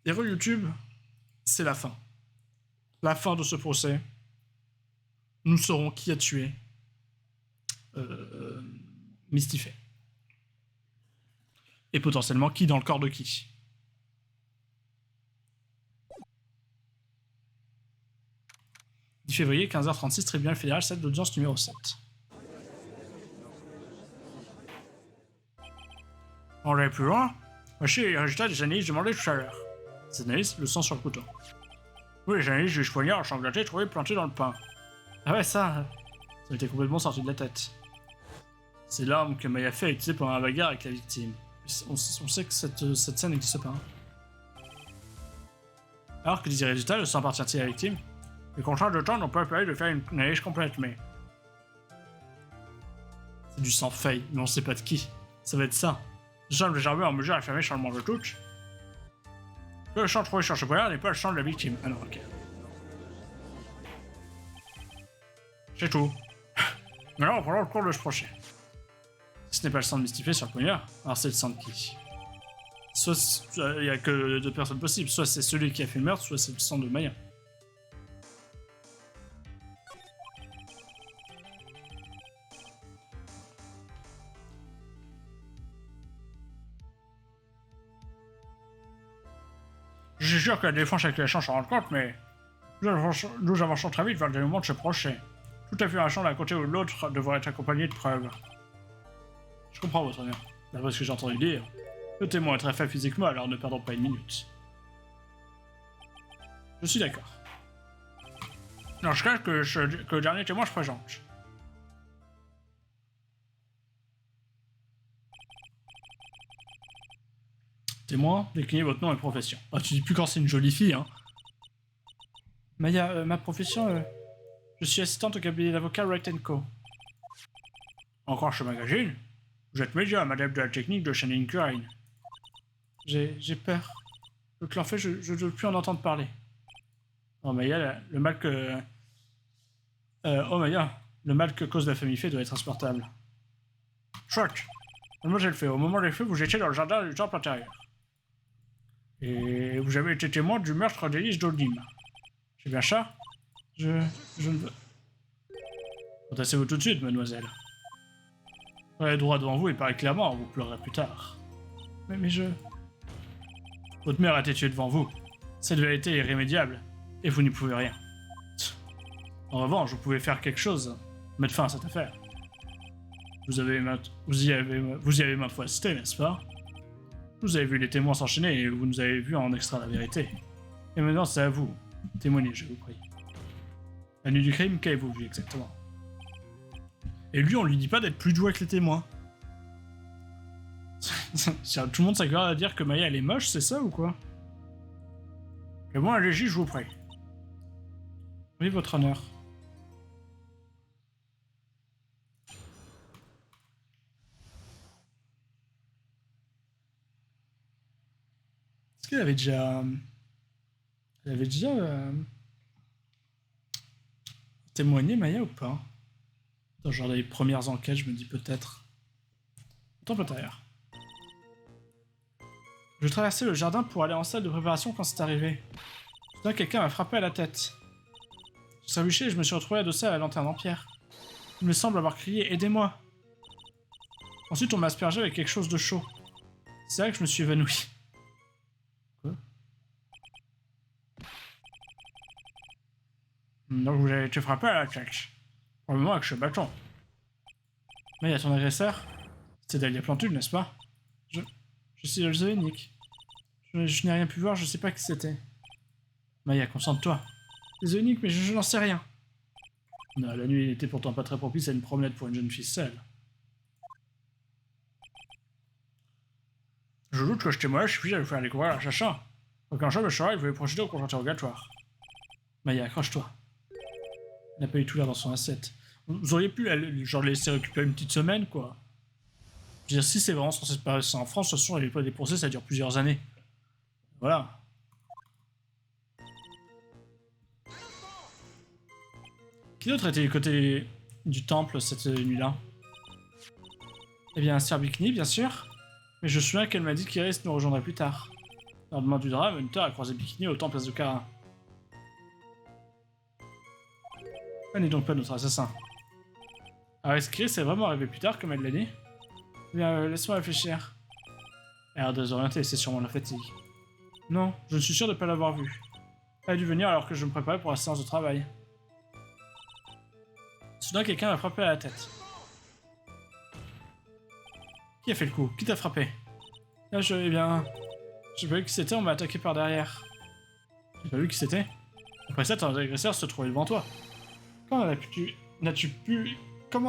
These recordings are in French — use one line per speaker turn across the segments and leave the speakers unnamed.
Héros YouTube, c'est la fin. La fin de ce procès. Nous saurons qui a tué Mystifay. Et potentiellement qui dans le corps de qui. « 10 février, 15h36, tribunal fédéral, salle d'audience numéro 7. On va aller plus loin. Voici les résultats des analyses demandées tout à l'heure. Ces analyses, le sang sur le couteau. Oui, les analyses du poignard ensanglanté trouvé planté dans le pain. Ah ouais, ça m'était complètement sorti de la tête. C'est l'arme que Maya fait a utilisée pendant la bagarre avec la victime. On sait que cette scène n'existe pas. Alors que disent les résultats, le sang appartient-il à la victime? Les contraintes de temps n'ont pas permis de faire une analyse complète, mais... C'est du sang feuille, mais on sait pas de qui. Ça va être ça. Le sang de Gerber en mesure d'affirmer sur le monde de touche. Le sang trouvé sur ce poignard n'est pas le sang de la victime. Ah non, ok. C'est tout. Maintenant, reprenons le cours de ce procès. Si ce n'est pas le sang de Mystifay sur le poignard, alors c'est le sang de qui? Soit il n'y a que deux personnes possibles, soit c'est celui qui a fait le meurtre, soit c'est le sang de Maya. Je suis sûr que la défense et l'accusation s'en rendent compte, mais nous avançons très vite vers le dénouement de ce procès. Toute affirmation d'un côté ou de l'autre devrait être accompagnée de preuves. Je comprends votre honneur. D'après ce que j'ai entendu dire, le témoin est très faible physiquement, alors ne perdons pas une minute. Je suis d'accord. Dans ce cas, que le dernier témoin se présente. Témoin, déclinez votre nom et profession. Ah, tu dis plus quand c'est une jolie fille, hein. Maya, ma profession, je suis assistante au cabinet d'avocat Wright & Co. Encore chez Magazine? Vous êtes médium, adepte de la technique de Shannon Curine. J'ai peur. Le clan fait, je ne veux plus en entendre parler. Oh Maya, le mal que... oh Maya, le mal que cause la famille Fée doit être insupportable. Chouette. Mademoiselle Fée, au moment des faits, vous étiez dans le jardin du temple intérieur. Et vous avez été témoin du meurtre d'Élise d'Odim. C'est bien ça? Je ne veux... Contestez-vous tout de suite, mademoiselle. Vous avez droit devant vous et parlez clairement, vous pleurerez plus tard. Mais je... Votre mère a été tuée devant vous. Cette vérité est irrémédiable, et vous n'y pouvez rien. En revanche, vous pouvez faire quelque chose, mettre fin à cette affaire. Vous y avez maintes fois assisté, n'est-ce pas? Vous avez vu les témoins s'enchaîner et vous nous avez vu en extraire la vérité. Et maintenant, c'est à vous. Témoignez, je vous prie. La nuit du crime, qu'avez-vous vu exactement? Et lui, on lui dit pas d'être plus doux avec les témoins. Tout le monde s'accorde à dire que Maya, elle est moche, c'est ça ou quoi? Et moi, allez-y, je vous prie. Oui, votre honneur. Est-ce qu'elle avait déjà... Elle avait déjà... témoigné, Maya, ou pas? Dans genre les premières enquêtes, je me dis peut-être. Temple intérieur. Je traversais le jardin pour aller en salle de préparation quand c'est arrivé. Soudain, quelqu'un m'a frappé à la tête. Je trébuché et je me suis retrouvé adossé à la lanterne en pierre. Il me semble avoir crié « Aidez-moi !» Ensuite, on m'a aspergé avec quelque chose de chaud. C'est là que je me suis évanoui. Quoi? Donc vous avez été frappé à la tête. Probablement avec ce bâton. Mais il y a ton agresseur. C'était Dahlia Plantule, n'est-ce pas? Je suis le zoonik. Je n'ai rien pu voir, je sais pas qui c'était. Maya, concentre-toi. Les zoonik, mais je n'en sais rien. Non, la nuit n'était pourtant pas très propice à une promenade pour une jeune fille seule. Je doute que ce témoignage suffise à lui faire découvrir l'assassin. Aucun jour, le soir, il voulait procéder au contre-interrogatoire. Maya, accroche-toi. Elle n'a pas eu tout l'air dans son assiette. Vous auriez pu genre laisser récupérer une petite semaine, quoi. Je veux dire, si c'est vraiment censé se passer en France, de toute façon, les procès, ça dure plusieurs années. Voilà. Qui d'autre était du côté du temple cette nuit-là? Eh bien, Sir Bikini, bien sûr. Mais je me souviens qu'elle m'a dit qu'Iris nous rejoindrait plus tard. Lendemain du drame, Hunter a croisé Bikini au temple Azukara. Elle n'est donc pas notre assassin. Alors, Chris est vraiment arrivé plus tard, comme elle l'a dit? Eh bien, laisse-moi réfléchir. Elle a l'air désorientée, c'est sûrement la fatigue. Non, je suis sûr de ne pas l'avoir vue. Elle a dû venir alors que je me préparais pour la séance de travail. Soudain, quelqu'un m'a frappé à la tête. Qui a fait le coup? Qui t'a frappé? Là, eh bien... J'ai pas vu qui c'était, on m'a attaqué par derrière. J'ai pas vu qui c'était. Après ça, ton agresseur se trouvait devant toi. Comment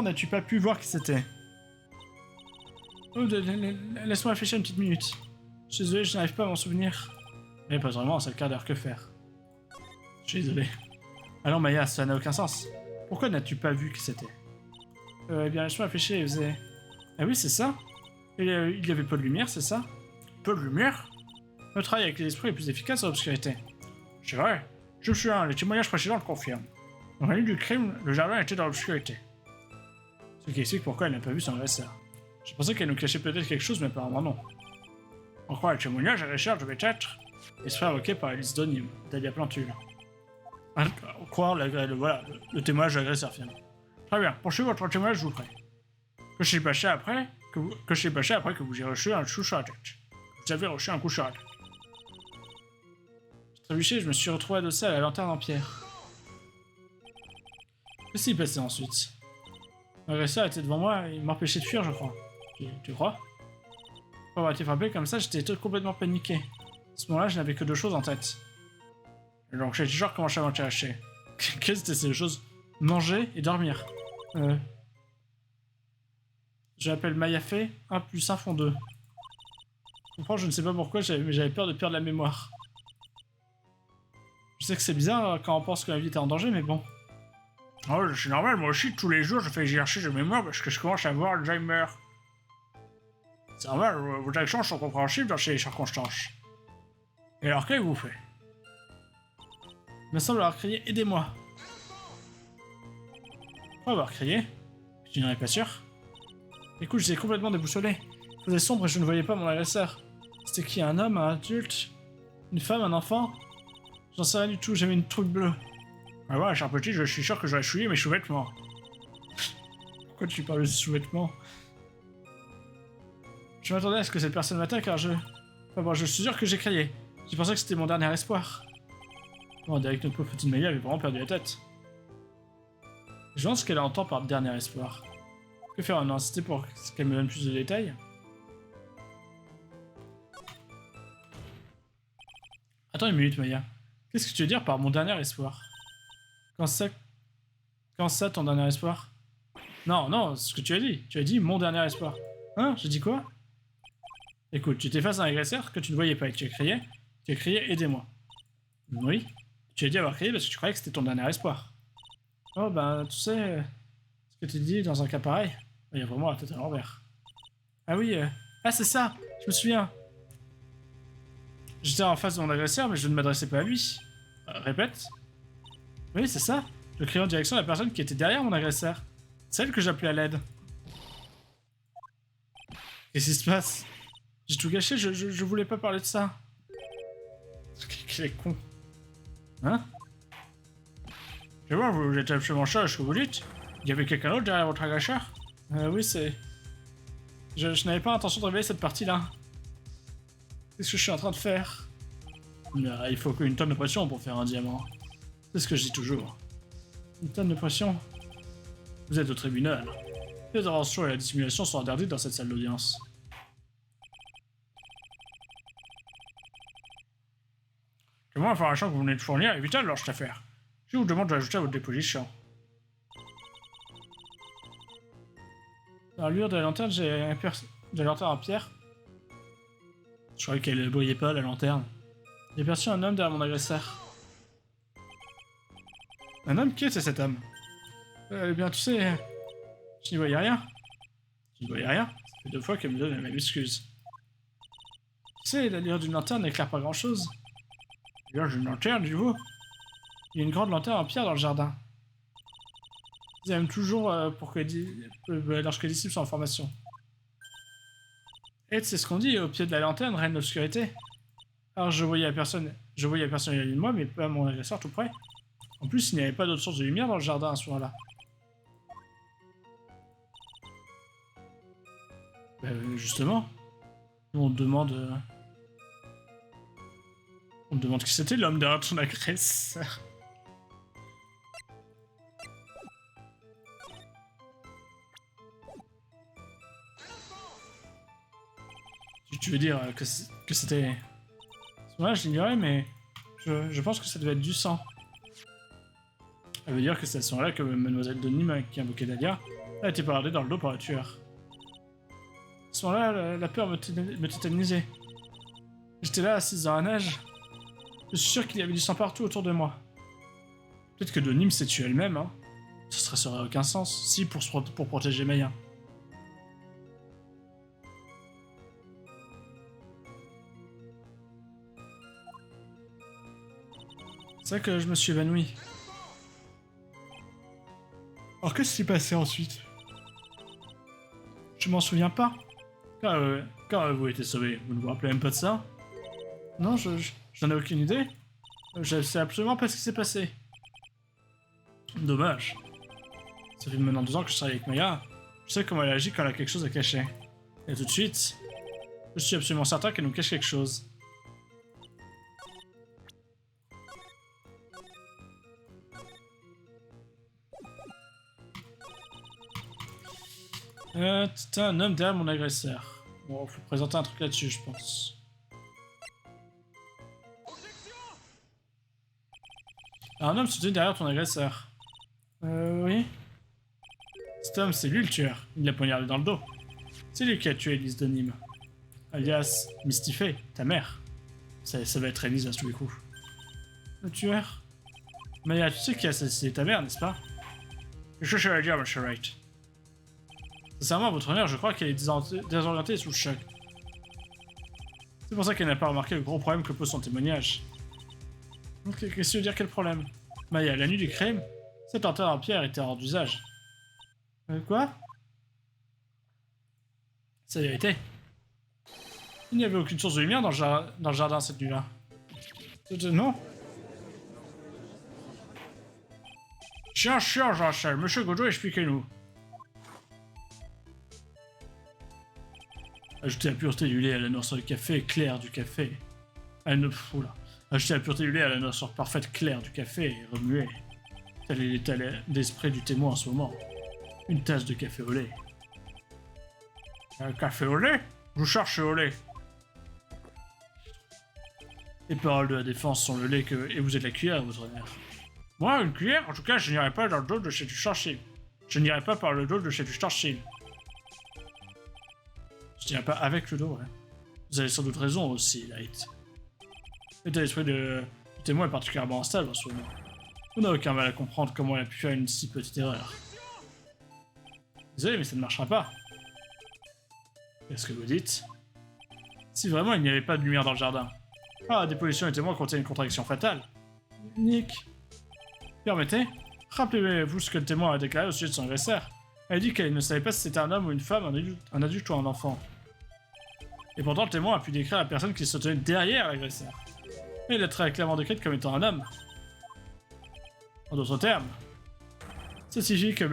n'as-tu pas pu voir qui c'était? Oh, laisse-moi réfléchir une petite minute. Je suis désolé, je n'arrive pas à m'en souvenir. Mais pas vraiment, c'est le quart d'heure, que faire? Je suis désolé. Alors Maya, ça n'a aucun sens. Pourquoi n'as-tu pas vu qui c'était? Eh bien, laisse-moi réfléchir, il faisait... Ah oui, c'est ça? Il y avait peu de lumière, c'est ça? Peu de lumière? Le travail avec les esprits est plus efficace dans l'obscurité. C'est vrai. Je me souviens, les témoignages précédents le confirment. Dans la nuit du crime, le jardin était dans l'obscurité. Ce qui explique pourquoi elle n'a pas vu son agresseur. Je pensais qu'elle nous cachait peut-être quelque chose, mais apparemment non. En croire le témoignage, l'agresseur devait être l'esprit invoqué par Alice Donim, Dahlia Plantule. En croire le témoignage de l'agresseur, finalement. Très bien, poursuivez votre témoignage, je vous prie. Que je suis bâché après que vous ayez reçu un coup sur la tête. Vous avez reçu un coup sur la tête. J'ai trébuché, je me suis retrouvé adossé à la lanterne en pierre. Qu'est-ce qui s'est passé ensuite? L'agresseur était devant moi et il m'empêchait de fuir, je crois. Tu crois? Pour avoir été frappé comme ça, j'étais complètement paniqué. À ce moment-là, je n'avais que deux choses en tête. Donc j'ai toujours commencé à m'intéresser. Qu'est-ce que c'était ces deux choses? Manger et dormir. Je l'appelle Mayafé, 1 + 1 font 2. Je comprends, je ne sais pas pourquoi, mais j'avais peur de perdre la mémoire. Je sais que c'est bizarre quand on pense que la vie est en danger, mais bon. Oh, c'est normal, moi aussi, tous les jours, je fais exercice de mémoire parce que je commence à avoir Alzheimer. C'est normal, vos actions sont compréhensibles dans ces circonstances. Et alors, qu'avez-vous fait? Il me semble avoir crié « Aidez-moi ». Pourquoi avoir crié? Je n'en ai pas sûr. Écoute, j'étais complètement déboussolé. Il faisait sombre et je ne voyais pas mon agresseur. C'était qui? Un homme, un adulte? Une femme, un enfant? J'en sais rien du tout, j'avais une troupe bleue. Ah ouais, cher petit, je suis sûr que j'aurais souillé mes sous-vêtements. Pourquoi tu parles de sous-vêtements? Je m'attendais à ce que cette personne m'attaque car je... Enfin bon, je suis sûr que j'ai crié. J'ai pensé que c'était mon dernier espoir. Bon, on dirait que notre pauvre petite Maya avait vraiment perdu la tête. Je me demande ce qu'elle entend par dernier espoir. Que faire? On a insisté pour qu'elle me donne plus de détails? Attends une minute, Maya. Qu'est-ce que tu veux dire par mon dernier espoir? Quand ça, ton dernier espoir? Non, non, c'est ce que tu as dit. Tu as dit mon dernier espoir. Hein? J'ai dit quoi? Écoute, tu étais face à un agresseur que tu ne voyais pas et tu as crié aidez-moi. Oui. Tu as dit avoir crié parce que tu croyais que c'était ton dernier espoir. Oh ben, tu sais, ce que tu dis dans un cas pareil, il y a vraiment la tête à l'envers. Ah oui, ah c'est ça, je me souviens. J'étais en face de mon agresseur, mais je ne m'adressais pas à lui. Répète. Oui, c'est ça. Je criais en direction de la personne qui était derrière mon agresseur. Celle que j'appelais à l'aide. Qu'est-ce qui se passe? J'ai tout gâché, je voulais pas parler de ça. Quel est con. Hein? Je vois, vous êtes absolument sûr de ce que vous dites. Il y avait quelqu'un d'autre derrière votre agresseur? Oui, c'est... Je n'avais pas l'intention de révéler cette partie-là. Qu'est-ce que je suis en train de faire? Il faut qu'une tonne de pression pour faire un diamant. C'est ce que je dis toujours. Une tonne de pression? Vous êtes au tribunal. Les interventions et la dissimulation sont interdites dans cette salle d'audience. Comment l'information que vous venez de fournir est vitale dans cette affaire. Je vous demande de l'ajouter à votre déposition. Dans l'allure de la lanterne, j'ai aperçu... de la lanterne en pierre. Je croyais qu'elle ne brillait pas, la lanterne. J'ai aperçu un homme derrière mon agresseur. Un homme? Qui était cet homme? Eh bien, tu sais... Je n'y voyais rien. Je n'y voyais rien? Ça fait 2 fois qu'elle me donne la même excuse. Tu sais, la lueur d'une lanterne n'éclaire pas grand-chose. La lueur d'une lanterne, dis-vous? Il y a une grande lanterne en pierre dans le jardin. Ils aiment toujours pour que lorsque les disciples sont en formation. Et c'est ce qu'on dit, au pied de la lanterne règne l'obscurité. Alors je voyais personne à côté de moi, mais pas mon agresseur tout près. En plus, il n'y avait pas d'autre source de lumière dans le jardin à ce moment-là. Justement, on te demande... on te demande qui c'était l'homme derrière ton agresseur. Tu veux dire que c'était... Ouais, je l'ignorais, mais je pense que ça devait être du sang. Ça veut dire que c'est à ce moment-là que Mademoiselle de Nîmes, qui invoquait Dahlia, a été paradée dans le dos par le tueur. À ce moment-là, la peur me tétanisait. J'étais là, assise dans la neige. Je suis sûr qu'il y avait du sang partout autour de moi. Peut-être que de Nîmes s'est tuée elle-même, hein. Ça aurait aucun sens. Si, pour protéger Maya. C'est vrai que je me suis évanoui. Alors qu'est-ce qui s'est passé ensuite? Je m'en souviens pas. Quand avez-vous été sauvé? Vous ne vous rappelez même pas de ça? Non, j'en ai aucune idée. Je sais absolument pas ce qui s'est passé. Dommage. Ça fait maintenant 2 ans que je travaille avec Maya. Je sais comment elle agit quand elle a quelque chose à cacher. Et tout de suite, je suis absolument certain qu'elle nous cache quelque chose. T'es un homme derrière mon agresseur. Bon, faut présenter un truc là-dessus, je pense. Un homme se tient derrière ton agresseur. Oui. Cet homme, c'est lui le tueur. Il l'a poignardé dans le dos. C'est lui qui a tué Elise de Nîmes. Alias Mystifée, ta mère. Ça va être Elise à tous les coups. Le tueur? Mais tu sais qui a assassiné ta mère, n'est-ce pas? Qu'est-ce que je vais dire, monsieur Wright? Sincèrement, votre mère, je crois qu'elle est désorientée et sous le choc. C'est pour ça qu'elle n'a pas remarqué le gros problème que pose son témoignage. Ok, qu'est-ce que tu veux dire, quel problème? Maya, la nuit du crime, cet enterre en pierre était hors d'usage. Quoi? C'est la vérité. Il n'y avait aucune source de lumière dans le jardin cette nuit-là. Non? Chien, Jean-Charles. Monsieur Godot, expliquez-nous. Ajouter la pureté du lait à la noirceur du café claire du café. Ajouter la pureté du lait à la noirceur parfaite claire du café et remuer. Tel est l'état d'esprit du témoin en ce moment. Une tasse de café au lait. Un café au lait? Vous cherchez au lait. Les paroles de la défense sont le lait et vous êtes la cuillère, votre honneur. Moi, une cuillère? En tout cas, je n'irai pas dans le dos de chez Ducharchil. Je n'irai pas par le dos de chez Ducharchil. Je dirais pas avec le dos, ouais. Vous avez sans doute raison aussi, Light. L'état d'esprit du témoin est particulièrement instable en ce moment. On n'a aucun mal à comprendre comment elle a pu faire une si petite erreur. Désolé, mais ça ne marchera pas. Qu'est-ce que vous dites? Si vraiment il n'y avait pas de lumière dans le jardin. Ah, des pollutions et témoins contiennent une contradiction fatale. Nick. Permettez? Rappelez-vous ce que le témoin a déclaré au sujet de son agresseur. Elle dit qu'elle ne savait pas si c'était un homme ou une femme, un adulte ou un enfant. Et pourtant, le témoin a pu décrire la personne qui se tenait derrière l'agresseur. Et il l'a très clairement décrite comme étant un homme. En d'autres termes, ça signifie que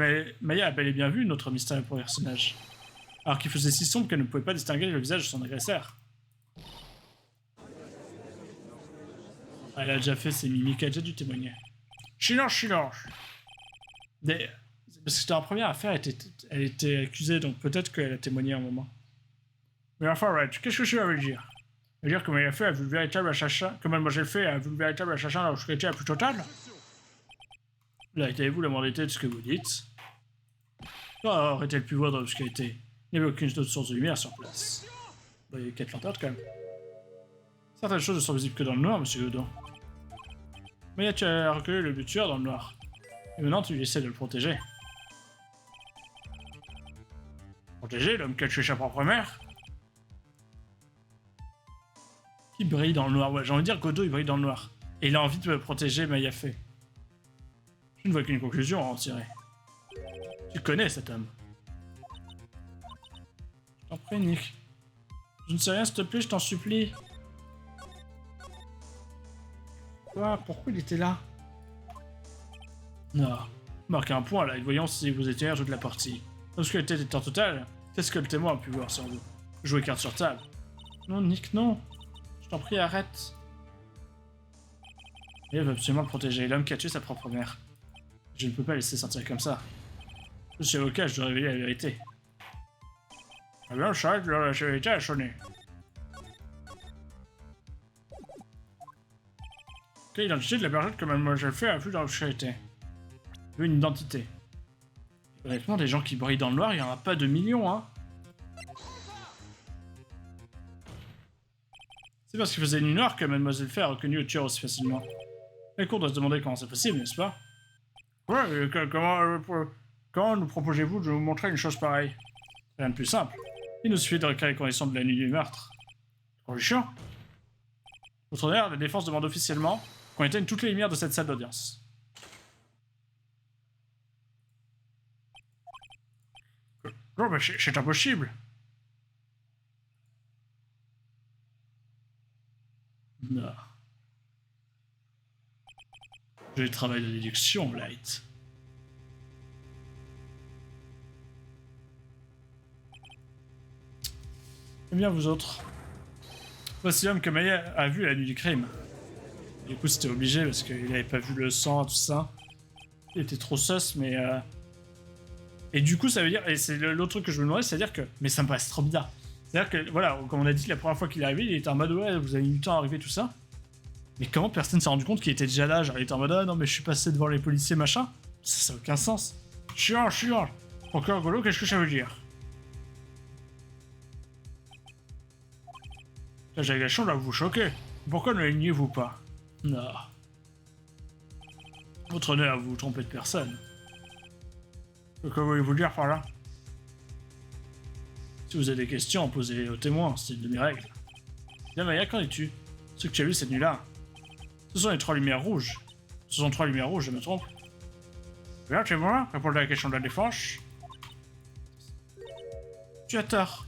Maya a bel et bien vu notre mystérieux personnage, alors qu'il faisait si sombre qu'elle ne pouvait pas distinguer le visage de son agresseur. Elle a déjà fait ses mimiques, elle a déjà dû témoigner. Silence. Parce que c'était en première affaire, elle était accusée, donc peut-être qu'elle a témoigné un moment. Mais enfin, Red, qu'est-ce que je veux dire? Ça veut dire que Maya fait a vu le véritable assassin, que Mademoiselle Fée a vu le véritable assassin dans l'obscurité la plus totale? Là, avez-vous la moralité de ce que vous dites? Aurait-elle pu voir dans l'obscurité? Il n'y avait aucune autre source de lumière sur place. Il y a 4 lanternes quand même. Certaines choses ne sont visibles que dans le noir, monsieur Godot. Mais tu as reconnu le tueur dans le noir. Et maintenant, tu essaies de le protéger. Protéger l'homme qui a tué sa propre mère? Qui brille dans le noir? Ouais, j'ai envie de dire Godot, il brille dans le noir. Et il a envie de protéger Maya Fée. Je ne vois qu'une conclusion à en tirer. Tu connais cet homme. Je t'en prie, Nick. Je ne sais rien, s'il te plaît, je t'en supplie. Quoi? Pourquoi il était là? Non. Marquez un point là, et voyons si vous étiez toute la partie. Lorsque la tête était en totale, qu'est-ce que le témoin a pu voir sur vous? Jouer carte sur table. Non, Nick, non. Je t'en prie, arrête. Il veut absolument le protéger, l'homme qui a tué sa propre mère. Je ne peux pas laisser sentir comme ça. Je suis avocat, je dois révéler la vérité. Ah bien, je s'arrête, la vérité a sonné. Quelle identité de la personne que Mademoiselle Fay a vue dans l'obscurité? Une identité. Honnêtement, des gens qui brillent dans le noir, il n'y en a pas de millions, hein. C'est parce qu'il faisait nuit noire que Mademoiselle Fay a reconnu le tueur aussi facilement. La cour doit se demander comment c'est possible, n'est-ce pas? Ouais, comment nous proposez-vous de nous montrer une chose pareille? Rien de plus simple. Il nous suffit de recréer les conditions de la nuit du meurtre. Conditions? Votre honneur, la défense demande officiellement qu'on éteigne toutes les lumières de cette salle d'audience. Non, mais c'est impossible. Non. J'ai le travail de déduction, Light. Eh bien, vous autres. Voici l'homme que Maya a vu la nuit du crime. Du coup, c'était obligé parce qu'il n'avait pas vu le sang, tout ça. Il était trop sus, mais... Et du coup, ça veut dire... Et c'est l'autre truc que je me demandais, c'est-à-dire que... Mais ça me passe trop bizarre. C'est-à-dire que, voilà, comme on a dit, la première fois qu'il est arrivé, il était en mode, ouais, vous avez eu du temps à arriver, tout ça. Mais comment personne s'est rendu compte qu'il était déjà là? Genre, il était en mode, ah non, mais je suis passé devant les policiers, machin. Ça n'a aucun sens. Chiant. Encore rigolo, qu'est-ce que ça veut dire? La jugulation doit vous choquer. Pourquoi ne l'alignez-vous pas? Non. Votre honneur, vous vous trompez de personne. Que voulez-vous dire par là? Si vous avez des questions, posez-les aux témoins, c'est une de mes règles. Bien, Maya, qu'en es-tu? Ce que tu as vu cette nuit-là. Ce sont les 3 lumières rouges. Ce sont 3 lumières rouges, je me trompe. Bien, témoin, répondez à la question de la défense. Tu as tort.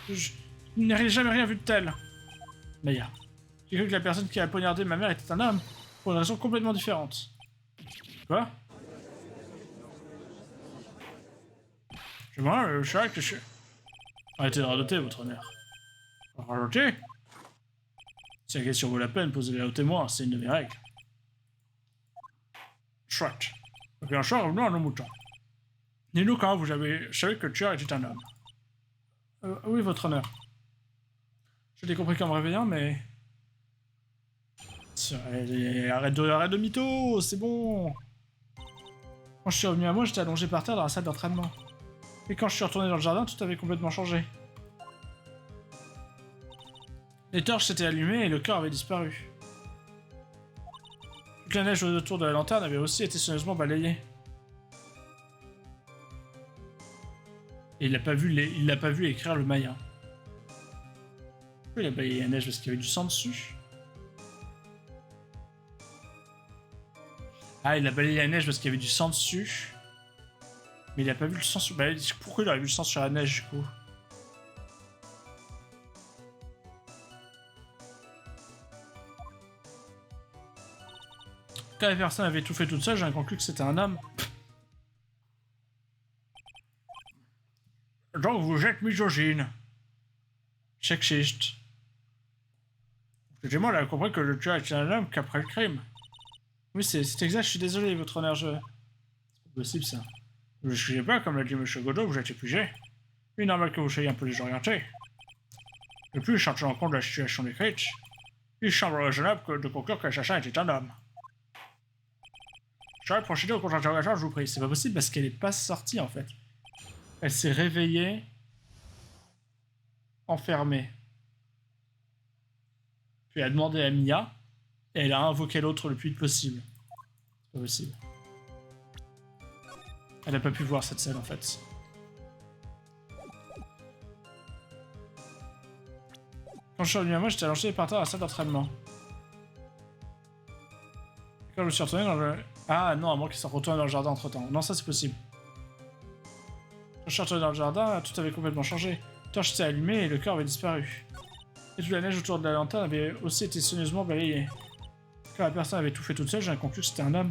Je n'ai jamais rien vu de tel. Maya, j'ai cru que la personne qui a poignardé ma mère était un homme, pour une raison complètement différente. Quoi? C'est moi, le chat que je... Arrêtez de radoter, votre honneur. Radoter? Si la question vaut la peine, posez-la au témoin, c'est une de mes règles. Chouette. Ok, un chat, revenons à nos moutons. Dis-nous quand vous avez savez que le tueur était un homme. Oui, votre honneur. Je l'ai compris qu'en me réveillant, mais... Arrête de mytho, c'est bon. Quand je suis revenu à moi, j'étais allongé par terre dans la salle d'entraînement. Et quand je suis retourné dans le jardin, tout avait complètement changé. Les torches s'étaient allumées et le corps avait disparu. Toute la neige autour de la lanterne avait aussi été soigneusement balayée. Et il l'a pas vu écrire le Maya. Pourquoi il a balayé la neige parce qu'il y avait du sang dessus? Ah, il a balayé la neige parce qu'il y avait du sang dessus. Mais il a pas vu le sang sur... Bah, pourquoi il aurait vu le sang sur la neige, du coup? Quand la personne avait tout fait toute seule, j'ai conclu que c'était un homme. Donc vous êtes misogyne. Sexiste. Excusez-moi, elle a compris que le tueur était un homme qu'après le crime. Oui, c'est exact, je suis désolé, votre honneur, C'est pas possible, ça. Vous ne excusez pas, comme l'a dit M. Godot, vous êtes épuisé. Il est normal que vous soyez un peu désorienté. De plus, en tenant compte de la situation décrite, il semble raisonnable de conclure que l'assassin était un homme. J'aurais procédé au contre-interrogatoire, je vous prie. C'est pas possible parce qu'elle n'est pas sortie, en fait. Elle s'est réveillée... enfermée. Puis elle a demandé à Mia, et elle a invoqué l'autre le plus vite possible. C'est pas possible. Elle n'a pas pu voir cette scène, en fait. Quand je suis revenu à moi, j'étais allongé par terre à la salle d'entraînement. Quand je me suis retourné dans le... Ah non, à moins qu'il soit retourné dans le jardin entre-temps. Non, ça c'est possible. Quand je suis retourné dans le jardin, tout avait complètement changé. La torche s'est allumée et le corps avait disparu. Et toute la neige autour de la lanterne avait aussi été soigneusement balayée. Quand la personne avait tout fait toute seule, j'ai conclu que c'était un homme.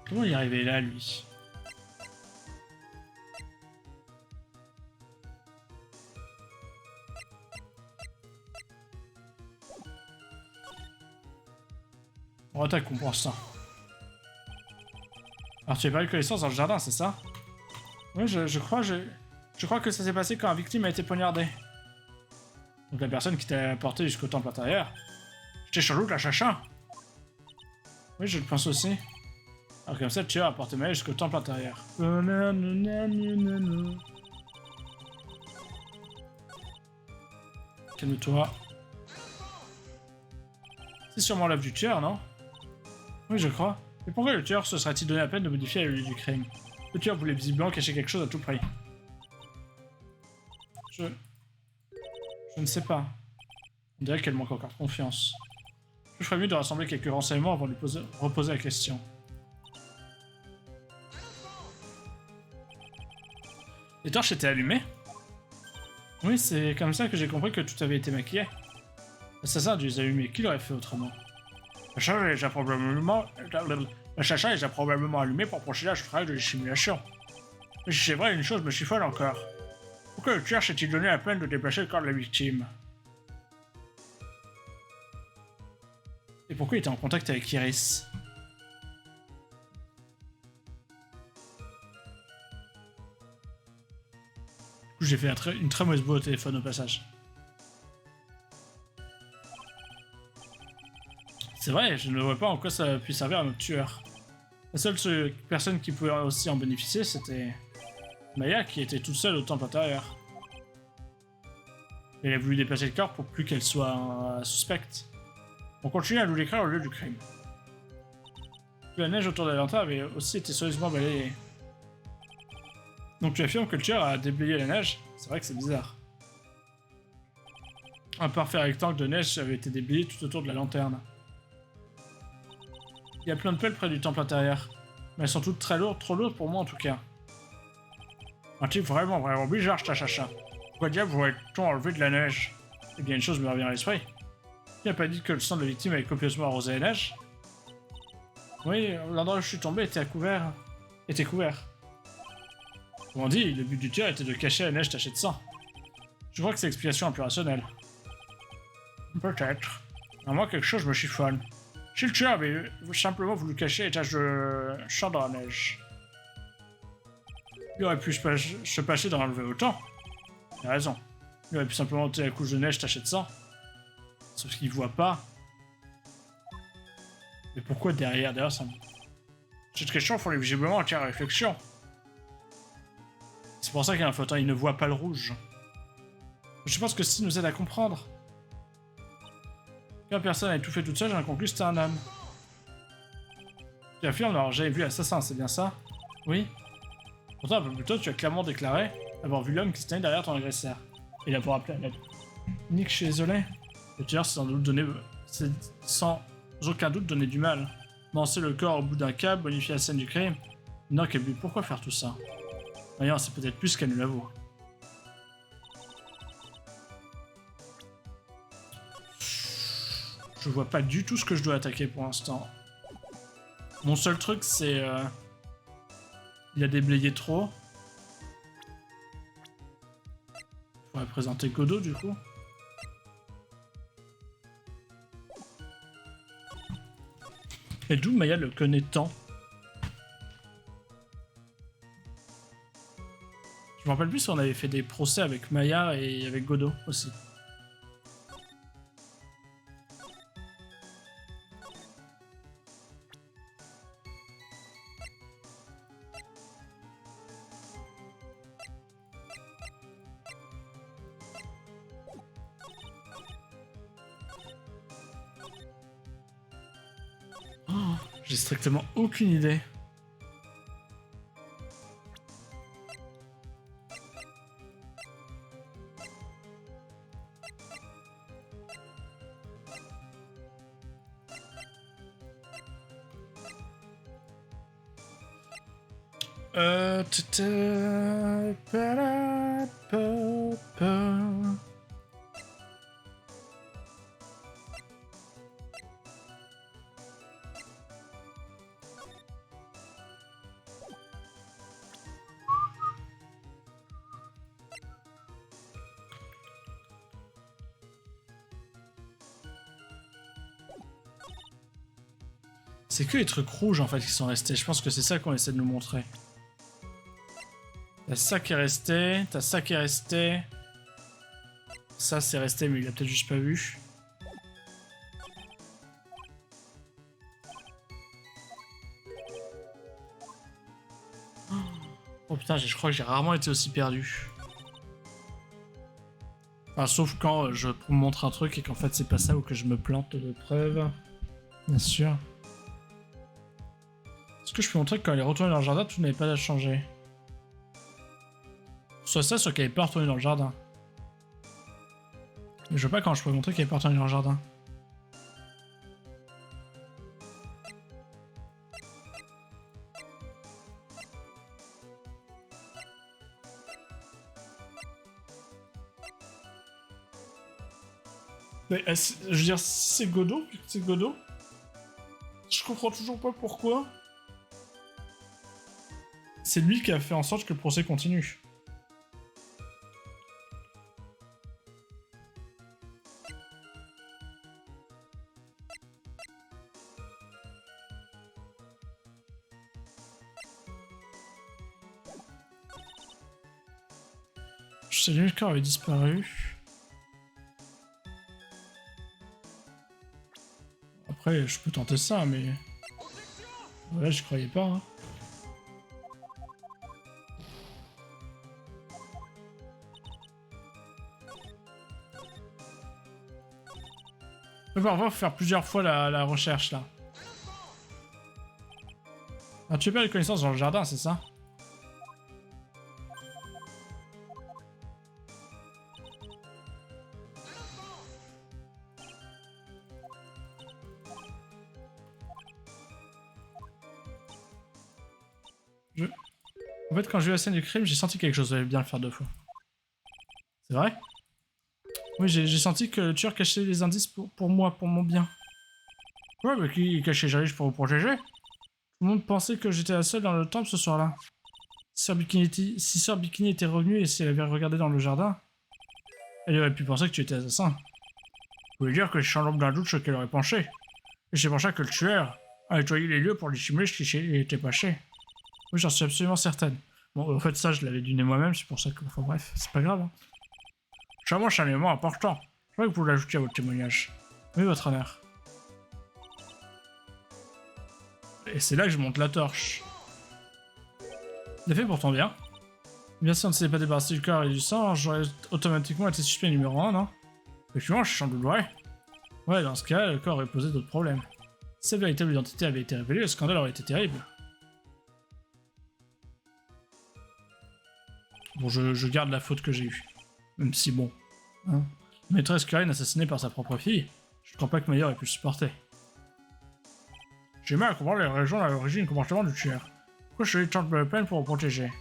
Comment il est arrivé là, lui? On t'as comprend ça. Alors tu as pas eu connaissance dans le jardin, c'est ça? Oui, je crois que ça s'est passé quand la victime a été poignardée. Donc la personne qui t'a apporté jusqu'au temple intérieur. J'étais sur doute la chacha. Oui, je le pense aussi. Alors comme ça, le tueur a porté Maya jusqu'au temple intérieur. Calme-toi. C'est sûrement l'œuvre du tueur, non? Oui, je crois. Mais pourquoi le tueur se serait-il donné la peine de modifier la lieu du crime? Le tueur voulait visiblement cacher quelque chose à tout prix. Je ne sais pas. On dirait qu'elle manque encore confiance. Je ferais mieux de rassembler quelques renseignements avant de lui reposer la question. Les torches étaient allumées? Oui, c'est comme ça que j'ai compris que tout avait été maquillé. L'assassin a dû les allumer. Qui l'aurait fait autrement? La chacha est déjà probablement allumée pour procéder à ce travail de dissimulation. Mais si c'est vrai, une chose me chiffonne encore. Pourquoi le tueur s'est-il donné la peine de déplacer le corps de la victime? Et pourquoi il était en contact avec Iris? Du coup, j'ai fait une très mauvaise boue au téléphone au passage. C'est vrai, je ne vois pas en quoi ça puisse servir à notre tueur. La seule personne qui pouvait aussi en bénéficier, c'était Maya, qui était toute seule au temple intérieur. Elle a voulu déplacer le corps pour plus qu'elle soit suspecte. On continue à nous décrire au lieu du crime. La neige autour de la lanterne avait aussi été soigneusement balayée. Donc tu affirmes que le tueur a déblayé la neige? C'est vrai que c'est bizarre. Un parfait rectangle de neige avait été déblayé tout autour de la lanterne. Il y a plein de pelles près du temple intérieur. Mais elles sont toutes très lourdes, trop lourdes pour moi en tout cas. Un type vraiment bizarre, ta chacha. Pourquoi diable voudrait-on enlever de la neige? Eh bien, une chose me revient à l'esprit. Qui n'a pas dit que le sang de la victime avait copieusement arrosé la neige? Oui, l'endroit où je suis tombé était couvert. Comme on dit, le but du tueur était de cacher la neige tachée de sang. Je crois que c'est l'explication la plus rationnelle. Peut-être. À moi, quelque chose me chiffonne. Si le tueur avait simplement voulu cacher les taches de sang dans la neige, il aurait pu se passer d'en enlever autant. Il a raison. Il aurait pu simplement ôter la couche de neige tachée de sang. Sauf qu'il voit pas. Mais pourquoi derrière ça me... Cette question font visiblement entière réflexion. C'est pour ça qu'il y a un flottant, il ne voit pas le rouge. Je pense que ceci nous aide à comprendre. Quand personne n'a tout fait toute seule, j'ai conclu que c'était un homme. Tu affirmes alors j'avais vu l'assassin, c'est bien ça? Oui. Pourtant, un peu plus tôt, tu as clairement déclaré avoir vu l'homme qui se tenait derrière ton agresseur. Et d'avoir appelé à l'aide. Nick, je suis désolé. Le tueur s'est sans aucun doute donné du mal. Lancer le corps au bout d'un câble, bonifier la scène du crime. Non, quel but, pourquoi faire tout ça? D'ailleurs, c'est peut-être plus qu'elle ne l'avoue. Je vois pas du tout ce que je dois attaquer pour l'instant. Mon seul truc, c'est... il a déblayé trop. Il faudrait présenter Godot, du coup. Et d'où Maya le connaît tant? Je me rappelle plus si on avait fait des procès avec Maya et avec Godot aussi. J'ai strictement aucune idée. C'est que les trucs rouges en fait qui sont restés. Je pense que c'est ça qu'on essaie de nous montrer. T'as ça qui est resté, t'as ça qui est resté. Ça c'est resté mais il a peut-être juste pas vu. Oh putain, je crois que j'ai rarement été aussi perdu. Enfin, sauf quand je me montre un truc et qu'en fait c'est pas ça ou que je me plante de preuve. Bien sûr. Est-ce que je peux montrer que quand elle est retournée dans le jardin, tout n'avait pas à changer? Soit ça, soit qu'elle n'est pas retournée dans le jardin. Mais je vois pas quand je peux montrer qu'elle n'est pas retournée dans le jardin. Mais je veux dire, si c'est Godot, c'est Godot. Je comprends toujours pas pourquoi. C'est lui qui a fait en sorte que le procès continue. Je sais que le corps avait disparu. Après, je peux tenter ça, mais... Ouais, je croyais pas, hein. On va faire plusieurs fois la recherche, là. Ah, tu perds les connaissances dans le jardin, c'est ça? En fait, quand j'ai vu la scène du crime, j'ai senti quelque chose, j'allais bien le faire 2 fois. C'est vrai? Oui, j'ai senti que le tueur cachait les indices pour moi, pour mon bien. Ouais, mais qui cachait Jalish pour vous protéger? Tout le monde pensait que j'étais la seule dans le temple ce soir-là. Si Sœur Bikini était revenue et si elle avait regardé dans le jardin, elle aurait pu penser que tu étais assassin. Vous voulez dire que je suis en l'ombre d'un doute sur qu'elle aurait penché. Et c'est pour ça que le tueur a nettoyé les lieux pour dissimuler ce qui était caché. Oui, j'en suis absolument certaine. Bon, en fait, ça, je l'avais deviné moi-même, c'est pour ça que... Enfin bref, c'est pas grave. Hein. Vraiment, c'est un élément important. Je crois que vous l'ajoutez à votre témoignage. Oui, votre honneur. Et c'est là que je monte la torche. L'effet pour ton bien. Bien sûr, on ne s'est pas débarrassé du corps et du sang, j'aurais automatiquement été suspect numéro 1, non? Effectivement, je suis sans doute vrai. Ouais, dans ce cas, le corps aurait posé d'autres problèmes. Si sa véritable identité avait été révélée, le scandale aurait été terrible. Bon, je garde la faute que j'ai eue. Même si bon... Hein. Maîtresse Karine assassinée par sa propre fille, je ne crois pas que Maya aurait pu le supporter. J'ai mal à comprendre les raisons à l'origine du comportement du tueur. Pourquoi je suis tant de peine pour vous protéger?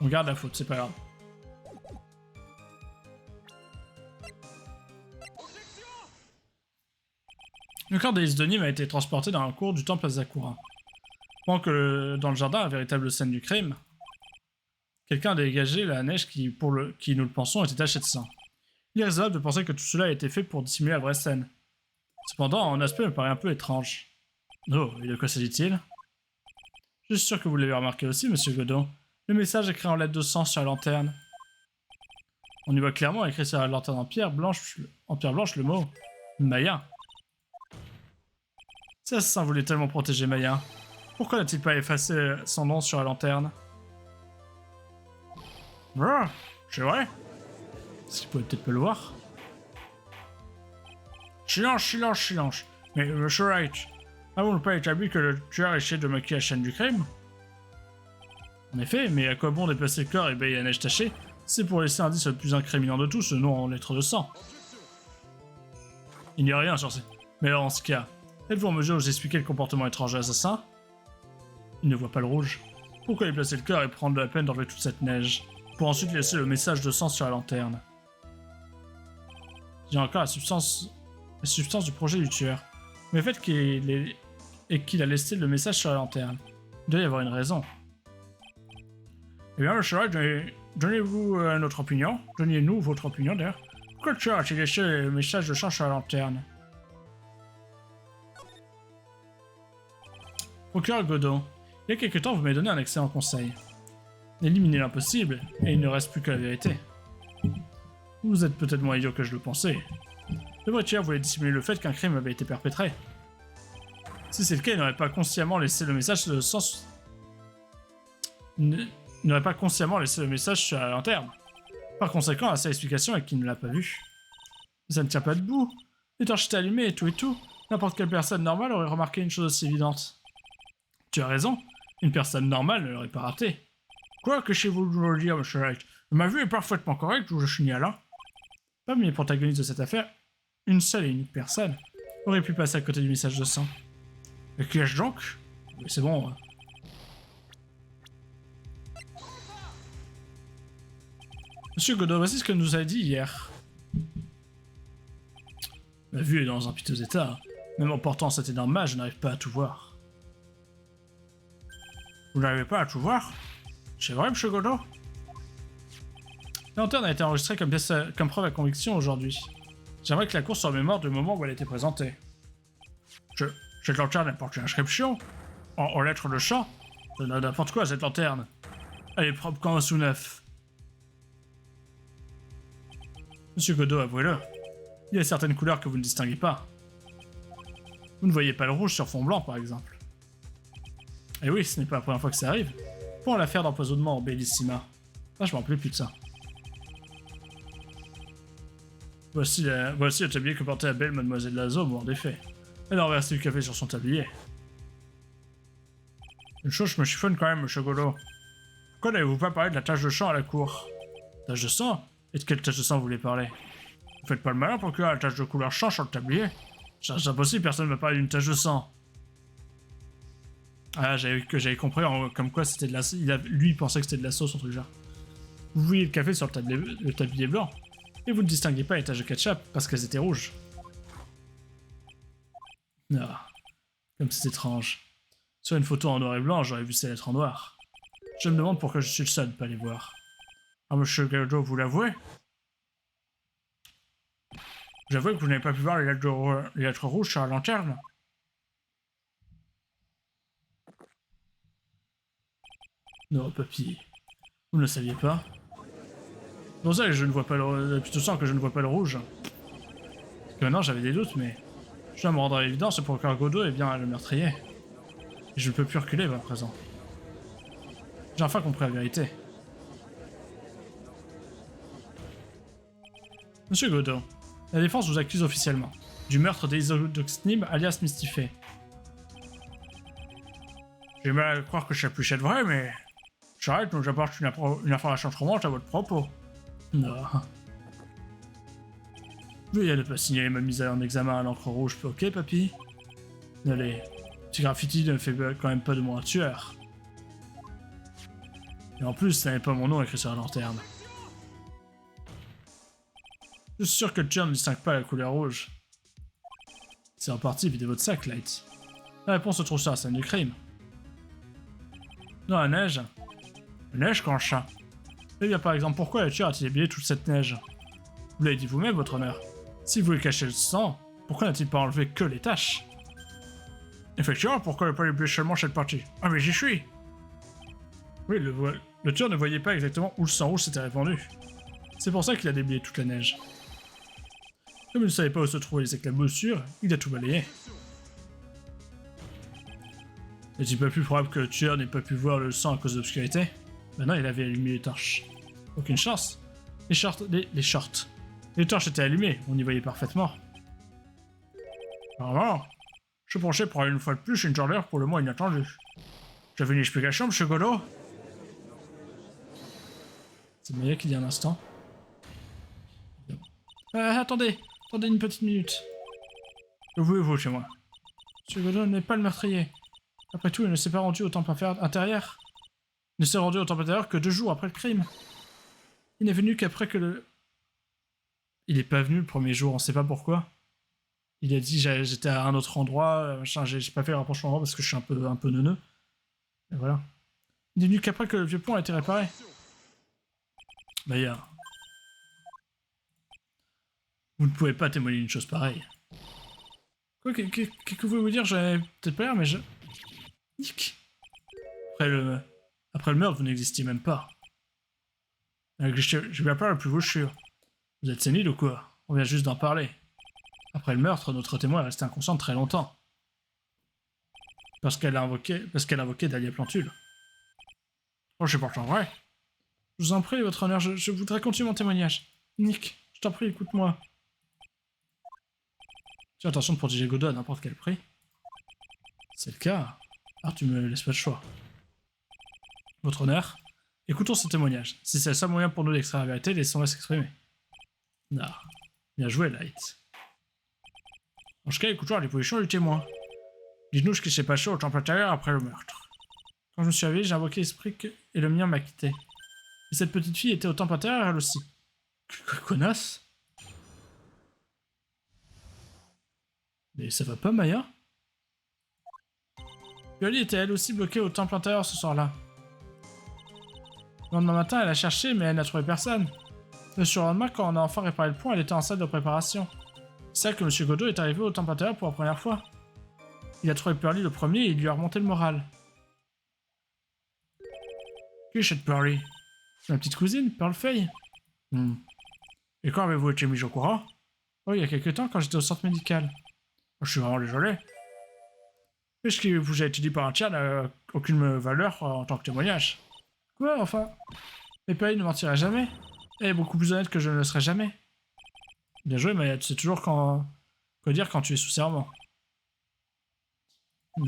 On garde la faute, c'est pas grave. Le corps d'Alice de Nîmes a été transporté dans la cour du temple Azakura. Pendant que dans le jardin, la véritable scène du crime, quelqu'un a dégagé la neige qui, nous le pensons, était tachée de sang. Il est raisonnable de penser que tout cela a été fait pour dissimuler la vraie scène. Cependant, en aspect me paraît un peu étrange. Oh, et de quoi s'agit-il? Je suis sûr que vous l'avez remarqué aussi, monsieur Godot. Le message écrit en lettres de sang sur la lanterne. On y voit clairement écrit sur la lanterne en pierre blanche le mot Maya. Cet assassin voulait tellement protéger Maya. Pourquoi n'a-t-il pas effacé son nom sur la lanterne? Ah, c'est vrai? Est-ce qu'il pouvait peut-être pas le voir? Silence, silence, silence. Mais monsieur Wright, avons-nous pas établi que le tueur essayait de maquiller la scène du crime? En effet, mais à quoi bon déplacer le corps et bailler la neige tachée? C'est pour laisser l'indice le plus incriminant de tous, ce nom en lettres de sang. Il n'y a rien sur ces... Mais alors, en ce cas, êtes-vous en mesure de vous expliquer le comportement étrange de l'assassin? Il ne voit pas le rouge. Pourquoi déplacer le cœur et prendre de la peine d'enlever toute cette neige, pour ensuite laisser le message de sang sur la lanterne? J'ai encore la substance du projet du tueur. Mais le fait qu'il a laissé le message sur la lanterne, il doit y avoir une raison. Eh bien, monsieur Wright, donnez-vous notre opinion. Donnez-nous votre opinion d'ailleurs. Pourquoi le tueur a-t-il laissé le message de sang sur la lanterne? Procureur Godot, il y a quelque temps, vous m'avez donné un excellent conseil. Éliminez l'impossible, et il ne reste plus que la vérité. Vous êtes peut-être moins idiot que je le pensais. Le vrai tueur voulait dissimuler le fait qu'un crime avait été perpétré. Si c'est le cas, il n'aurait pas consciemment laissé le message de sens... Il n'aurait pas consciemment laissé le message sur la lanterne. Par conséquent, la seule explication est qu'il ne l'a pas vu. Mais ça ne tient pas debout. Les torches étaient allumées et tout. N'importe quelle personne normale aurait remarqué une chose aussi évidente. Tu as raison, une personne normale ne l'aurait pas raté. Quoi que chez vous le dire, monsieur Wright, ma vue est parfaitement correcte, je vous le signale là. Parmi les protagonistes de cette affaire, une seule et unique personne aurait pu passer à côté du message de sang. Et qui est-ce donc? Mais c'est bon. Monsieur Godot, voici ce que nous a dit hier. Ma vue est dans un piteux état. Même en portant cet énorme mage, je n'arrive pas à tout voir. Vous n'arrivez pas à tout voir? C'est vrai, monsieur Godot? La lanterne a été enregistrée comme preuve à conviction aujourd'hui. J'aimerais que la course soit en mémoire du moment où elle a été présentée. Cette lanterne apporte une inscription en lettres de sang. Ça donne n'importe quoi, cette lanterne. Elle est propre comme un sous-neuf. Monsieur Godot, avouez-le. Il y a certaines couleurs que vous ne distinguez pas. Vous ne voyez pas le rouge sur fond blanc, par exemple. Et oui, ce n'est pas la première fois que ça arrive. Pour l'affaire d'empoisonnement en Bellissima. Ah, je m'en rappelais plus de ça. Voici le tablier que portait la belle mademoiselle Lazo, en effet. Elle a renversé du café sur son tablier. Une chose me chiffonne quand même, monsieur Godot. Pourquoi n'avez-vous pas parlé de la tache de sang à la cour? Tache de sang? Et de quelle tache de sang vous voulez parler? Vous faites pas le malin pour qu'il y ait la tache de couleur sang sur le tablier? C'est impossible, personne ne m'a parlé d'une tache de sang. Ah, j'avais compris comme quoi c'était de la... Lui, il pensait que c'était de la sauce, un truc genre. Vous voyez le café sur le tablier blanc, et vous ne distinguez pas les taches de ketchup parce qu'elles étaient rouges. Ah, comme c'est étrange. Sur une photo en noir et blanc, j'aurais vu ces lettres en noir. Je me demande pourquoi je suis le seul à ne pas les voir. Ah, monsieur Godot, vous l'avouez? J'avoue que vous n'avez pas pu voir les lettres rouges sur la lanterne. Non, papy. Vous ne le saviez pas? C'est pour ça que je ne vois pas le... Plutôt sang que je ne vois pas le rouge. Parce que maintenant j'avais des doutes, mais... Je dois me rendre à l'évidence pour que Godot est bien le meurtrier. Et je ne peux plus reculer à présent. J'ai enfin compris la vérité. Monsieur Godot, la défense vous accuse officiellement du meurtre d'Isodoxnim alias Mystifé. J'ai mal à croire que ça puisse être vrai, mais... J'arrête, nous apporte une information trouvante à votre propos. Non. Veuillez ne pas signaler ma mise en examen à l'encre rouge, ok, papy? Allez, ce graffiti ne fait quand même pas de moi un tueur. Et en plus, ça n'est pas mon nom écrit sur la lanterne. Je suis sûr que le tueur ne distingue pas la couleur rouge. C'est reparti, videz votre sac, Light. La réponse se trouve sur la scène du crime. Dans la neige. La neige quand chat. Eh bien, par exemple, pourquoi le tueur a-t-il habillé toute cette neige? Vous l'avez dit vous-même, votre honneur. Si vous voulez cacher le sang, pourquoi n'a-t-il pas enlevé que les taches? Effectivement, pourquoi ne pas habiller seulement cette partie? Ah, mais j'y suis! Oui, le tueur ne voyait pas exactement où le sang rouge s'était répandu. C'est pour ça qu'il a déblayé toute la neige. Comme il ne savait pas où se trouvaient les éclaboussures, il a tout balayé. N'est-il pas plus probable que le tueur n'ait pas pu voir le sang à cause de l'obscurité? Maintenant, il avait allumé les torches. Aucune chance. Les shorts. Les torches étaient allumées, on y voyait parfaitement. Vraiment, je pensais pour une fois de plus une journée pour le moins inattendue. J'avais une explication, monsieur Godot? C'est Maya qui dit un instant. Attendez une petite minute. Que voulez-vous chez moi? Monsieur Godot n'est pas le meurtrier. Après tout, il ne s'est pas rendu au temple intérieur. Il ne s'est rendu au temple intérieur que 2 jours après le crime. Il n'est venu qu'après que le... Il n'est pas venu le premier jour, on sait pas pourquoi. Il a dit j'étais à un autre endroit, machin, j'ai pas fait le rapprochement parce que je suis un peu neuneux. Et voilà. Il est venu qu'après que le vieux pont a été réparé. D'ailleurs, vous ne pouvez pas témoigner d'une chose pareille. Quoi, qu'est-ce que vous voulez vous dire? J'avais peut-être pas l'air, mais je... Nick. Après le meurtre, vous n'existiez même pas. Je viens pas la plus vouchure. Vous êtes sénile ou quoi? On vient juste d'en parler. Après le meurtre, notre témoin est resté inconscient très longtemps. Parce qu'elle a invoqué Dahlia Plantule. Oh, c'est pourtant vrai. Je vous en prie, votre honneur, je voudrais continuer mon témoignage. Nick, je t'en prie, écoute-moi. Tu as l'intention de protéger Godot à n'importe quel prix? C'est le cas. Alors tu me laisses pas le choix. Votre honneur, écoutons ce témoignage. Si c'est le seul moyen pour nous d'extraire la vérité, laissons-la s'exprimer. Non. Bien joué, Light. En tout cas, écoutons les positions du témoin. Dites-nous ce qui s'est passé au temple intérieur après le meurtre. Quand je me suis réveillé, j'ai invoqué l'esprit et le mien m'a quitté. Et cette petite fille était au temple intérieur elle aussi. Connasse. Mais ça va pas, Maya? Pearly était elle aussi bloquée au temple intérieur ce soir-là. Le lendemain matin, elle a cherché, mais elle n'a trouvé personne. Le surlendemain, quand on a enfin réparé le pont, elle était en salle de préparation. C'est là que M. Godot est arrivé au temple intérieur pour la première fois. Il a trouvé Pearly le premier et il lui a remonté le moral. Qui est cette Pearly? C'est ma petite cousine, Pearl Fay. Et quand avez-vous été mis au courant? Oh, il y a quelque temps, quand j'étais au centre médical. Oh, je suis vraiment désolé. Mais ce qui vous a été dit par un tiers n'a aucune valeur en tant que témoignage. Quoi, enfin? Mais Pearly ne mentirait jamais. Elle est beaucoup plus honnête que je ne le serai jamais. Bien joué, mais tu sais toujours quoi dire quand tu es sous serment.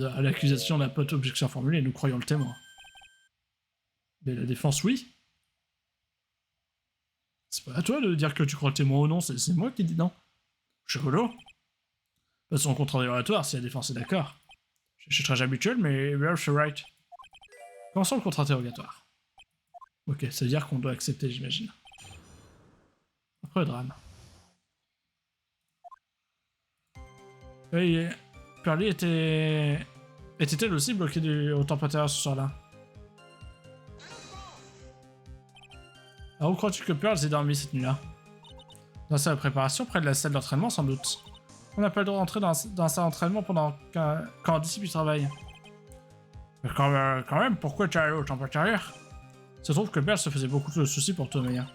À l'accusation n'a pas d'objection formulée, nous croyons le témoin. Mais la défense, oui. C'est pas à toi de dire que tu crois le témoin ou non, c'est moi qui dis non. Chocolo. Passons au contre-interrogatoire si la défense est d'accord. Je suis très habituel, mais you're right. Commençons le contre-interrogatoire. Ok, ça veut dire qu'on doit accepter, j'imagine. Après le drame. Oui, Pearly était-elle aussi bloquée au temple intérieur ce soir-là? Alors où crois-tu que Pearl s'est dormi cette nuit-là? Dans la salle de préparation, près de la salle d'entraînement sans doute. On n'a pas le droit d'entrer dans la salle d'entraînement quand on dissipe du travail. Mais quand même, pourquoi tu es allé au temple intérieur? Il se trouve que Pearl se faisait beaucoup de soucis pour Tomeya.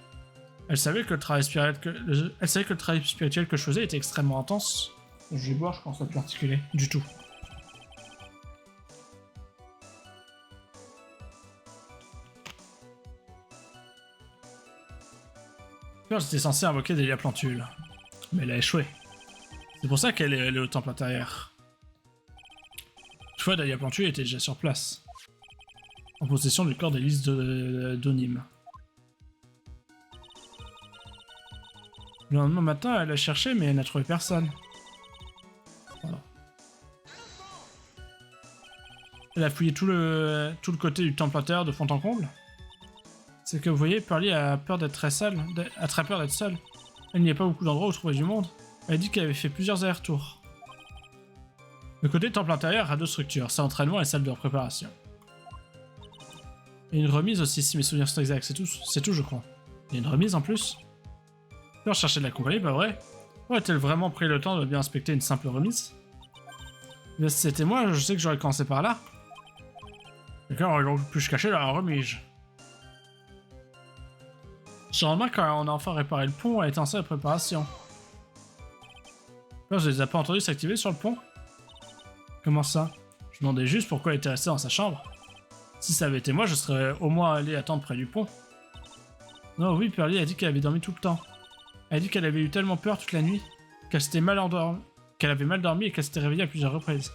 Elle savait que le travail spirituel que je faisais était extrêmement intense. Je vais boire, je pense à plus articuler. Du tout. Pearl était censée invoquer Dahlia Plantule. Mais elle a échoué. C'est pour ça qu'elle est allée au temple intérieur. Toutefois, Dahlia Plantule était déjà sur place. En possession du corps d'Élise d'Onim. Le lendemain matin, elle a cherché, mais elle n'a trouvé personne. Voilà. Elle a fouillé tout le côté du temple intérieur de fond en comble. C'est que vous voyez, Pearly a peur d'être très seule, a très peur d'être seule. Elle n'y a pas beaucoup d'endroits où trouver du monde. Elle a dit qu'elle avait fait plusieurs allers-retours. Le côté temple intérieur a 2 structures, salle d'entraînement et salle de préparation. Et une remise aussi, si mes souvenirs sont exacts, c'est tout je crois. Il y a une remise en plus? Pearl cherchait de la compagnie, pas vrai? Aurait-elle vraiment pris le temps de bien inspecter une simple remise? Mais si c'était moi, je sais que j'aurais commencé par là. Quelqu'un aurait donc pu se cacher dans la remise. Ce lendemain, quand on a enfin réparé le pont, elle était en salle de préparation. Là, je les ai pas entendus s'activer sur le pont. Comment ça? Je demandais juste pourquoi elle était restée dans sa chambre. Si ça avait été moi, je serais au moins allé attendre près du pont. Non, oui, Pearly a dit qu'elle avait dormi tout le temps. Elle a dit qu'elle avait eu tellement peur toute la nuit qu'elle s'était mal endormie, qu'elle avait mal dormi et qu'elle s'était réveillée à plusieurs reprises.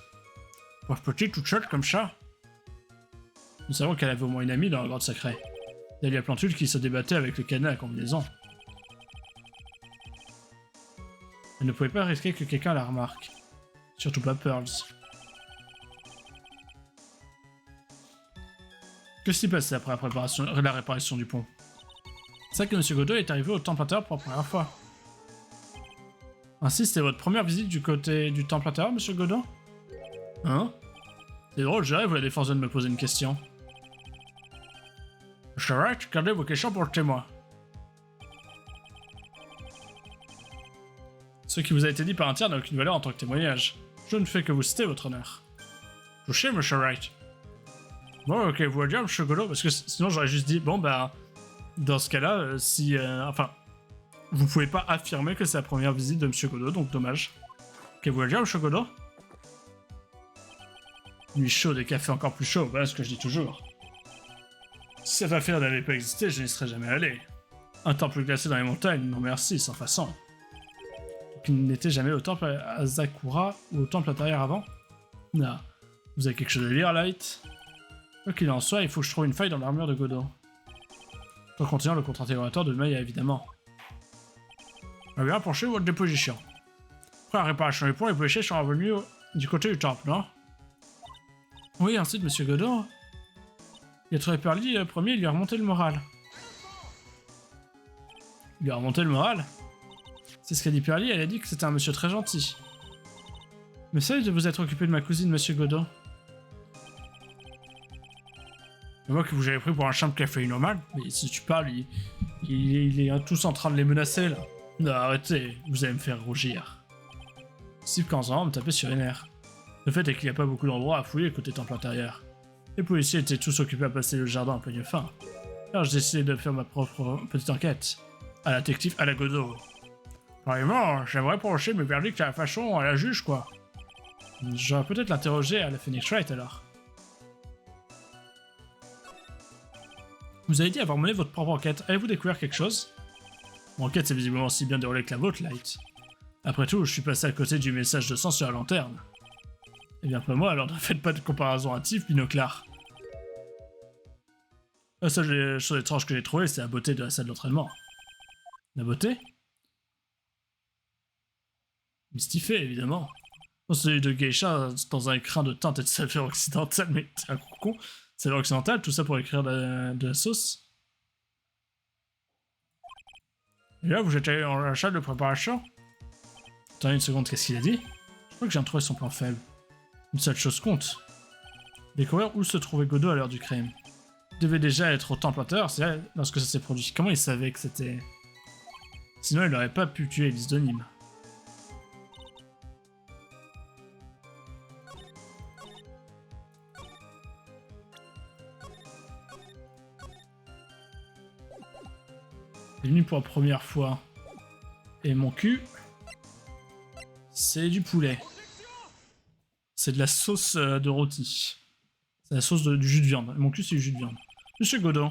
Pauvre petite, toute seule comme ça. Nous savons qu'elle avait au moins une amie dans la grotte sacrée. Dahlia Plantule qui se débattait avec le cadenas à combinaison. Elle ne pouvait pas risquer que quelqu'un la remarque. Surtout pas Pearls. Que s'est passé après la réparation du pont? C'est vrai que M. Godot est arrivé au Temple intérieur pour la première fois. Ainsi, c'était votre première visite du côté du Temple intérieur, M. Godot? Hein? C'est drôle, je rêve, vous avez des forces de me poser une question. Monsieur Wright, gardez vos questions pour le témoin. Ce qui vous a été dit par un tiers n'a aucune valeur en tant que témoignage. Je ne fais que vous citer, votre honneur. Touché, Monsieur Wright. Bon, ok, vous voulez dire, Monsieur Godot, parce que sinon j'aurais juste dit, bon, bah, dans ce cas-là, si... enfin, vous pouvez pas affirmer que c'est la première visite de Monsieur Godot, donc dommage. Ok, vous voulez dire, Monsieur Godot? Nuit chaude et café encore plus chaud, voilà ce que je dis toujours. Si cette affaire n'avait pas existé, je n'y serais jamais allé. Un temple glacé dans les montagnes, non merci, sans façon. Donc il n'était jamais au temple à Asakura ou au temple intérieur avant? Non. Vous avez quelque chose à lire, Light? Quoi qu'il en soit, il faut que je trouve une faille dans l'armure de Godot. Pour continuer le contre-interrogatoire de Maya, évidemment. On va bien pencher votre déposition. Après la réparation des ponts, les policiers sont revenus du côté du temple, non? Oui, ainsi de Monsieur Godot. Il a trouvé Pearly le premier, il lui a remonté le moral. Il lui a remonté le moral? C'est ce qu'a dit Pearly, elle a dit que c'était un monsieur très gentil. Mais ça de vous être occupé de ma cousine, Monsieur Godot. Et moi que vous avez pris pour un simple caféinomane, mais si tu parles, il est tous en train de les menacer là. Non, arrêtez, vous allez me faire rougir. Steve Kanzan me taper sur les nerfs. Le fait est qu'il n'y a pas beaucoup d'endroits à fouiller côté temple intérieur. Les policiers étaient tous occupés à passer le jardin en pleine fin. Alors j'ai décidé de faire ma propre petite enquête. À la détective à la Godot. Vraiment, j'aimerais projeter mes verdicts à la façon à la juge, quoi. J'aurais peut-être l'interroger à la Phoenix Wright alors. Vous avez dit avoir mené votre propre enquête. Avez-vous découvert quelque chose? Mon enquête s'est visiblement aussi bien déroulée que la vôtre, Light. Après tout, je suis passé à côté du message de sang sur la lanterne. Eh bien, pas moi, alors ne faites pas de comparaison hâtive, Binoclar. La seule chose étrange que j'ai trouvée, c'est la beauté de la salle d'entraînement. La beauté? Mystifié, évidemment. Dans celui de geisha, dans un écrin de teinte et de saveur occidentale, mais t'es un con. Saveur occidentale, tout ça pour écrire de la sauce. Et là, vous jetez en la salle de préparation? Attendez une seconde, qu'est-ce qu'il a dit? Je crois que j'ai trouvé son plan faible. Une seule chose compte. Découvrir où se trouvait Godot à l'heure du crime. Il devait déjà être au temple intérieur, c'est là lorsque ça s'est produit. Comment il savait que c'était... Sinon, il n'aurait pas pu tuer Elise de Nîmes. Il est venu pour la première fois. Et mon cul, c'est du poulet. C'est de la sauce de rôti. C'est la sauce du jus de viande. Mon cul, c'est du jus de viande. Monsieur Godot,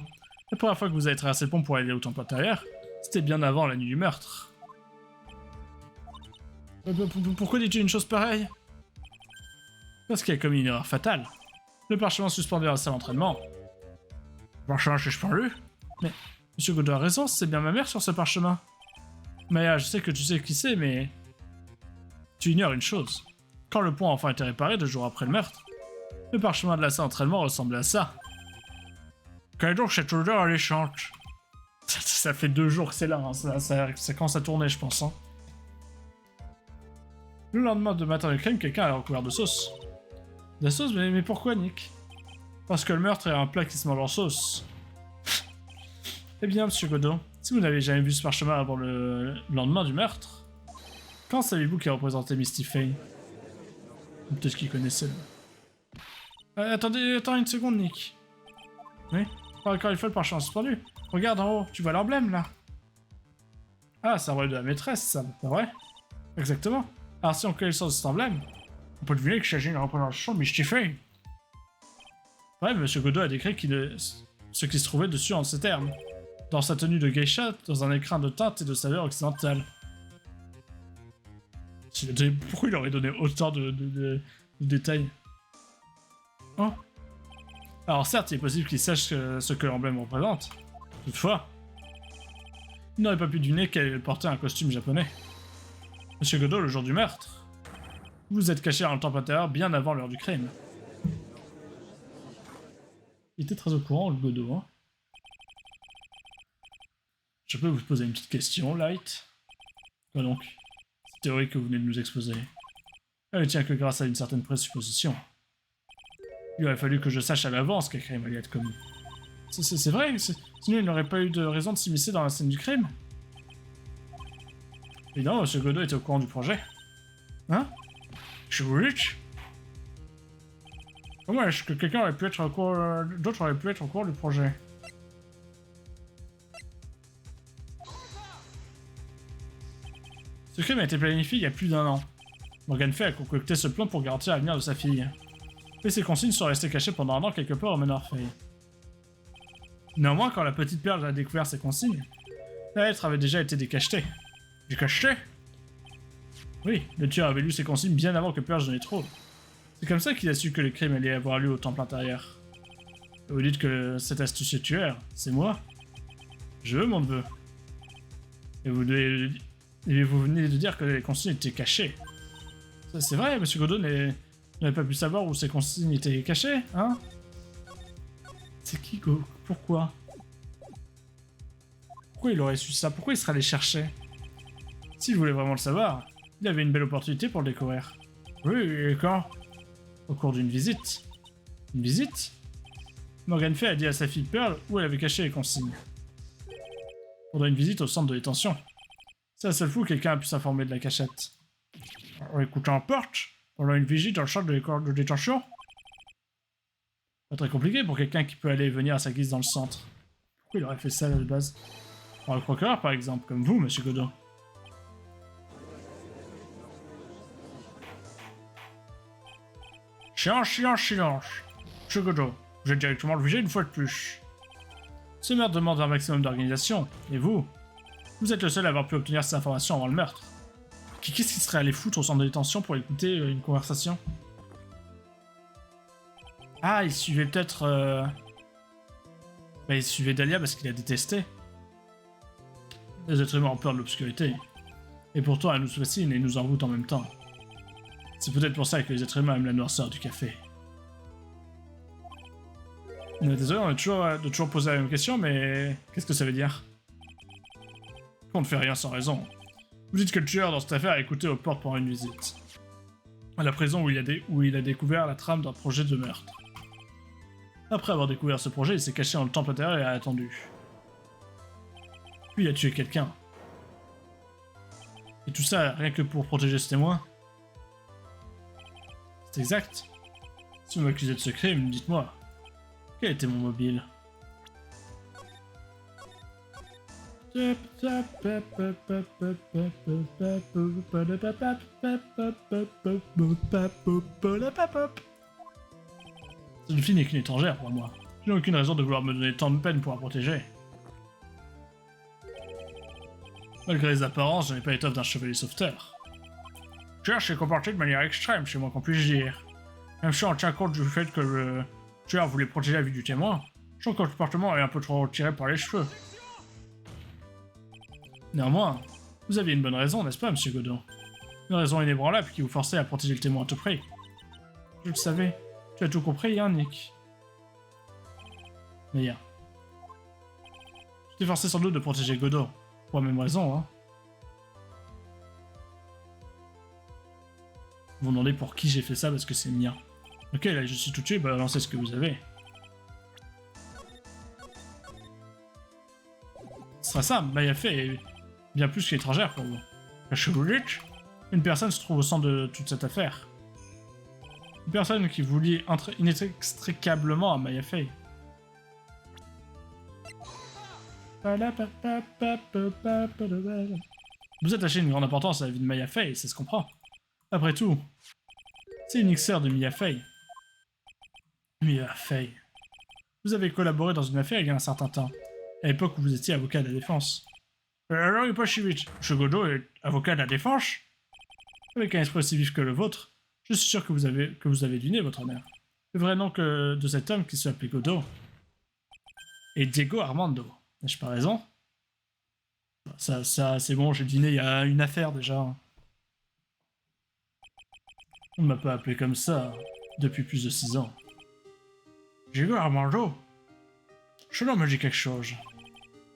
la première fois que vous avez traversé le pont pour aller au temple intérieur, c'était bien avant la nuit du meurtre. Pourquoi dis-tu une chose pareille? Parce qu'il a commis une erreur fatale. Le parchemin suspendu à la salle d'entraînement. Le parchemin suspendu? Mais Monsieur Godot a raison, c'est bien ma mère sur ce parchemin. Maya, je sais que tu sais qui c'est, mais... Tu ignores une chose. Quand le pont a enfin été réparé 2 jours après le meurtre, le parchemin de la salle d'entraînement ressemblait à ça. Quelle est donc cette odeur alléchante? Ça fait 2 jours que c'est là, hein. Ça commence à tourner, je pense. Hein. Le lendemain de matin de crime, quelqu'un a recouvert de sauce. De la sauce? Mais pourquoi, Nick? Parce que le meurtre est un plat qui se mange en sauce. Eh bien, Monsieur Godot, si vous n'avez jamais vu ce parchemin avant le lendemain du meurtre, quand savez-vous qui représentait Misty Fane? Peut-être qu'il connaissait. Attendez une seconde, Nick. Oui? Encore une fois, le parchemin suspendu. Regarde en haut, tu vois l'emblème là? Ah, c'est un rôle de la maîtresse, ça, c'est vrai? Exactement. Alors, si on connaît le sens de cet emblème, on peut deviner qu'il s'agit d'une représentation de Misty Fane. Bref, Monsieur Godot a décrit ce qui se trouvait dessus en ces termes. Dans sa tenue de geisha, dans un écrin de teinte et de saveur occidentale. Pourquoi il aurait donné autant de détails? Oh. Alors certes, il est possible qu'il sache ce que l'emblème représente. Toutefois, il n'aurait pas pu deviner qu'elle portait un costume japonais. Monsieur Godot, le jour du meurtre, Vous vous êtes caché dans le temple intérieur bien avant l'heure du crime. Il était très au courant, le Godot, hein. Je peux vous poser une petite question, Light? Quoi donc? Cette théorie que vous venez de nous exposer. Elle ne tient que grâce à une certaine présupposition. Il aurait fallu que je sache à l'avance quel crime allait être commis. C'est vrai, sinon il n'aurait pas eu de raison de s'immiscer dans la scène du crime. Évidemment, M. Godot était au courant du projet. Hein? Je vous dis. Comment est-ce que quelqu'un aurait pu être au courant... d'autres auraient pu être au courant du projet? Ce crime a été planifié il y a plus d'1 an. Morgan Fay a concocté ce plan pour garantir l'avenir de sa fille. Mais ses consignes sont restées cachées pendant 1 an quelque part au Manor Fay. Néanmoins, quand la petite perle a découvert ses consignes, la lettre avait déjà été décachetée. Décachetée? Oui, le tueur avait lu ses consignes bien avant que Purge n'en ait trop. C'est comme ça qu'il a su que le crime allait avoir lieu au temple intérieur. Et vous dites que cet astucieux tueur, c'est moi? Je veux mon neveu. Et vous venez de dire que les consignes étaient cachées. C'est vrai, M. Godot n'avait pas pu savoir où ces consignes étaient cachées, hein? C'est qui, Go? Pourquoi? Pourquoi il aurait su ça? Pourquoi il serait allé chercher? S'il voulait vraiment le savoir, il avait une belle opportunité pour le découvrir. Oui, et quand? Au cours d'une visite. Une visite? Morgan Fay a dit à sa fille Pearl où elle avait caché les consignes. Pendant une visite au centre de détention. C'est la seule fois où quelqu'un a pu s'informer de la cachette. En écoutant porte, pendant une visite dans le centre de détention? Pas très compliqué pour quelqu'un qui peut aller et venir à sa guise dans le centre. Pourquoi il aurait fait ça de base? Par le procureur, par exemple, comme vous, Monsieur Godot. Silence, silence, silence. Monsieur Godot, vous êtes directement le visé une fois de plus. Ce meurtre demande un maximum d'organisation, et vous êtes le seul à avoir pu obtenir ces informations avant le meurtre. Qu'est-ce qui serait allé foutre au centre de détention pour écouter une conversation? Ah, il suivait peut-être... Bah, il suivait Dahlia parce qu'il a détesté. Les êtres humains ont peur de l'obscurité. Et pourtant, elle nous fascine et nous envoûte en même temps. C'est peut-être pour ça que les êtres humains aiment la noirceur du café. Désolé, on est toujours posé la même question, mais... Qu'est-ce que ça veut dire? On ne fait rien sans raison. Vous dites que le tueur dans cette affaire a écouté aux portes pendant une visite. À la prison où il a découvert la trame d'un projet de meurtre. Après avoir découvert ce projet, il s'est caché dans le temple intérieur et a attendu. Puis il a tué quelqu'un. Et tout ça, rien que pour protéger ce témoin? C'est exact. Si vous m'accusez de ce crime, dites-moi. Quel était mon mobile? C'est une fille n'est qu'une étrangère pour moi. Je n'ai aucune raison de vouloir me donner tant de peine pour la protéger. Malgré les apparences, je n'ai pas l'étoffe d'un chevalier sauveteur. Tueur s'est comporté de manière extrême, c'est moins qu'on puisse dire. Même si on tient compte du fait que le tueur voulait protéger la vie du témoin, son comportement est un peu trop tiré par les cheveux. Néanmoins, vous aviez une bonne raison, n'est-ce pas, Monsieur Godot? Une raison inébranlable qui vous forçait à protéger le témoin à tout prix. Je le savais. Tu as tout compris, hein, Nick? Mais tu t'es forcé sans doute de protéger Godot. Pour la même raison, hein. Vous me demandez pour qui j'ai fait ça parce que c'est mien. Ok, là je suis tout tué, balancez ce que vous avez. Ce sera ça, Maya Fey est bien plus qu'étrangère pour vous. Je vous dis, une personne se trouve au centre de toute cette affaire. Une personne qui vous lie inextricablement à Maya Fey. Vous attachez une grande importance à la vie de Maya Fey, ça se comprend. Après tout, c'est une sœur de Mia Fey. Mia Fey. Vous avez collaboré dans une affaire il y a un certain temps, à l'époque où vous étiez avocat de la défense. Alors il n'est pas si vite. M. Godot est avocat de la défense? Avec un esprit aussi vif que le vôtre, je suis sûr que vous avez deviné votre honneur. Le vrai nom de cet homme qui s'appelait Godot est Diego Armando. N'ai-je pas raison? Ça, c'est bon, j'ai deviné, il y a une affaire déjà. On ne m'a pas appelé comme ça depuis plus de 6 ans. J'ai vu Armando. Ce nom me dit quelque chose.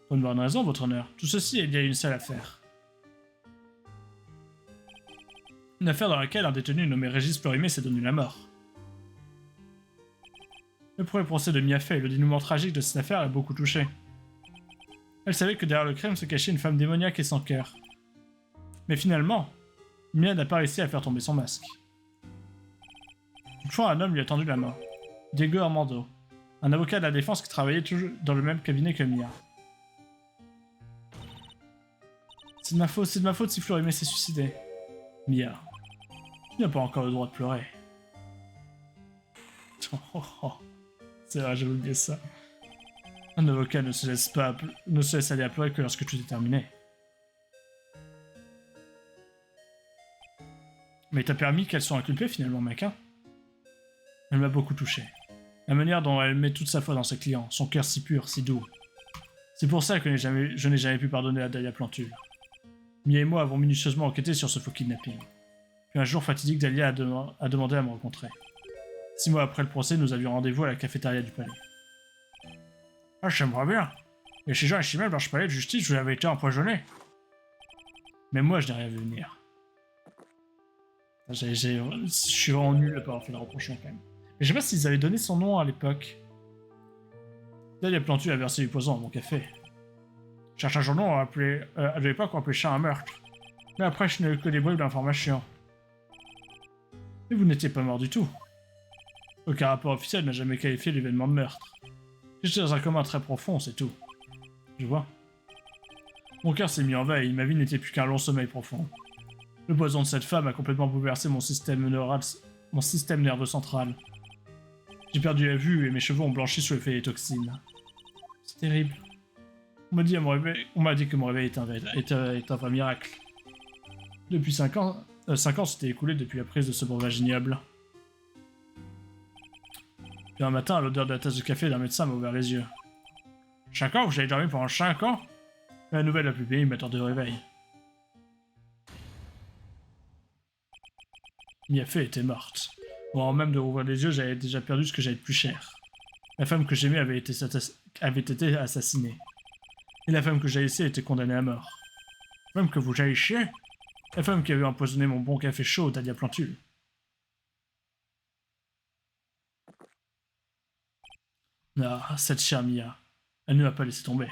Pour une bonne raison, votre honneur. Tout ceci, il y a une seule affaire. Une affaire dans laquelle un détenu nommé Régis Florimé s'est donné la mort. Le premier procès de Mia Fey et le dénouement tragique de cette affaire a beaucoup touché. Elle savait que derrière le crime se cachait une femme démoniaque et sans cœur. Mais finalement, Mia n'a pas réussi à faire tomber son masque. Toutefois, un homme lui a tendu la main. Diego Armando, un avocat de la défense qui travaillait toujours dans le même cabinet que Mia. C'est de ma faute si Florimé s'est suicidé. Mia, tu n'as pas encore le droit de pleurer. C'est vrai, j'avais oublié ça. Un avocat ne se laisse aller à pleurer que lorsque tout est terminé. Mais t'as permis qu'elle soit inculpée finalement, mec, hein? Elle m'a beaucoup touché. La manière dont elle met toute sa foi dans ses clients, son cœur si pur, si doux. C'est pour ça que je n'ai jamais pu pardonner à Dahlia Plantule. Mia et moi avons minutieusement enquêté sur ce faux kidnapping. Puis un jour fatidique, Dahlia a demandé à me rencontrer. 6 mois après le procès, nous avions rendez-vous à la cafétéria du palais. Ah, j'aimerais bien. Et chez Jean et Chimel, dans ce palais de justice, vous avez été empoisonné. Mais moi, je n'ai rien vu venir. Je suis vraiment nul à pas avoir fait le reprochement quand même. Mais je sais pas s'ils avaient donné son nom à l'époque. Dahlia Plantule a versé du poison dans mon café. Certains journaux ont appelé, à l'époque, on appelait ça un meurtre. Mais après, je n'ai eu que des bribes d'informations. Mais vous n'étiez pas mort du tout. Aucun rapport officiel n'a jamais qualifié l'événement de meurtre. J'étais dans un coma très profond, c'est tout. Je vois. Mon cœur s'est mis en veille, ma vie n'était plus qu'un long sommeil profond. Le poison de cette femme a complètement bouleversé mon système nerveux central. J'ai perdu la vue et mes cheveux ont blanchi sous l'effet des toxines. C'est terrible. On m'a dit que mon réveil est un vrai miracle. Depuis 5 ans, 5 ans s'étaient écoulés depuis la prise de ce breuvage ignoble. Puis un matin, l'odeur de la tasse de café d'un médecin m'a ouvert les yeux. 5 ans? Vous avez dormi pendant 5 ans? La nouvelle la plus pénible m'attendait au réveil. Mia Fey était morte. Avant même de rouvrir les yeux, j'avais déjà perdu ce que j'avais de plus cher. La femme que j'aimais avait été assassinée. Et la femme que j'ai laissée était condamnée à mort. La femme que vous avez chier? La femme qui avait empoisonné mon bon café chaud, Dahlia Plantule. Ah, cette chère Mia. Elle ne m'a pas laissé tomber.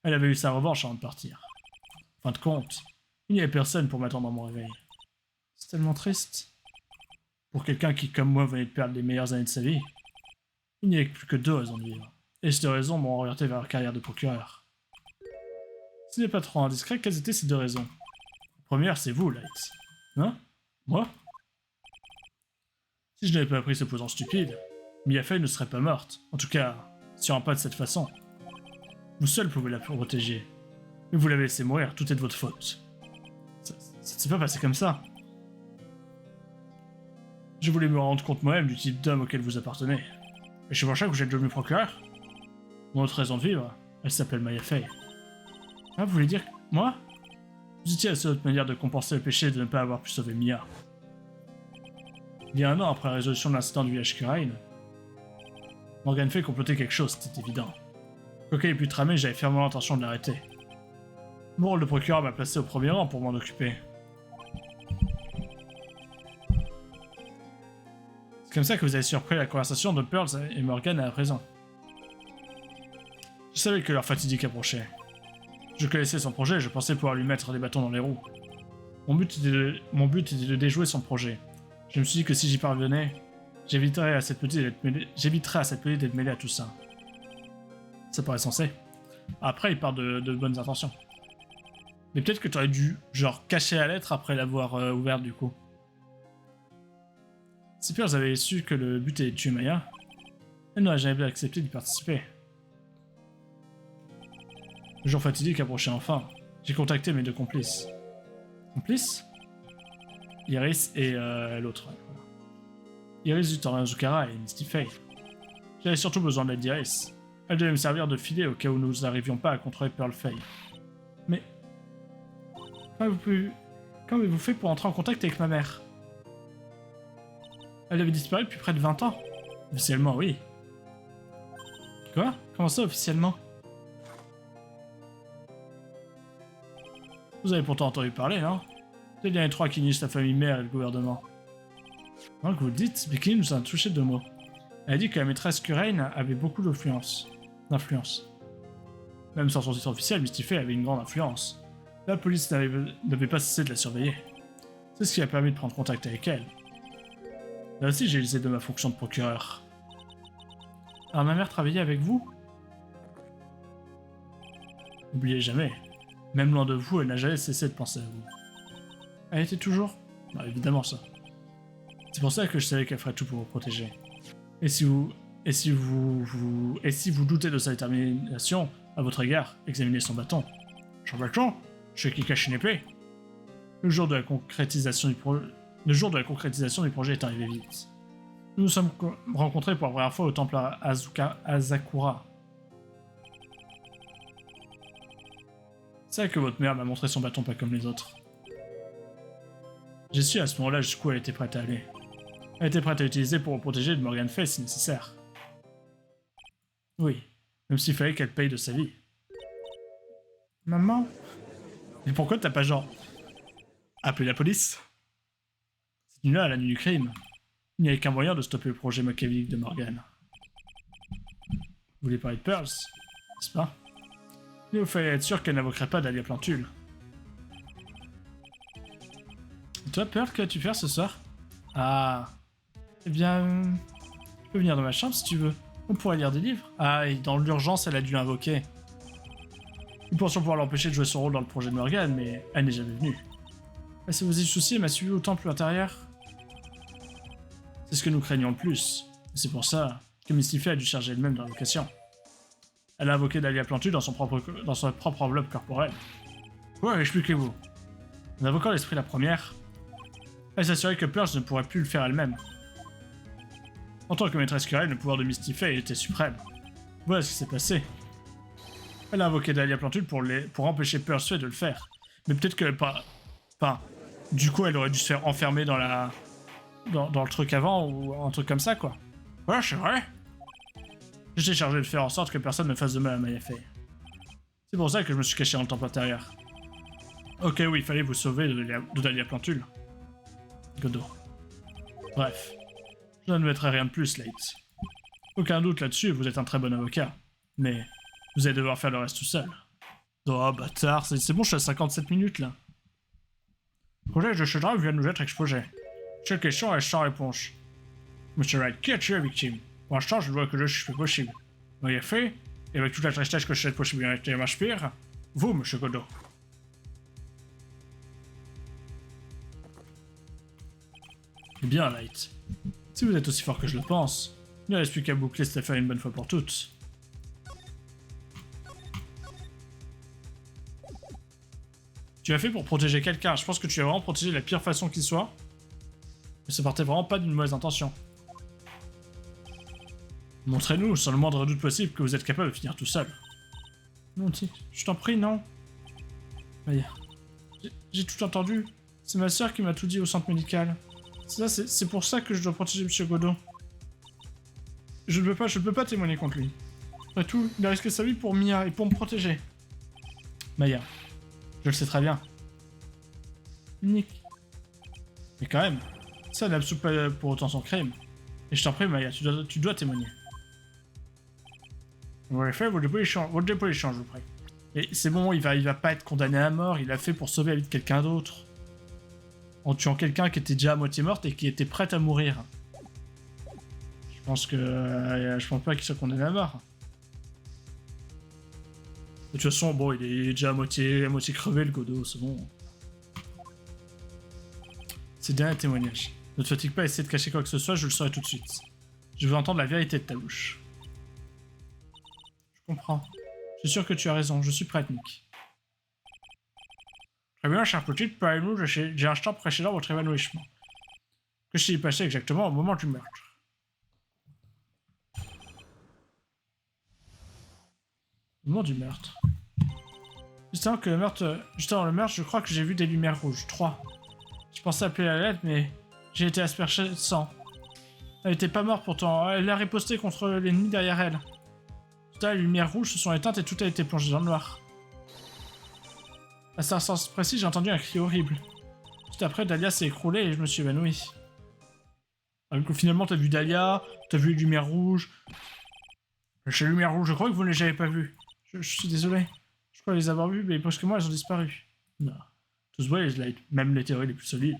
Elle avait eu sa revanche avant de partir. En fin de compte, il n'y avait personne pour m'attendre à mon réveil. C'est tellement triste. Pour quelqu'un qui, comme moi, venait de perdre les meilleures années de sa vie, il n'y avait plus que 2 raisons de vivre. Et ces 2 raisons m'ont orienté vers la carrière de procureur. Ce n'est pas trop indiscret, quelles étaient ces 2 raisons? La première, c'est vous, Light. Hein? Moi? Si je n'avais pas pris ce poison stupide, Mia Fey ne serait pas morte. En tout cas, sûrement pas de cette façon. Vous seul pouvez la protéger. Mais vous l'avez laissée mourir, tout est de votre faute. Ça ne s'est pas passé comme ça. Je voulais me rendre compte moi-même du type d'homme auquel vous appartenez. Et c'est pour ça que vous êtes devenu procureur? Mon autre raison de vivre, elle s'appelle Mia Fey. Ah, vous voulez dire moi? Vous étiez la seule autre manière de compenser le péché de ne pas avoir pu sauver Mia. Il y a 1 an après la résolution de l'incident du village Kurain, Morgan Fey complotait quelque chose, c'était évident. Quoi qu'il ait pu tramer, j'avais fermement l'intention de l'arrêter. Mon rôle de procureur m'a placé au premier rang pour m'en occuper. C'est comme ça que vous avez surpris la conversation de Pearls et Morgan à présent. Je savais que leur fatidique approchait. Je connaissais son projet et je pensais pouvoir lui mettre des bâtons dans les roues. Mon but était de déjouer son projet. Je me suis dit que si j'y parvenais, j'éviterais à cette petite d'être mêlée à tout ça. Ça paraît sensé. Après, il part de bonnes intentions. Mais peut-être que tu aurais dû, genre, cacher la lettre après l'avoir ouverte du coup. Si Pearls avait su que le but était de tuer Maya, elle n'aurait jamais accepté d'y participer. Le jour fatidique approchait enfin. J'ai contacté mes 2 complices. Complices? Iris et l'autre. Voilà. Iris du Torrent Zukara et Misty Fey. J'avais surtout besoin de l'aide d'Iris. Elle devait me servir de filet au cas où nous n'arrivions pas à contrôler Pearl Fey. Mais... Comment avez-vous fait pour entrer en contact avec ma mère? Elle avait disparu depuis près de 20 ans. Officiellement, oui. Quoi? Comment ça, officiellement? Vous avez pourtant entendu parler, non? C'est bien les trois qui unissent la famille mère et le gouvernement. Maintenant que vous le dites, Becky nous a touché deux mots. Elle a dit que la maîtresse Kurain avait beaucoup d'influence. Même sans son titre officiel, Mystifay avait une grande influence. La police n'avait pas cessé de la surveiller. C'est ce qui a permis de prendre contact avec elle. Là aussi, j'ai usé de ma fonction de procureur. Alors ma mère travaillait avec vous? N'oubliez jamais, même loin de vous, elle n'a jamais cessé de penser à vous. Elle était toujours? Bah évidemment ça. C'est pour ça que je savais qu'elle ferait tout pour vous protéger. Et si vous doutez de sa détermination à votre égard, examinez son bâton. Son bâton? Ce qui cache une épée. Le jour de la concrétisation du projet est arrivé vite. Nous nous sommes rencontrés pour la première fois au temple Azakura. C'est vrai que votre mère m'a montré son bâton pas comme les autres. J'ai su à ce moment-là jusqu'où elle était prête à aller. Elle était prête à l'utiliser pour me protéger de Morgan Fay si nécessaire. Oui, même s'il fallait qu'elle paye de sa vie. Maman? Mais pourquoi t'as pas genre appelé la police? Cette nuit-là, à la nuit du crime, il n'y avait qu'un moyen de stopper le projet machiavélique de Morgan. Vous voulez parler de Pearls, n'est-ce pas? Il vous fallait être sûr qu'elle n'invoquerait pas d'Alia Plantule. Et toi, Pearl, qu'as-tu faire ce soir? Ah... Eh bien... Tu peux venir dans ma chambre si tu veux. On pourrait lire des livres. Ah, et dans l'urgence, elle a dû l'invoquer. Nous pensions pouvoir l'empêcher de jouer son rôle dans le projet de Morgan, mais elle n'est jamais venue. Elle s'est posé de soucis et m'a suivi au temple intérieur. C'est ce que nous craignons le plus. Et c'est pour ça que Mystifay a dû charger elle-même d'invocation. Elle a invoqué Dahlia Plantule dans sa propre enveloppe corporelle. Ouais, expliquez-vous. En invoquant l'esprit la première, elle s'assurait que Pearls ne pourrait plus le faire elle-même. En tant que maîtresse Kurain, le pouvoir de Mystifay était suprême. Voilà ce qui s'est passé. Elle a invoqué Dahlia Plantule pour empêcher Pearls de le faire. Mais peut-être que du coup, elle aurait dû se faire enfermer dans le truc avant ou un truc comme ça, quoi. Ouais, c'est vrai. J'étais chargé de faire en sorte que personne ne fasse de mal à Maya Fey. C'est pour ça que je me suis caché dans le temple intérieur. Ok, oui, il fallait vous sauver de Dahlia Plantule. Godot. Bref. Je n'admettrai rien de plus, Slate. Aucun doute là-dessus, vous êtes un très bon avocat. Mais vous allez devoir faire le reste tout seul. Oh, bâtard, c'est bon, je suis à 57 minutes, là. Le projet de Shudra vient de nous être exposé. Cette question est sans réponse. Monsieur Wright, qui a tué la victime? Pour l'instant, je dois que je suis possible. Maya Fey, et avec toute la tristesse que cette possibilité m'inspire, vous, Monsieur Godot. Eh bien, Light. Si vous êtes aussi fort que je le pense, il ne reste plus qu'à boucler cette affaire une bonne fois pour toutes. Tu as fait pour protéger quelqu'un, je pense que tu as vraiment protégé de la pire façon qu'il soit. Mais ça partait vraiment pas d'une mauvaise intention. Montrez-nous, sans le moindre doute possible, que vous êtes capable de finir tout seul. Non, je t'en prie, non. Maya, j'ai tout entendu. C'est ma sœur qui m'a tout dit au centre médical. C'est pour ça que je dois protéger Monsieur Godot. Je ne peux pas témoigner contre lui. Après tout, il a risqué sa vie pour Mia et pour me protéger. Maya, je le sais très bien. Nick. Mais quand même, ça n'absout pas pour autant son crime. Et je t'en prie, Maya, tu dois témoigner. Vous l'avez fait, votre dépôt échange, je vous prie. Et c'est bon, il va pas être condamné à mort, il l'a fait pour sauver la vie de quelqu'un d'autre. En tuant quelqu'un qui était déjà à moitié morte et qui était prête à mourir. Je pense pas qu'il soit condamné à mort. De toute façon, bon, il est déjà à moitié crevé, le Godot, c'est bon. C'est bien un témoignage. Ne te fatigue pas à essayer de cacher quoi que ce soit, je le saurai tout de suite. Je veux entendre la vérité de ta bouche. Je comprends. Je suis sûr que tu as raison, je suis prête, Nick. Très bien, chère petite, parlez-nous d'un instant précédant votre évanouissement. Que s'est passé exactement au moment du meurtre? Au moment du meurtre. Juste avant le meurtre, je crois que j'ai vu des lumières rouges. 3. Je pensais appeler à l'aide, mais j'ai été aspergé de sang. Elle était pas morte pourtant. Elle a riposté contre l'ennemi derrière elle. Tout à les lumières rouges se sont éteintes et tout a été plongé dans le noir. À cet instant précis, j'ai entendu un cri horrible. Tout après, Dahlia s'est écroulée et je me suis évanoui. Donc finalement, t'as vu Dahlia, t'as vu les lumières rouges. Chez les lumières rouges, je crois que vous ne les avez pas vues. Je suis désolé. Je crois les avoir vues, mais brusquement, elles ont disparu. Non. Tout se voit, même les théories les plus solides.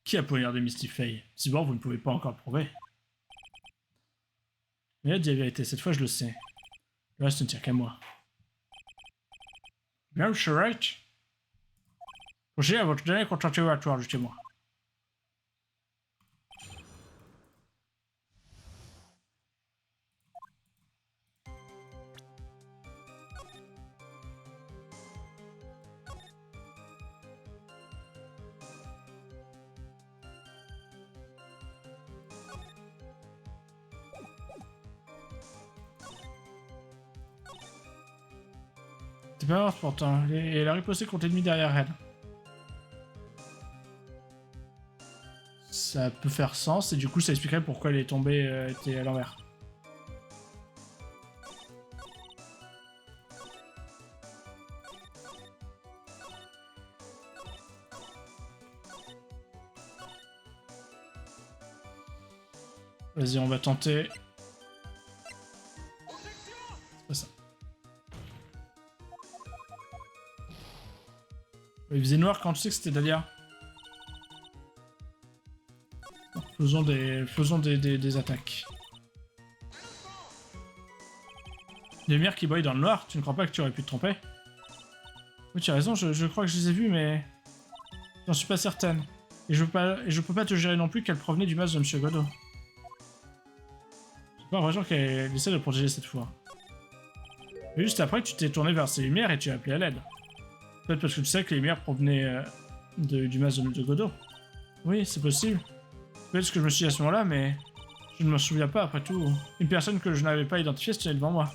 Qui a poignardé Misty Faye? Si bon, vous ne pouvez pas encore le prouver. Mais là, dis la vérité, cette fois, je le sais. Le reste ne tient qu'à moi. Bien, je suis right. Procédez à votre dernier contre-interrogatoire, justement. T'es pas morte pourtant, et elle a riposté contre l'ennemi derrière elle. Ça peut faire sens, et du coup ça expliquerait pourquoi elle est tombée, était à l'envers. Vas-y, on va tenter. C'est pas ça. Il faisait noir quand tu sais que c'était Dahlia. Faisons des attaques. Les lumières qui brillent dans le noir, tu ne crois pas que tu aurais pu te tromper? Oui, tu as raison, je crois que je les ai vues, mais j'en suis pas certaine. Et je peux pas te gérer non plus qu'elles provenaient du masque de Monsieur Godot. J'ai pas l'impression qu'elle essaie de le protéger cette fois. Mais juste après, tu t'es tourné vers ces lumières et tu as appelé à l'aide. Peut-être parce que tu sais que les lumières provenaient du masque de Godot. Oui, c'est possible. Peut-être que je me suis dit à ce moment-là, mais je ne me souviens pas après tout. Une personne que je n'avais pas identifiée se tenait devant moi.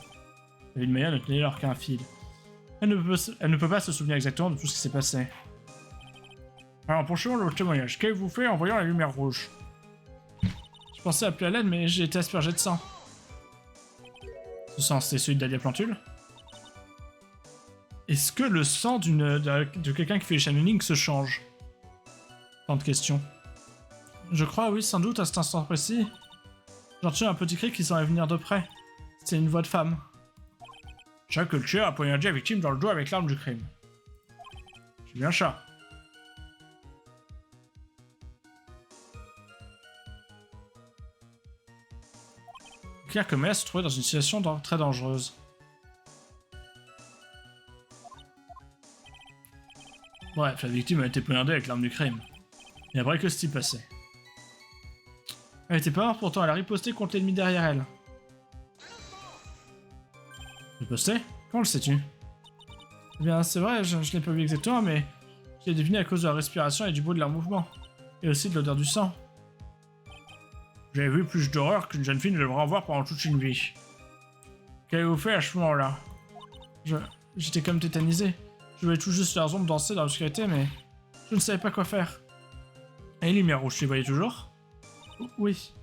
David Maya ne tenait alors qu'un fil. Elle ne peut pas se souvenir exactement de tout ce qui s'est passé. Alors, poursuivons le témoignage. Qu'avez-vous fait en voyant la lumière rouge? Je pensais appeler à l'aide, mais j'ai été aspergé de sang. Ce sang, c'était celui de Dahlia Plantule? Est-ce que le sang de quelqu'un qui fait les channeling se change? Tant de questions. Je crois, oui, sans doute, à cet instant précis. J'entends un petit cri qui semblait venir de près. C'était une voix de femme. Chat que le tueur a poignardé la victime dans le dos avec l'arme du crime. Je suis bien chat. Claire que Maya se trouvait dans une situation très dangereuse. Bref, la victime a été poignardée avec l'arme du crime. Et après, que s'est-il passé? Elle était pas morte pourtant, elle a riposté contre l'ennemi derrière elle. Riposté? Comment le sais-tu? Eh bien, c'est vrai, je l'ai pas vu exactement, mais je l'ai deviné à cause de la respiration et du bruit de leur mouvement. Et aussi de l'odeur du sang. J'avais vu plus d'horreur qu'une jeune fille ne devrait en voir pendant toute une vie. Qu'avez-vous fait à ce moment-là? J'étais comme tétanisé. Je voyais tout juste leurs ombres danser dans l'obscurité, mais je ne savais pas quoi faire. Et les lumières rouges, tu les voyais toujours? Oui.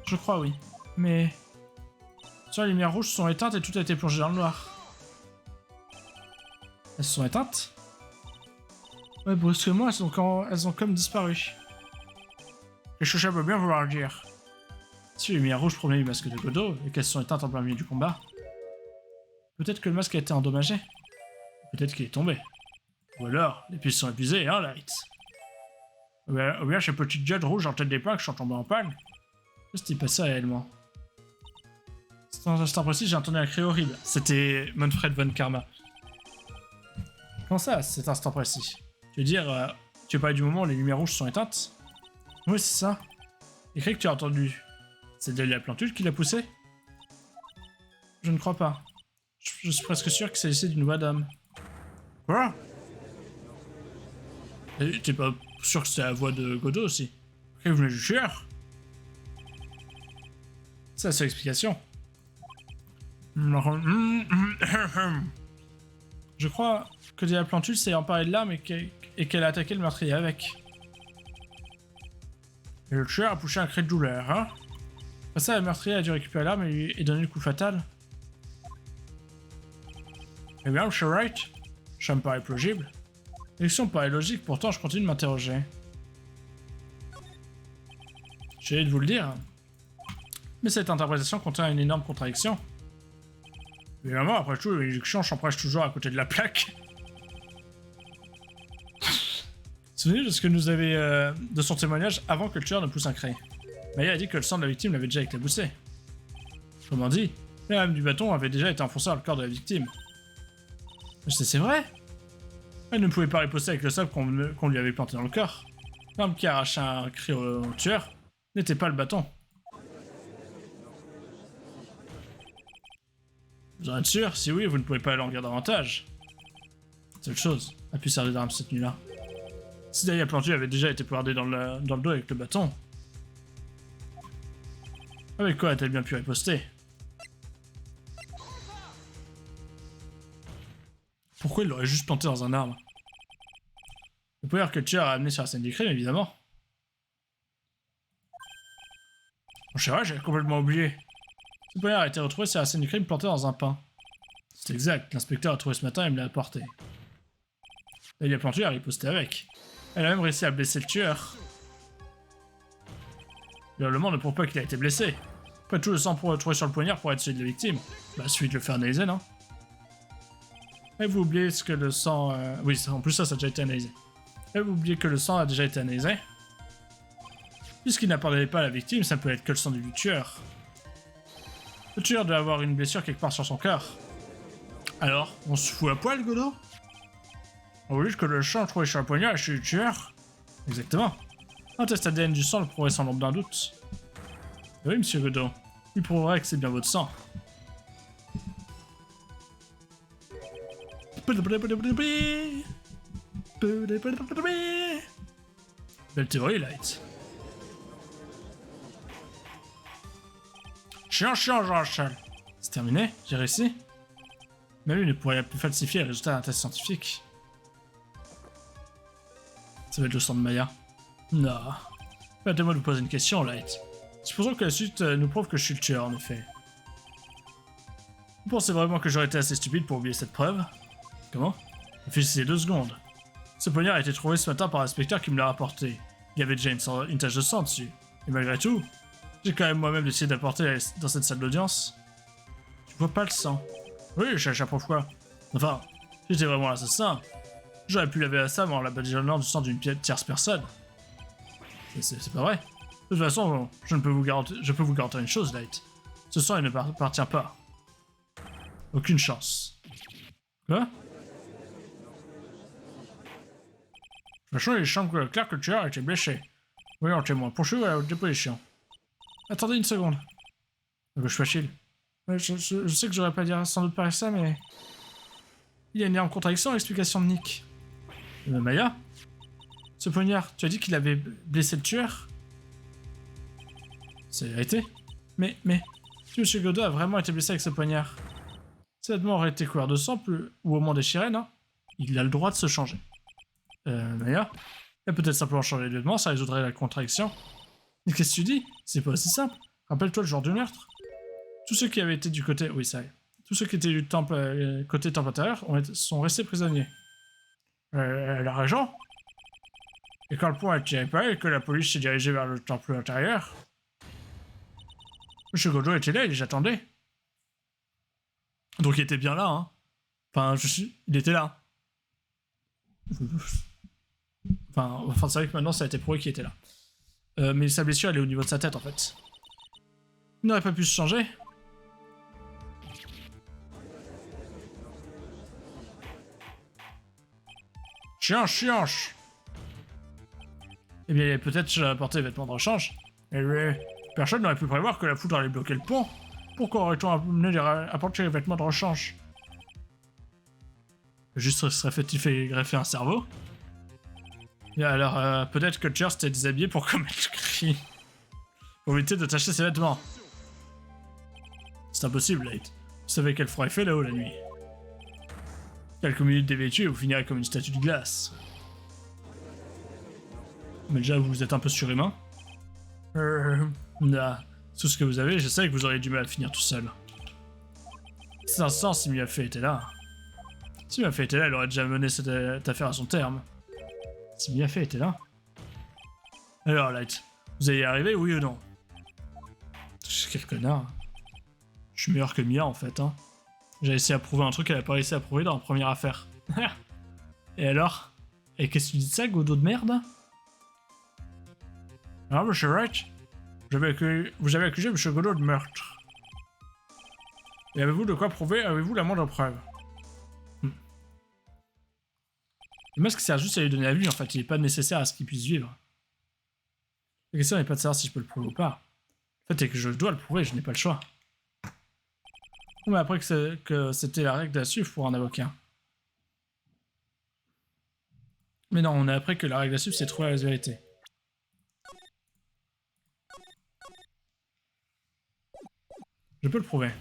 Je crois, oui. Mais... les lumières rouges se sont éteintes et tout a été plongé dans le noir. Elles se sont éteintes? Ouais, brusquement, elles ont comme disparu. Et Choucha peut bien vouloir le dire. Si les lumières rouges provenaient du masque de Godot et qu'elles se sont éteintes en plein milieu du combat, peut-être que le masque a été endommagé. Peut-être qu'il est tombé. Ou alors, les pièces sont épuisées, hein, Light? Ou bien ces petites jets rouges en tête d'épingle sont tombées en panne. Qu'est-ce qui s'est passé réellement? C'est un instant précis, j'ai entendu un cri horrible. C'était Manfred von Karma. Comment ça, cet instant précis? Tu veux dire, tu veux parler du moment où les lumières rouges sont éteintes? Oui, c'est ça. Les cris que tu as entendus, c'est Dahlia Plantule qui l'a poussé? Je ne crois pas. Je suis presque sûr que c'est l'essai d'une voix d'homme. Quoi? T'es pas sûr que c'était la voix de Godot aussi? Il venait du tueur? C'est la seule explication. Je crois que Dahlia Plantule s'est emparée de l'arme et qu'elle a attaqué le meurtrier avec. Et le tueur a poussé un cri de douleur, hein. Après ça, le meurtrier a dû récupérer l'arme et donner le coup fatal. Eh bien, Monsieur Wright, ça me paraît plausible. L'élection me paraît logique, pourtant je continue de m'interroger. J'ai de vous le dire. Mais cette interprétation contient une énorme contradiction. Évidemment, après tout, l'élection s'empresse toujours à côté de la plaque. Souvenez-vous de ce que nous avait de son témoignage avant que le tueur ne pousse un cri. Maya a dit que le sang de la victime l'avait déjà éclaboussé. Autrement dit, la lame du bâton avait déjà été enfoncée dans le corps de la victime. C'est vrai. Elle ne pouvait pas riposter avec le sable qu'on lui avait planté dans le corps. L'arme qui arracha un cri au tueur n'était pas le bâton. Vous en êtes sûr? Si oui, vous ne pouvez pas aller en guerre davantage. Seule chose a pu servir d'arme cette nuit-là. Si Dahlia Plantu avait déjà été poignardée dans le dos avec le bâton, avec quoi a-t-elle bien pu riposter? Pourquoi il l'aurait juste planté dans un arbre? Le poignard que le tueur a amené sur la scène du crime, évidemment. Bon, c'est vrai, j'avais complètement oublié. Ce poignard a été retrouvé sur la scène du crime planté dans un pain. C'est exact, l'inspecteur a trouvé ce matin et me l'a apporté. Dahlia Plantu a riposté avec. Elle a même réussi à blesser le tueur. Le ne prouve pas qu'il a été blessé. Après tout, le sang pour retrouver sur le poignard pour être celui de la victime. Bah, celui de le faire analyser, non? Et vous oubliez ce que le sang... Oui, en plus ça a déjà été analysé. Et vous oubliez que le sang a déjà été analysé. Puisqu'il n'appartenait pas à la victime, ça peut être que le sang du tueur. Le tueur doit avoir une blessure quelque part sur son corps. Alors, on se fout à poil, Godot? On vous dit que le sang trouvé sur le poignard est chez le tueur? Exactement. Un test ADN du sang le prouverait sans l'ombre d'un doute. Oui, monsieur Godot. Il prouverait que c'est bien votre sang. Belle théorie, Light. Chiant, Jean-Charles. C'est terminé? J'ai réussi? Mais lui ne pourrait plus falsifier les résultats d'un test scientifique. Ça va être le sang de Maya. Non. Permettez-moi de vous poser une question, Light. Supposons que la suite nous prouve que je suis le tueur, en effet. Vous pensez vraiment que j'aurais été assez stupide pour oublier cette preuve? Comment? Réfléchissez 2 secondes. Ce poignard a été trouvé ce matin par l'inspecteur qui me l'a rapporté. Il y avait déjà une tache de sang dessus. Et malgré tout, j'ai quand même moi-même décidé d'apporter dans cette salle d'audience. Je vois pas le sang. Oui, je cherche pourquoi. Enfin, si j'étais vraiment l'assassin, j'aurais pu laver la salle en la badigeonnant du sang d'une tierce personne. C'est pas vrai. De toute façon, je peux vous garantir une chose, Light. Ce sang, il ne m'appartient pas. Aucune chance. Quoi? De toute façon, il semble clair que le tueur a été blessé. Voyons, témoin, poursuivre à la déposition. Attendez une seconde. À gauche facile. Je sais que j'aurais pas dire sans doute pareil ça, mais... Il y a une énorme contradiction à l'explication de Nick. Maya? Ce poignard, tu as dit qu'il avait blessé le tueur? C'est la vérité. Mais... Si M. Godot a vraiment été blessé avec ce poignard, si vêtement aurait été couvert de sang, ou au moins déchiré, non? Il a le droit de se changer. Maya? Il a peut-être simplement changé de vêtements, ça résoudrait la contradiction. Mais qu'est-ce que tu dis? C'est pas aussi simple. Rappelle-toi le jour du meurtre. Tous ceux qui avaient été du côté... Oui, ça y est. Tous ceux qui étaient du temple, côté temple intérieur sont restés prisonniers. Elle a raison. Et quand le point a été réparé et que la police s'est dirigée vers le temple intérieur, M. Godot était là et j'attendais. Donc il était bien là, hein. Enfin, il était là. Enfin c'est vrai que maintenant ça a été prouvé qu'il était là. Mais sa blessure elle est au niveau de sa tête en fait. Il n'aurait pas pu se changer. Chianche. Eh bien, il a peut-être apporté des vêtements de rechange. Et personne n'aurait pu prévoir que la foudre allait bloquer le pont. Pourquoi aurait-on amené apporter les vêtements de rechange? Juste serait-il fait greffer un cerveau? Et alors, peut-être que le tueur s'était déshabillé pour commettre le crime. Pour éviter de tacher ses vêtements. C'est impossible, Light. Vous savez quel froid il fait là-haut la nuit. Quelques minutes dévêtues et vous finirez comme une statue de glace. Mais déjà, vous êtes un peu surhumain. Nah. Tout ce que vous avez, je sais que vous auriez du mal à finir tout seul. C'est un sens si Miafé était là. Si Miafé était là, elle aurait déjà mené cette affaire à son terme. Si Miafé était là. Alors, Light, vous allez y arriver, oui ou non? Quel connard. Je suis meilleur que Mia, en fait, hein. J'ai essayé à prouver un truc qu'elle a pas réussi à prouver dans la première affaire. Et alors? Et qu'est-ce que tu dis de ça, Godot de merde? Ah, monsieur Wright, vous avez accusé monsieur Godot de meurtre. Et avez-vous de quoi prouver? Avez-vous la moindre preuve? Le masque sert juste à lui donner la vie, en fait, il n'est pas nécessaire à ce qu'il puisse vivre. La question n'est pas de savoir si je peux le prouver ou pas. Le fait est que je dois le prouver, je n'ai pas le choix. On m'a appris que c'était la règle à suivre pour un avocat. Mais non, on a appris que la règle à suivre, c'est trouver la vérité. Je peux le prouver.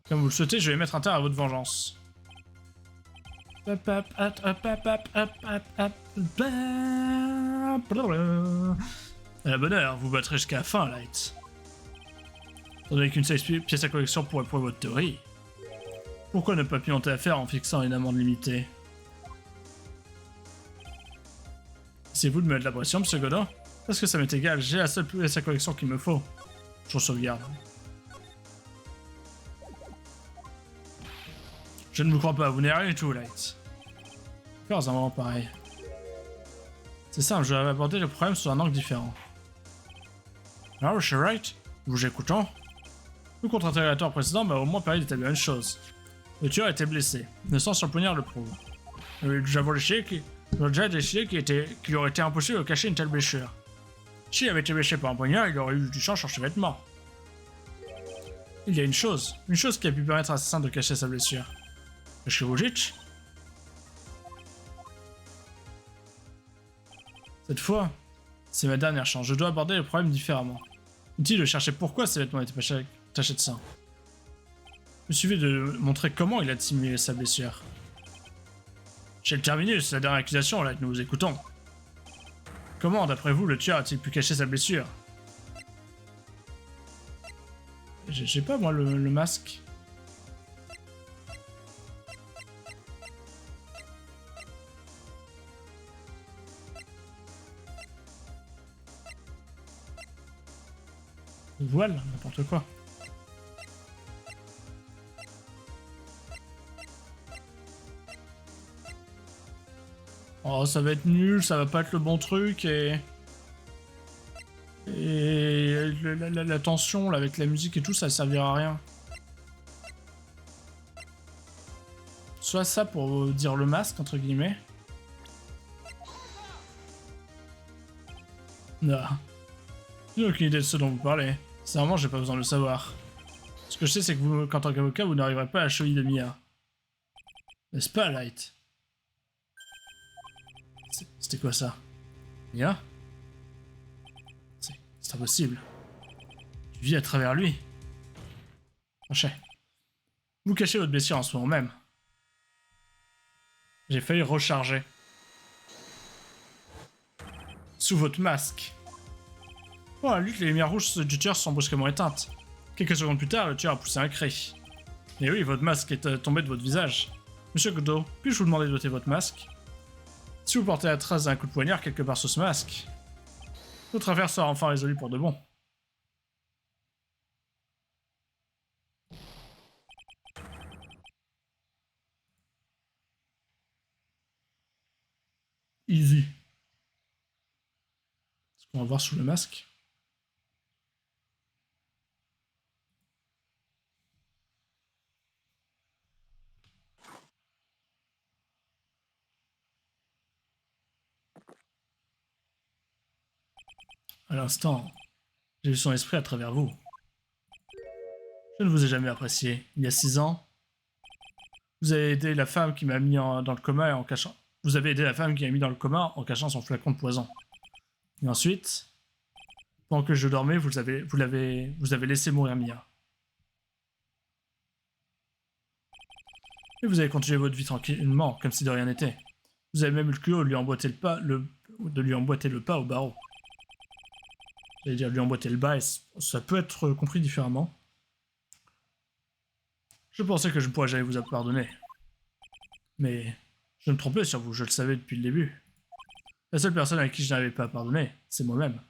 Comme vous le souhaitez, je vais mettre un terme à votre vengeance. À la bonne heure, vous battrez jusqu'à la fin, Light. Étant donné qu'une seule pièce à collection pourrait prouver votre théorie. Pourquoi ne pas pimenter l'affaire en fixant une amende limitée? C'est vous de me mettre la pression, monsieur Godot? Parce que ça m'est égal, j'ai la seule pièce à collection qu'il me faut. Je sauvegarde. Je ne vous crois pas, vous n'avez rien du tout, Light. Faire un moment pareil. C'est simple, je vais aborder le problème sous un angle différent. Alors, monsieur Wright, vous écoutant? Le contre-interrogateur précédent m'a au moins permis d'établir une chose. Le tueur a été blessé. Le sang sur le poignard le prouve. J'avoue déjà décidé qu'il aurait été impossible de cacher une telle blessure. S'il avait été blessé par un poignard, il aurait eu du sang sur ses vêtements. Il y a une chose qui a pu permettre à l'assassin de cacher sa blessure. Est-ce que vous dites? Cette fois, c'est ma dernière chance. Je dois aborder le problème différemment. Inutile de chercher pourquoi ces vêtements étaient tachés de sang. Il suffit de montrer comment il a dissimulé sa blessure. J'ai le terminus, c'est la dernière accusation, là, que nous vous écoutons. Comment, d'après vous, le tueur a-t-il pu cacher sa blessure? J'ai pas, moi, le masque. Voile, n'importe quoi. Oh, ça va être nul, ça va pas être le bon truc et la tension là, avec la musique et tout, ça servira à rien. Soit ça pour dire le masque, entre guillemets. Non. J'ai aucune idée de ce dont vous parlez. Sincèrement, j'ai pas besoin de le savoir. Ce que je sais, c'est que vous, qu'en tant qu'avocat, vous n'arriverez pas à la cheville de Mia. N'est-ce pas, Light? C'était quoi ça? Mia? C'est impossible. Tu vis à travers lui. Tranchez. Vous cachez votre blessure en ce moment même. J'ai failli recharger. Sous votre masque. Oh, à la lutte, les lumières rouges du tueur sont brusquement éteintes. Quelques secondes plus tard, le tueur a poussé un cri. Et oui, votre masque est tombé de votre visage. Monsieur Godot, puis-je vous demander d'ôter votre masque? Si vous portez la trace d'un coup de poignard quelque part sous ce masque, votre affaire sera enfin résolue pour de bon. Easy. Est-ce qu'on va voir sous le masque? À l'instant, j'ai vu son esprit à travers vous. Je ne vous ai jamais apprécié. Il y a 6 ans, vous avez aidé la femme qui m'a mis dans le coma en cachant... Vous avez aidé la femme qui m'a mis dans le coma en cachant son flacon de poison. Et ensuite, pendant que je dormais, vous avez laissé mourir Mia. Et vous avez continué votre vie tranquillement, comme si de rien n'était. Vous avez même eu le culot de lui emboîter le pas au barreau. j'allais dire lui emboîter le bas, et ça peut être compris différemment. Je pensais que je ne pourrais jamais vous pardonner. Mais je me trompais sur vous, je le savais depuis le début. La seule personne à qui je n'avais pas pardonné, c'est moi-même.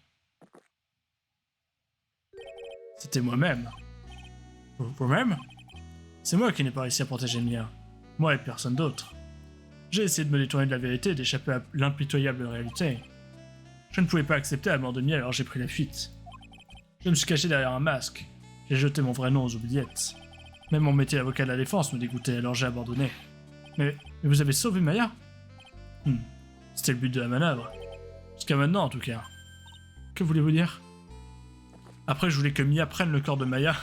C'était moi-même. Vous-même? C'est moi qui n'ai pas réussi à protéger Mia. Moi et personne d'autre. J'ai essayé de me détourner de la vérité et d'échapper à l'impitoyable réalité. Je ne pouvais pas accepter la mort de Mia, alors j'ai pris la fuite. Je me suis caché derrière un masque. J'ai jeté mon vrai nom aux oubliettes. Même mon métier d'avocat de la défense me dégoûtait, alors j'ai abandonné. Mais vous avez sauvé Maya? C'était le but de la manœuvre. Jusqu'à maintenant, en tout cas. Que voulez-vous dire? Après, je voulais que Mia prenne le corps de Maya.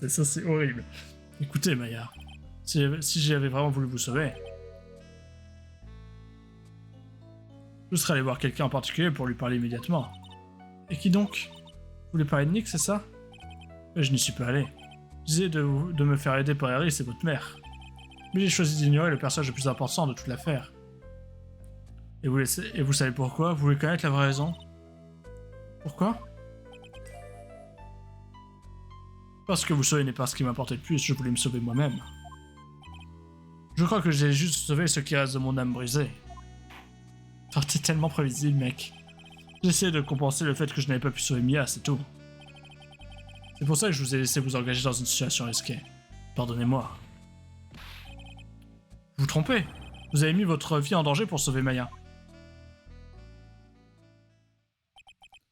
Ça, c'est horrible. Écoutez, Maya, si j'avais vraiment voulu vous sauver, je serais allé voir quelqu'un en particulier pour lui parler immédiatement. Et qui donc? Vous voulez parler de Nick, c'est ça? Mais je n'y suis pas allé. Je disais de me faire aider par Harry, c'est votre mère. Mais j'ai choisi d'ignorer le personnage le plus important de toute l'affaire. Et vous savez pourquoi? Vous voulez connaître la vraie raison? Pourquoi? Parce que vous savez n'est pas ce qui m'importait le plus, je voulais me sauver moi-même. Je crois que j'ai juste sauvé ce qui reste de mon âme brisée. Oh, t'es tellement prévisible, mec. J'essayais de compenser le fait que je n'avais pas pu sauver Mia, c'est tout. C'est pour ça que je vous ai laissé vous engager dans une situation risquée. Pardonnez-moi. Vous vous trompez. Vous avez mis votre vie en danger pour sauver Maya.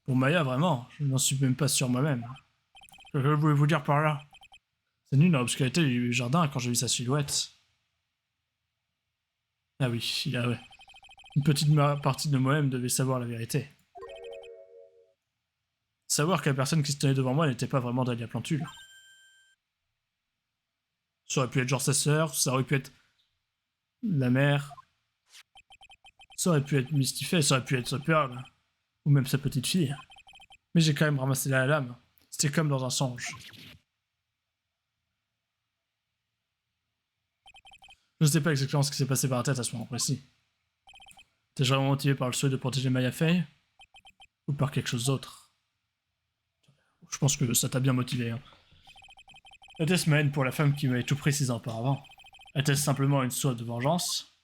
Pour Maya, vraiment, je n'en suis même pas sûr moi-même. Que voulez-vous dire par là? C'est nul dans l'obscurité du jardin quand j'ai vu sa silhouette. Ah oui, il a... Ouais. Une petite partie de moi-même devait savoir la vérité. Savoir que la personne qui se tenait devant moi n'était pas vraiment Dahlia Plantule. Ça aurait pu être genre sa sœur, ça aurait pu être la mère, ça aurait pu être Mystifay, ça aurait pu être sa Pearl, ou même sa petite fille. Mais j'ai quand même ramassé la lame. C'était comme dans un songe. Je ne sais pas exactement ce qui s'est passé par la tête à ce moment précis. T'es vraiment motivé par le souhait de protéger Maya Fey? Ou par quelque chose d'autre? Je pense que ça t'a bien motivé. Hein. Était-ce ma haine pour la femme qui m'avait tout pris 6 ans auparavant? Était-ce simplement une soif de vengeance?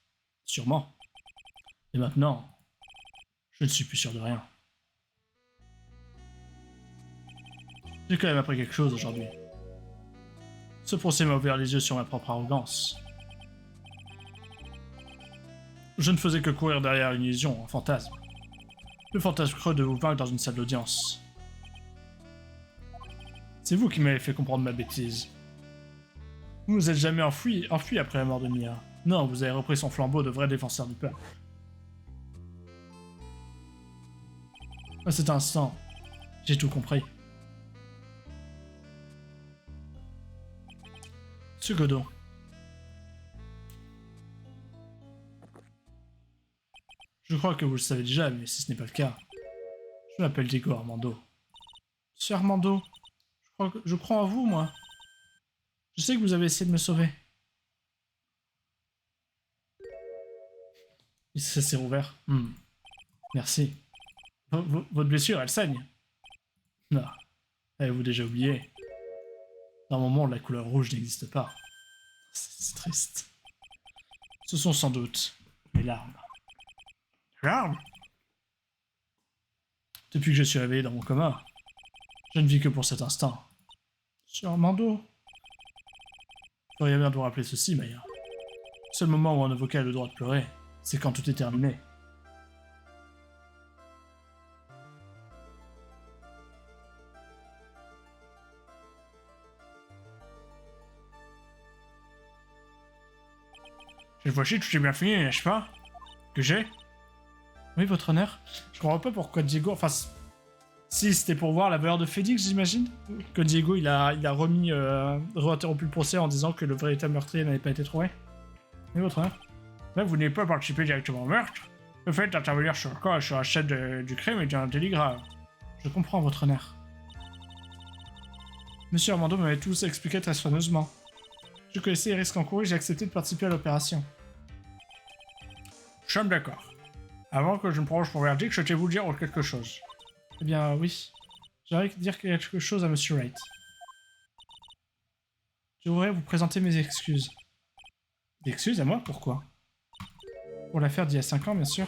Sûrement. Et maintenant, je ne suis plus sûr de rien. J'ai quand même appris quelque chose aujourd'hui. Ce procès m'a ouvert les yeux sur ma propre arrogance. Je ne faisais que courir derrière une illusion, un fantasme. Le fantasme creux de vous vaincre dans une salle d'audience. C'est vous qui m'avez fait comprendre ma bêtise. Vous ne vous êtes jamais enfui après la mort de Mia. Non, vous avez repris son flambeau de vrai défenseur du peuple. À cet instant, j'ai tout compris. Monsieur Godot. Je crois que vous le savez déjà, mais si ce n'est pas le cas, je m'appelle Diego Armando. Monsieur Armando, je crois en vous, moi. Je sais que vous avez essayé de me sauver. Ça s'est rouvert. Merci. Votre blessure, elle saigne. Non. Avez-vous déjà oublié? Dans mon monde, la couleur rouge n'existe pas. C'est triste. Ce sont sans doute mes larmes. Larmes? Depuis que je suis réveillé dans mon coma, je ne vis que pour cet instant. Monsieur Armando, vous feriez bien de vous rappeler ceci, Maya. Le seul moment où un avocat a le droit de pleurer, c'est quand tout est terminé. Cette fois-ci, tout est bien fini, n'est-ce pas? Que j'ai? Oui, votre honneur. Je comprends pas pourquoi Diego... Enfin, si c'était pour voir la valeur de Félix, j'imagine. Que Diego, il a remis... réinterrompu le procès en disant que le véritable meurtrier n'avait pas été trouvé. Oui, votre honneur. Là, vous n'avez pas participé directement au meurtre. Le fait d'intervenir sur le corps et sur la scène du crime est un délit grave. Je comprends, votre honneur. Monsieur Armando m'avait tout expliqué très soigneusement. Je connaissais les risques encourus et j'ai accepté de participer à l'opération. Nous sommes d'accord. Avant que je me prononce pour verdict, je tiens à vous dire quelque chose. Eh bien, oui. J'aimerais dire quelque chose à Monsieur Wright. Je voudrais vous présenter mes excuses. Des excuses à moi? Pourquoi? Pour l'affaire d'il y a 5 ans, bien sûr.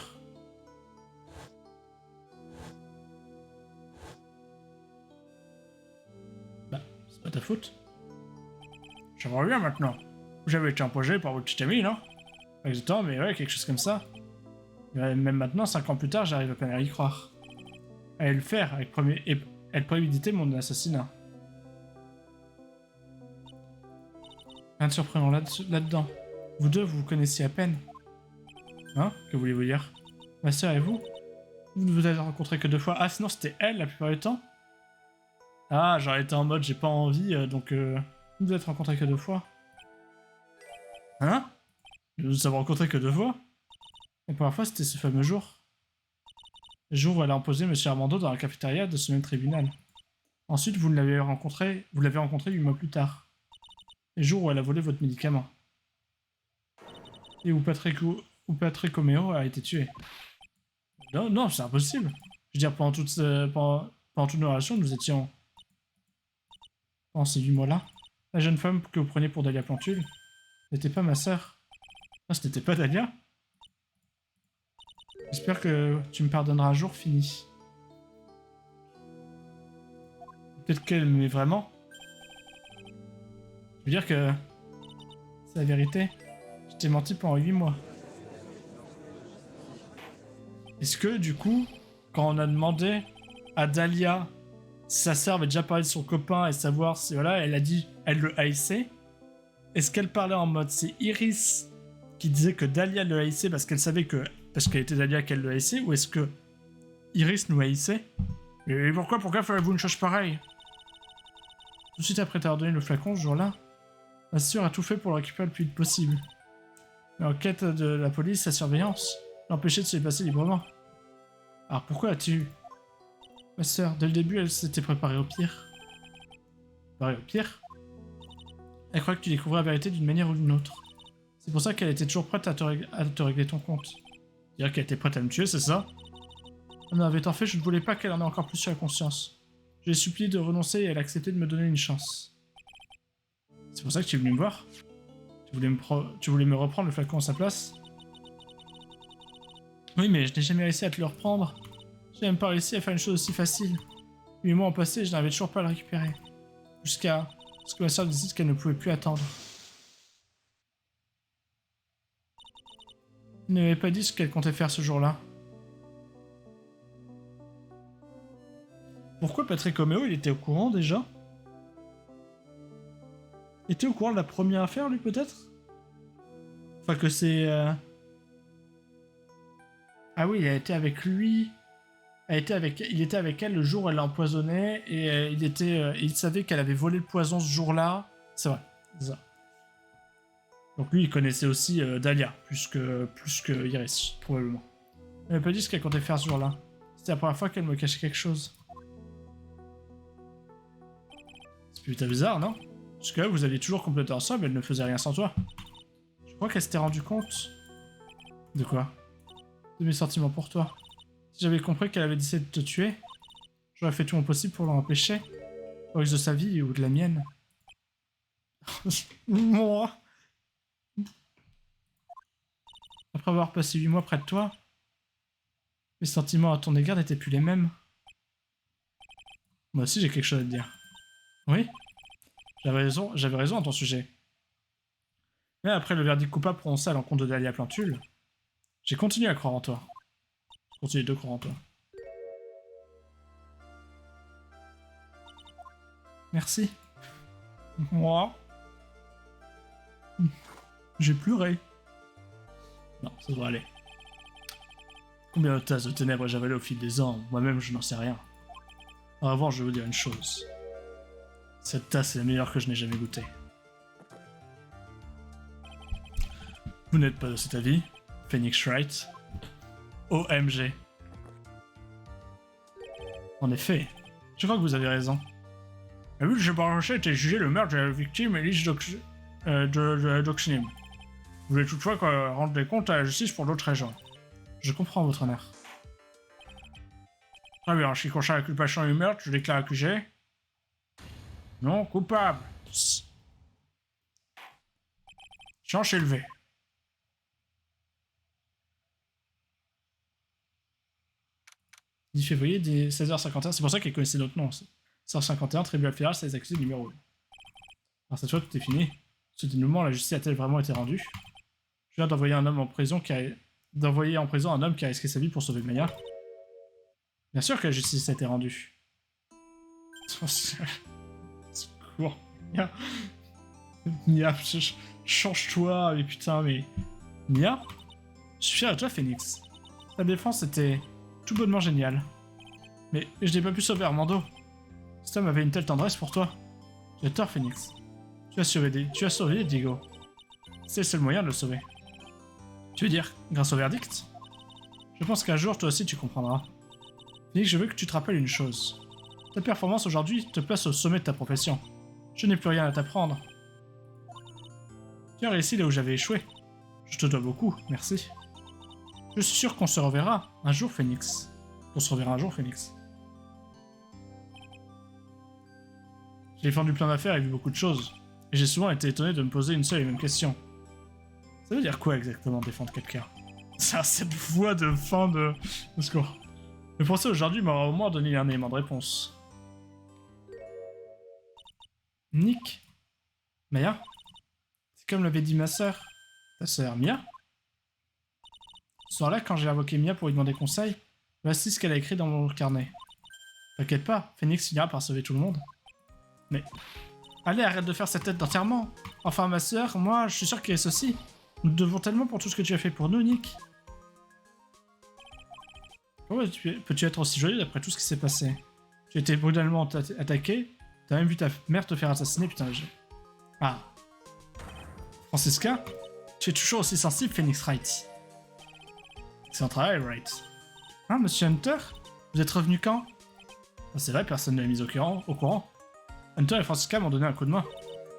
Bah, c'est pas ta faute. Je vois bien maintenant. Vous avez été empoisonné par votre petit ami, non? Pas exactement, mais ouais, quelque chose comme ça. Même maintenant, 5 ans plus tard, j'arrive à peine à y croire. À le faire, et elle préméditait mon assassinat. Rien de surprenant là-dedans. Vous deux, vous vous connaissiez à peine. Hein? Que voulez-vous dire? Ma sœur et vous? Vous ne vous avez rencontré que 2 fois. Ah, sinon c'était elle la plupart du temps? Ah, j'aurais été en mode j'ai pas envie, donc vous vous êtes rencontrés que 2 fois. Hein? Nous nous sommes rencontrés que 2 fois? La première fois, c'était ce fameux jour. Le jour où elle a imposé M. Armando dans la cafétéria de ce même tribunal. Ensuite, vous l'avez rencontré 8 mois plus tard. Le jour où elle a volé votre médicament. Et où Patrick Omeo a été tué. Non, non, c'est impossible. Je veux dire, pendant toute nos relations, nous étions... Pendant ces 8 mois-là, la jeune femme que vous preniez pour Dahlia Plantule n'était pas ma sœur. Non, ce n'était pas Dahlia. J'espère que tu me pardonneras un jour fini. Peut-être qu'elle m'aimait vraiment. Je veux dire que... C'est la vérité. Je t'ai menti pendant 8 mois. Est-ce que, du coup, quand on a demandé à Dahlia si sa sœur avait déjà parlé de son copain et savoir si, voilà, elle a dit elle le haïssait, est-ce qu'elle parlait en mode c'est Iris qui disait que Dahlia le haïssait parce qu'elle savait que... Parce qu'elle était Dahlia qu'elle le haïssait, ou est-ce que Iris nous haïssait? Et pourquoi feriez-vous une chose pareille? Tout de suite après t'avoir donné le flacon ce jour-là, ma sœur a tout fait pour le récupérer le plus vite possible. Mais en quête de la police, sa surveillance l'empêchait de se déplacer librement. Alors pourquoi as-tu... Ma sœur, dès le début, elle s'était préparée au pire. Préparée au pire? Elle croyait que tu découvrais la vérité d'une manière ou d'une autre. C'est pour ça qu'elle était toujours prête à te régler ton compte. Dire qu'elle était prête à me tuer, c'est ça? En avait tant fait, je ne voulais pas qu'elle en ait encore plus sur la conscience. Je l'ai supplié de renoncer et elle a accepté de me donner une chance. C'est pour ça que tu es venu me voir? Tu voulais me reprendre le flacon à sa place? Oui, mais je n'ai jamais réussi à te le reprendre. J'ai même pas réussi à faire une chose aussi facile. 8 mois ont passé et je n'arrivais toujours pas à le récupérer. Jusqu'à ce que ma soeur décide qu'elle ne pouvait plus attendre. Elle ne m'avait pas dit ce qu'elle comptait faire ce jour-là. Pourquoi Patrick Omeo, il était au courant déjà? Il était au courant de la première affaire, lui, peut-être? Enfin, que c'est... Ah oui, il a été avec lui... Il était avec elle le jour où elle l'a empoisonné, et il savait qu'elle avait volé le poison ce jour-là. C'est vrai, c'est ça. Donc lui, il connaissait aussi Dahlia, plus que Iris, probablement. Elle m'a pas dit ce qu'elle comptait faire ce jour-là. C'était la première fois qu'elle me cachait quelque chose. C'est putain bizarre, non? Parce que là, vous aviez toujours complété ensemble, elle ne faisait rien sans toi. Je crois qu'elle s'était rendue compte... De quoi? De mes sentiments pour toi. Si j'avais compris qu'elle avait décidé de te tuer, j'aurais fait tout mon possible pour l'en empêcher. Au risque de sa vie ou de la mienne. Moi. Après avoir passé 8 mois près de toi, mes sentiments à ton égard n'étaient plus les mêmes. Moi aussi j'ai quelque chose à te dire. Oui? J'avais raison à ton sujet. Mais après le verdict coupable prononcé à l'encontre de Dahlia Plantule, j'ai continué à croire en toi. Je continue de croire en toi. Merci. Moi. J'ai pleuré. Non, ça devrait aller. Combien de tasses de ténèbres j'ai avalé au fil des ans? Moi-même, je n'en sais rien. En revanche, je vais vous dire une chose. Cette tasse est la meilleure que je n'ai jamais goûtée. Vous n'êtes pas de cet avis, Phoenix Wright? OMG. En effet, je crois que vous avez raison. La ville de Cheparochet était jugé le meurtre de la victime Elise Doxinim. Vous voulez toutefois rendre des comptes à la justice pour d'autres raisons. Je comprends votre honneur. Très bien, en ce qui concerne l'inculpation du meurtre, je déclare accusé. Non, coupable. Chance élevée. « 10 février, dès 16h51, c'est pour ça qu'elle connaissait notre nom. 16h51, tribunal fédéral, c'est les accusés numéro 1. Alors cette fois, tout est fini. Ce dénouement, la justice a-t-elle vraiment été rendue? Je viens d'envoyer un homme en prison qui a... d'envoyer en prison un homme qui a risqué sa vie pour sauver Maya. Bien sûr que la justice a été rendue. Secours. Mia, change-toi, mais putain, mais... Mia, je suis fier de toi, Phoenix. Ta défense était tout bonnement géniale. Mais je n'ai pas pu sauver Armando. Cet homme avait une telle tendresse pour toi. J'ai tort, Phoenix. Tu as sauvé Diego. C'est le seul moyen de le sauver. Tu veux dire, grâce au verdict? Je pense qu'un jour, toi aussi, tu comprendras. Phoenix, je veux que tu te rappelles une chose. Ta performance aujourd'hui te place au sommet de ta profession. Je n'ai plus rien à t'apprendre. Tu as réussi là où j'avais échoué. Je te dois beaucoup, merci. Je suis sûr qu'on se reverra un jour, Phoenix. J'ai défendu plein d'affaires et vu beaucoup de choses. Et j'ai souvent été étonné de me poser une seule et même question. Ça veut dire quoi exactement défendre quelqu'un? C'est cette voix de fin de score. Le procès aujourd'hui m'aura au moins donné un élément de réponse. Nick? Maya? C'est comme l'avait dit ma sœur. Ta sœur, Mia? Ce soir-là, quand j'ai invoqué Mia pour lui demander conseil, voici ce qu'elle a écrit dans mon carnet. T'inquiète pas, Phoenix finira par sauver tout le monde. Mais... Allez, arrête de faire cette tête d'enterrement. Enfin, ma sœur, moi, je suis sûr qu'il y a ceci. Nous te devons tellement pour tout ce que tu as fait pour nous, Nick. Comment peux-tu être aussi joyeux après tout ce qui s'est passé? Tu as été brutalement attaqué, t'as même vu ta mère te faire assassiner, putain, Ah. Francisca, tu es toujours aussi sensible, Phoenix Wright. C'est un travail, Wright. Hein, monsieur Hunter? Vous êtes revenu quand? C'est vrai, personne ne l'a mis au courant. Hunter et Francisca m'ont donné un coup de main.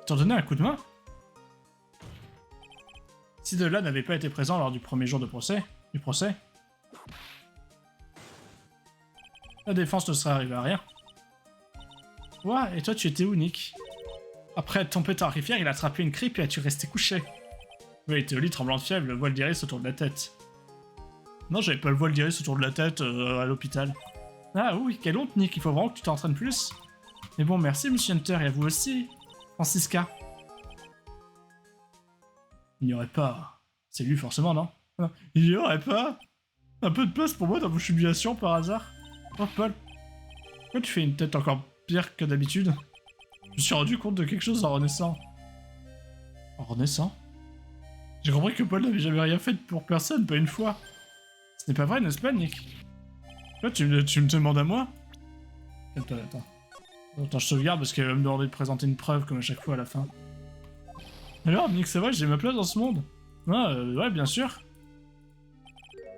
Ils t'ont donné un coup de main? Si de là n'avait pas été présent lors du premier jour du procès, la défense ne serait arrivée à rien. Ouais, et toi tu étais où, Nick? Après être tombé terrifié, il a attrapé une grippe et as-tu resté couché? Oui, il était au lit tremblant de fièvre, le voile d'iris autour de la tête. Non, j'avais pas le voile d'iris autour de la tête à l'hôpital. Ah oui, quelle honte, Nick, il faut vraiment que tu t'entraînes plus. Mais bon, merci, monsieur Hunter, et à vous aussi, Francisca. Il n'y aurait pas... C'est lui, forcément, non? Il n'y aurait pas un peu de place pour moi dans vos humiliations, par hasard? Oh, Paul. Pourquoi tu fais une tête encore pire que d'habitude? Je me suis rendu compte de quelque chose en renaissant. En renaissant? J'ai compris que Paul n'avait jamais rien fait pour personne, pas une fois. Ce n'est pas vrai, n'est-ce pas, Nick? Là, tu me demandes à moi? Attends, je sauvegarde parce qu'elle va me demander de présenter une preuve comme à chaque fois à la fin. Alors, Nick, c'est vrai, j'ai ma place dans ce monde? Ah, ouais, bien sûr.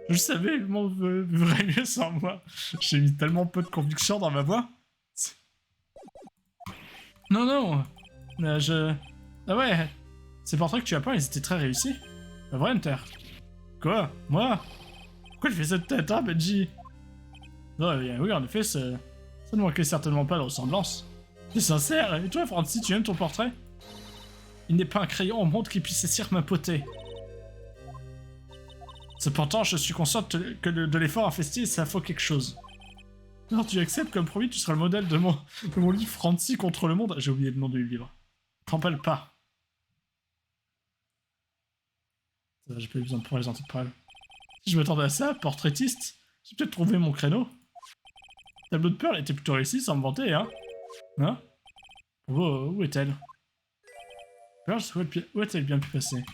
Je savais, le monde vivrait mieux sans moi. J'ai mis tellement peu de conviction dans ma voix. Non. Ah ouais, ces portraits que tu as peints, ils étaient très réussis. Pas vrai, Hunter? Quoi? Moi? Pourquoi tu fais cette tête, hein, Benji? Non, oui, en effet, ça ne manquait certainement pas de ressemblance. C'est sincère, et toi, Francis, tu aimes ton portrait? Il n'est pas un crayon au monde qui puisse saisir ma beauté. Cependant, je suis consciente que de l'effort investi, ça faut quelque chose. Alors tu acceptes, comme promis, tu seras le modèle de mon livre Francie contre le monde. J'ai oublié le nom du livre. T'empêle pas. J'ai pas eu besoin de présenter de preuves. Si je m'attendais à ça, portraitiste, j'ai peut-être trouvé mon créneau. Le tableau de Pearl était plutôt réussi, sans me vanter, hein? Hein? Où est-elle? Pearl, où a-t-elle bien pu passer?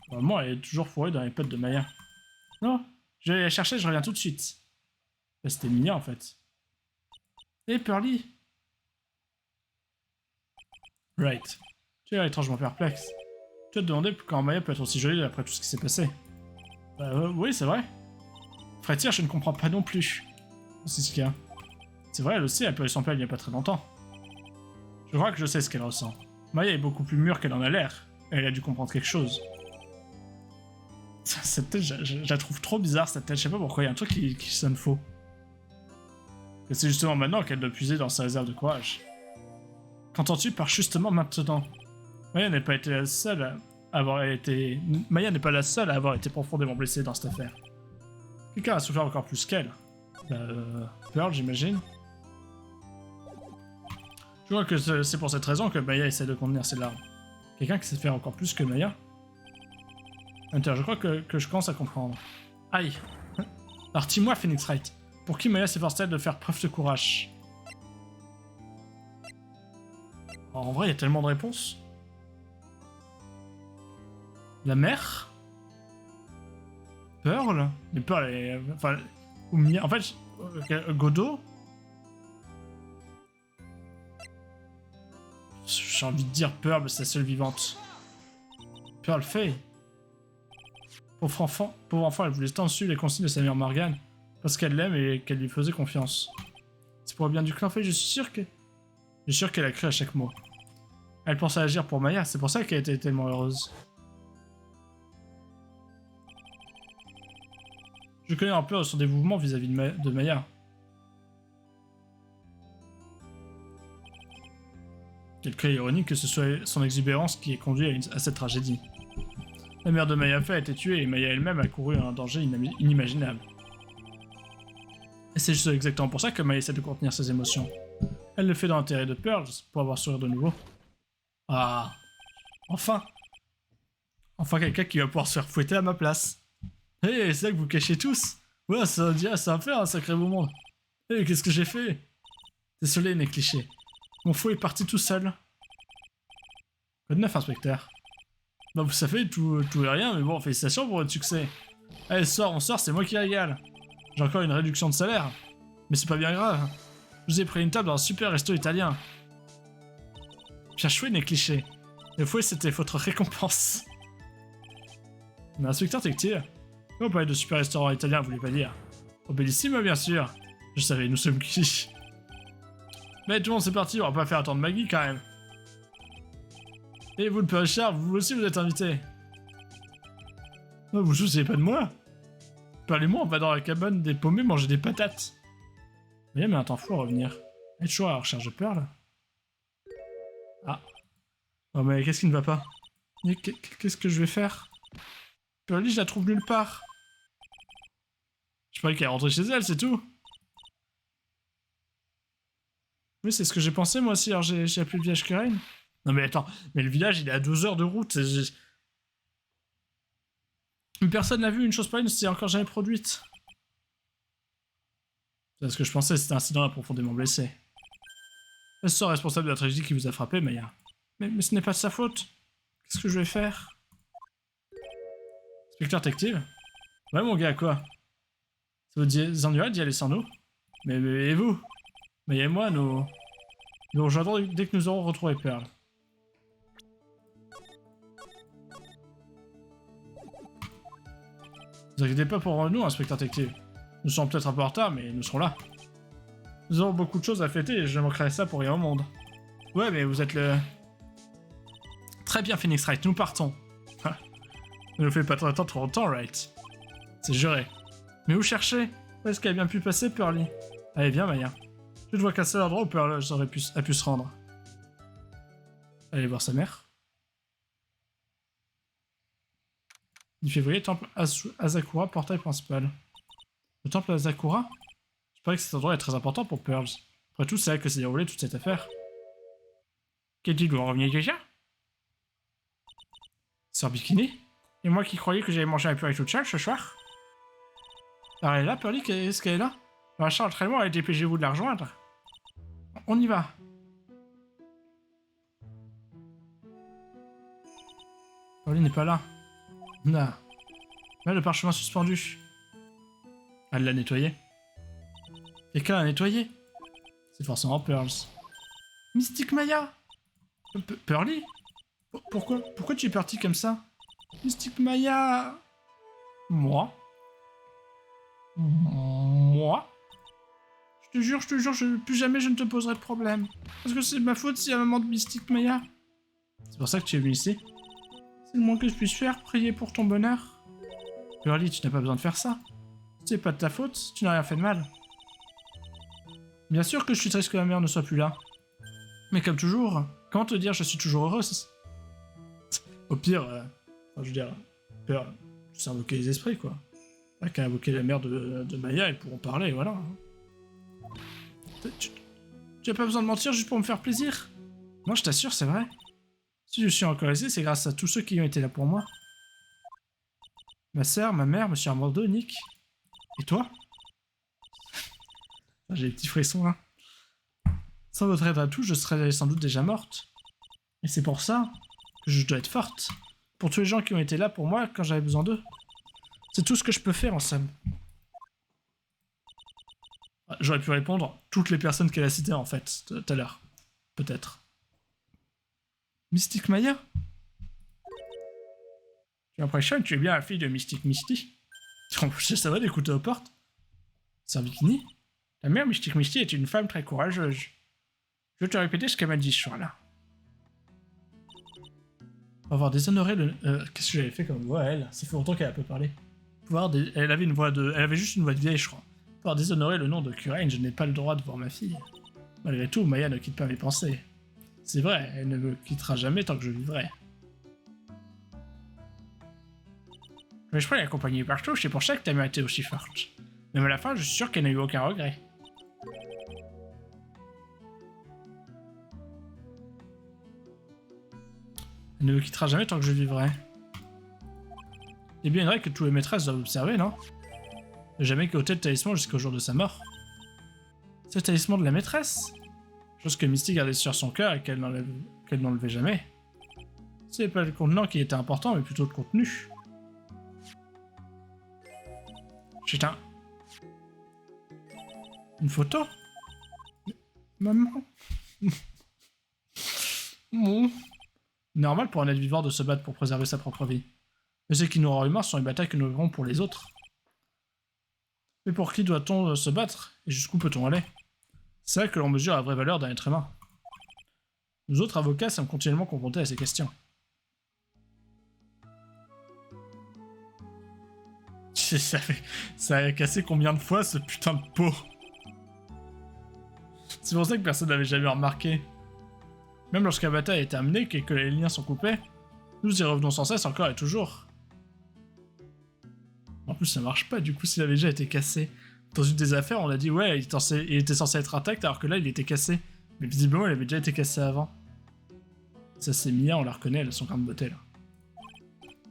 Normalement, elle est toujours fourrée dans les potes de Maya. Non, je vais la chercher, je reviens tout de suite. Bah, c'était Mia, en fait. Hé, Pearly! Right. Tu es là étrangement perplexe. Tu vas te demander comment Maya peut être aussi jolie après tout ce qui s'est passé. Oui, c'est vrai. Frétire, je ne comprends pas non plus. C'est ce qu'il y a. C'est vrai, elle aussi a perdu son père il n'y a pas très longtemps. Je crois que je sais ce qu'elle ressent. Maya est beaucoup plus mûre qu'elle en a l'air. Elle a dû comprendre quelque chose. Cette tête, je la trouve trop bizarre, cette tête. Je sais pas pourquoi, il y a un truc qui sonne faux. Et c'est justement maintenant qu'elle doit puiser dans sa réserve de courage. Qu'entends-tu par justement maintenant? Maya n'est pas été la seule à avoir été... Maya n'est pas la seule à avoir été profondément blessée dans cette affaire. Quelqu'un a souffert encore plus qu'elle. Pearl, j'imagine. Je crois que c'est pour cette raison que Maya essaie de contenir ses larmes. Quelqu'un qui sait faire encore plus que Maya. Attends, je crois que je commence à comprendre. Aïe. Alors dis-moi, Phoenix Wright, pour qui Maya s'efforce-t-elle de faire preuve de courage? En vrai, il y a tellement de réponses. La mère? Pearl? Mais Pearl est... Enfin... En fait, Godot? J'ai envie de dire Pearl, mais c'est la seule vivante. Pearl Faye. Pauvre enfant, elle voulait tant suivre les consignes de sa mère Morgane, parce qu'elle l'aime et qu'elle lui faisait confiance. C'est pour le bien du clan Faye, je suis sûr qu'elle a cru à chaque mot. Elle pensait agir pour Maya, c'est pour ça qu'elle était tellement heureuse. Je connais un peu son dévouement vis-à-vis de Maya. Quel cas ironique que ce soit son exubérance qui ait conduit à cette tragédie. La mère de Maya Faye a été tuée et Maya elle-même a couru à un danger inimaginable. Et c'est juste exactement pour ça que Maya essaie de contenir ses émotions. Elle le fait dans l'intérêt de Pearl pour avoir sourire de nouveau. Ah, enfin! Enfin quelqu'un qui va pouvoir se faire fouetter à ma place. Hé, c'est ça que vous cachez tous? Ouais, ça va faire un sacré beau monde. Hé, qu'est-ce que j'ai fait? Désolé, né cliché. Mon fou est parti tout seul. Code 9, inspecteur. Bah, vous savez, tout et rien, mais bon, félicitations pour votre succès. Allez, on sort, c'est moi qui régale. J'ai encore une réduction de salaire. Mais c'est pas bien grave. Je vous ai pris une table dans un super resto italien. Bien joué, né cliché. Le fouet, c'était votre récompense. Mais inspecteur détective, on parlait de super restaurant italien, vous voulez pas dire? Au Bellissime, bien sûr. Je savais, nous sommes qui? Mais tout le monde, c'est parti, on va pas faire attendre Maggie quand même. Et vous, le père Richard, vous aussi vous êtes invité. Oh, vous souciez pas de moi? Parlez-moi, on va dans la cabane des paumés manger des patates. Oui, mais un temps fou à revenir. Et toujours à la recherche de Pearl. Ah. Oh, mais qu'est-ce qui ne va pas? Qu'est-ce que je vais faire? Pearly, je la trouve nulle part. Je croyais qu'elle est rentrée chez elle, c'est tout. Oui, c'est ce que j'ai pensé moi aussi, alors j'ai appelé le village Kurain. Non mais attends, mais le village il est à 12 heures de route. Personne n'a vu une chose pareille, ne s'est encore jamais produite. C'est ce que je pensais, cet incident a profondément blessé. Elle sera responsable de la tragédie qui vous a frappé, Maya. Mais ce n'est pas de sa faute. Qu'est-ce que je vais faire? Inspecteur détective? Ouais mon gars, quoi? Ça vous ennuierait d'y aller sans nous? Mais et vous? Maya et moi, nous rejoindrons dès que nous aurons retrouvé Pearl. Ne vous inquiétez pas pour nous, inspecteur détective. Nous sommes peut-être un peu en retard, mais nous serons là. Nous aurons beaucoup de choses à fêter et je manquerai ça pour rien au monde. Ouais, mais vous êtes le... Très bien, Phoenix Wright, nous partons. Ne nous faites pas attendre trop longtemps, Wright. C'est juré. Mais où chercher? Où est-ce qu'elle a bien pu passer, Pearly? Allez, viens, Maya. Je ne vois qu'un seul endroit où Pearl a pu se rendre. Allez voir sa mère. 10 février, temple Asakura, portail principal. Le temple Asakura? Je parie que cet endroit est très important pour Pearls. Après tout, c'est là que s'est déroulée toute cette affaire. Qu'est-il, vous en revenez déjà? Sœur Bikini? Et moi qui croyais que j'allais manger un purée toute seule ce soir? Alors elle est là, Pearly, qu'est-ce qu'elle est là? Le machin entraînement, allez, dépêchez-vous de la rejoindre. On y va. Pearly n'est pas là. Non. Là, le parchemin suspendu. Elle l'a nettoyé. Quelqu'un l'a nettoyé. C'est forcément Pearls. Mystique Maya! Pearly? Pourquoi tu es parti comme ça? Mystique Maya! Moi? Je te jure, plus jamais je ne te poserai de problème. Parce que c'est de ma faute si y a maman de Mystique Maya. C'est pour ça que tu es venu ici? C'est le moins que je puisse faire, prier pour ton bonheur. Pearly, tu n'as pas besoin de faire ça. C'est pas de ta faute, tu n'as rien fait de mal. Bien sûr que je suis triste que ma mère ne soit plus là. Mais comme toujours, comment te dire, je suis toujours heureuse. Au pire, enfin, je veux dire, peur, c'est invoquer les esprits, quoi. Pas qu'à invoquer la mère de Maya, ils pourront parler, voilà. Tu as pas besoin de mentir juste pour me faire plaisir. Moi, je t'assure, c'est vrai. Si je suis encore ici, c'est grâce à tous ceux qui ont été là pour moi. Ma sœur, ma mère, Monsieur Armando, Nick. Et toi? J'ai des petits frissons, là. Sans votre aide à tous, je serais sans doute déjà morte. Et c'est pour ça que je dois être forte. Pour tous les gens qui ont été là pour moi quand j'avais besoin d'eux. C'est tout ce que je peux faire, en somme. J'aurais pu répondre toutes les personnes qu'elle a citées, en fait, tout à l'heure. Peut-être. Mystique Maya? Tu m'impressionnes, tu es bien la fille de Mystique Misty. Ça va d'écouter aux portes. C'est un bikini? La mère Mystique Misty est une femme très courageuse. Je vais te répéter ce qu'elle m'a dit ce soir-là. Pour avoir déshonoré le... Qu'est-ce que j'avais fait comme voix, elle? Ça fait longtemps qu'elle a peu parlé. Elle avait une voix de... Elle avait juste une voix de vieille, je crois. Pour avoir déshonoré le nom de Kurain, je n'ai pas le droit de voir ma fille. Malgré tout, Maya ne quitte pas mes pensées. C'est vrai, elle ne me quittera jamais tant que je vivrai. Mais je pourrais l'accompagner partout, c'est pour ça que ta mère était aussi forte. Même à la fin, je suis sûr qu'elle n'a eu aucun regret. Elle ne me quittera jamais tant que je vivrai. Il est bien vrai que tous les maîtresses doivent observer, non? Ne jamais qu'ôter le talisman jusqu'au jour de sa mort. C'est le talisman de la maîtresse? Chose que Misty gardait sur son cœur et qu'elle n'enlevait jamais. Ce n'est pas le contenant qui était important, mais plutôt le contenu. Putain. Une photo? Maman? Bon. Normal pour un être vivant de se battre pour préserver sa propre vie. Mais ce qui nous rend humains sont les batailles que nous livrons pour les autres. Mais pour qui doit-on se battre? Et jusqu'où peut-on aller? C'est là que l'on mesure la vraie valeur d'un être humain. Nous autres avocats sommes continuellement confrontés à ces questions. Ça a cassé combien de fois ce putain de pot? C'est pour ça que personne n'avait jamais remarqué. Même lorsque la bataille est terminée et que les liens sont coupés, nous y revenons sans cesse encore et toujours. En plus, ça marche pas, du coup, s'il avait déjà été cassé. Dans une des affaires, on a dit, ouais, il était censé être intact, alors que là, il était cassé. Mais visiblement, il avait déjà été cassé avant. Ça, c'est Mia, on la reconnaît, elle a son grain de beauté, là.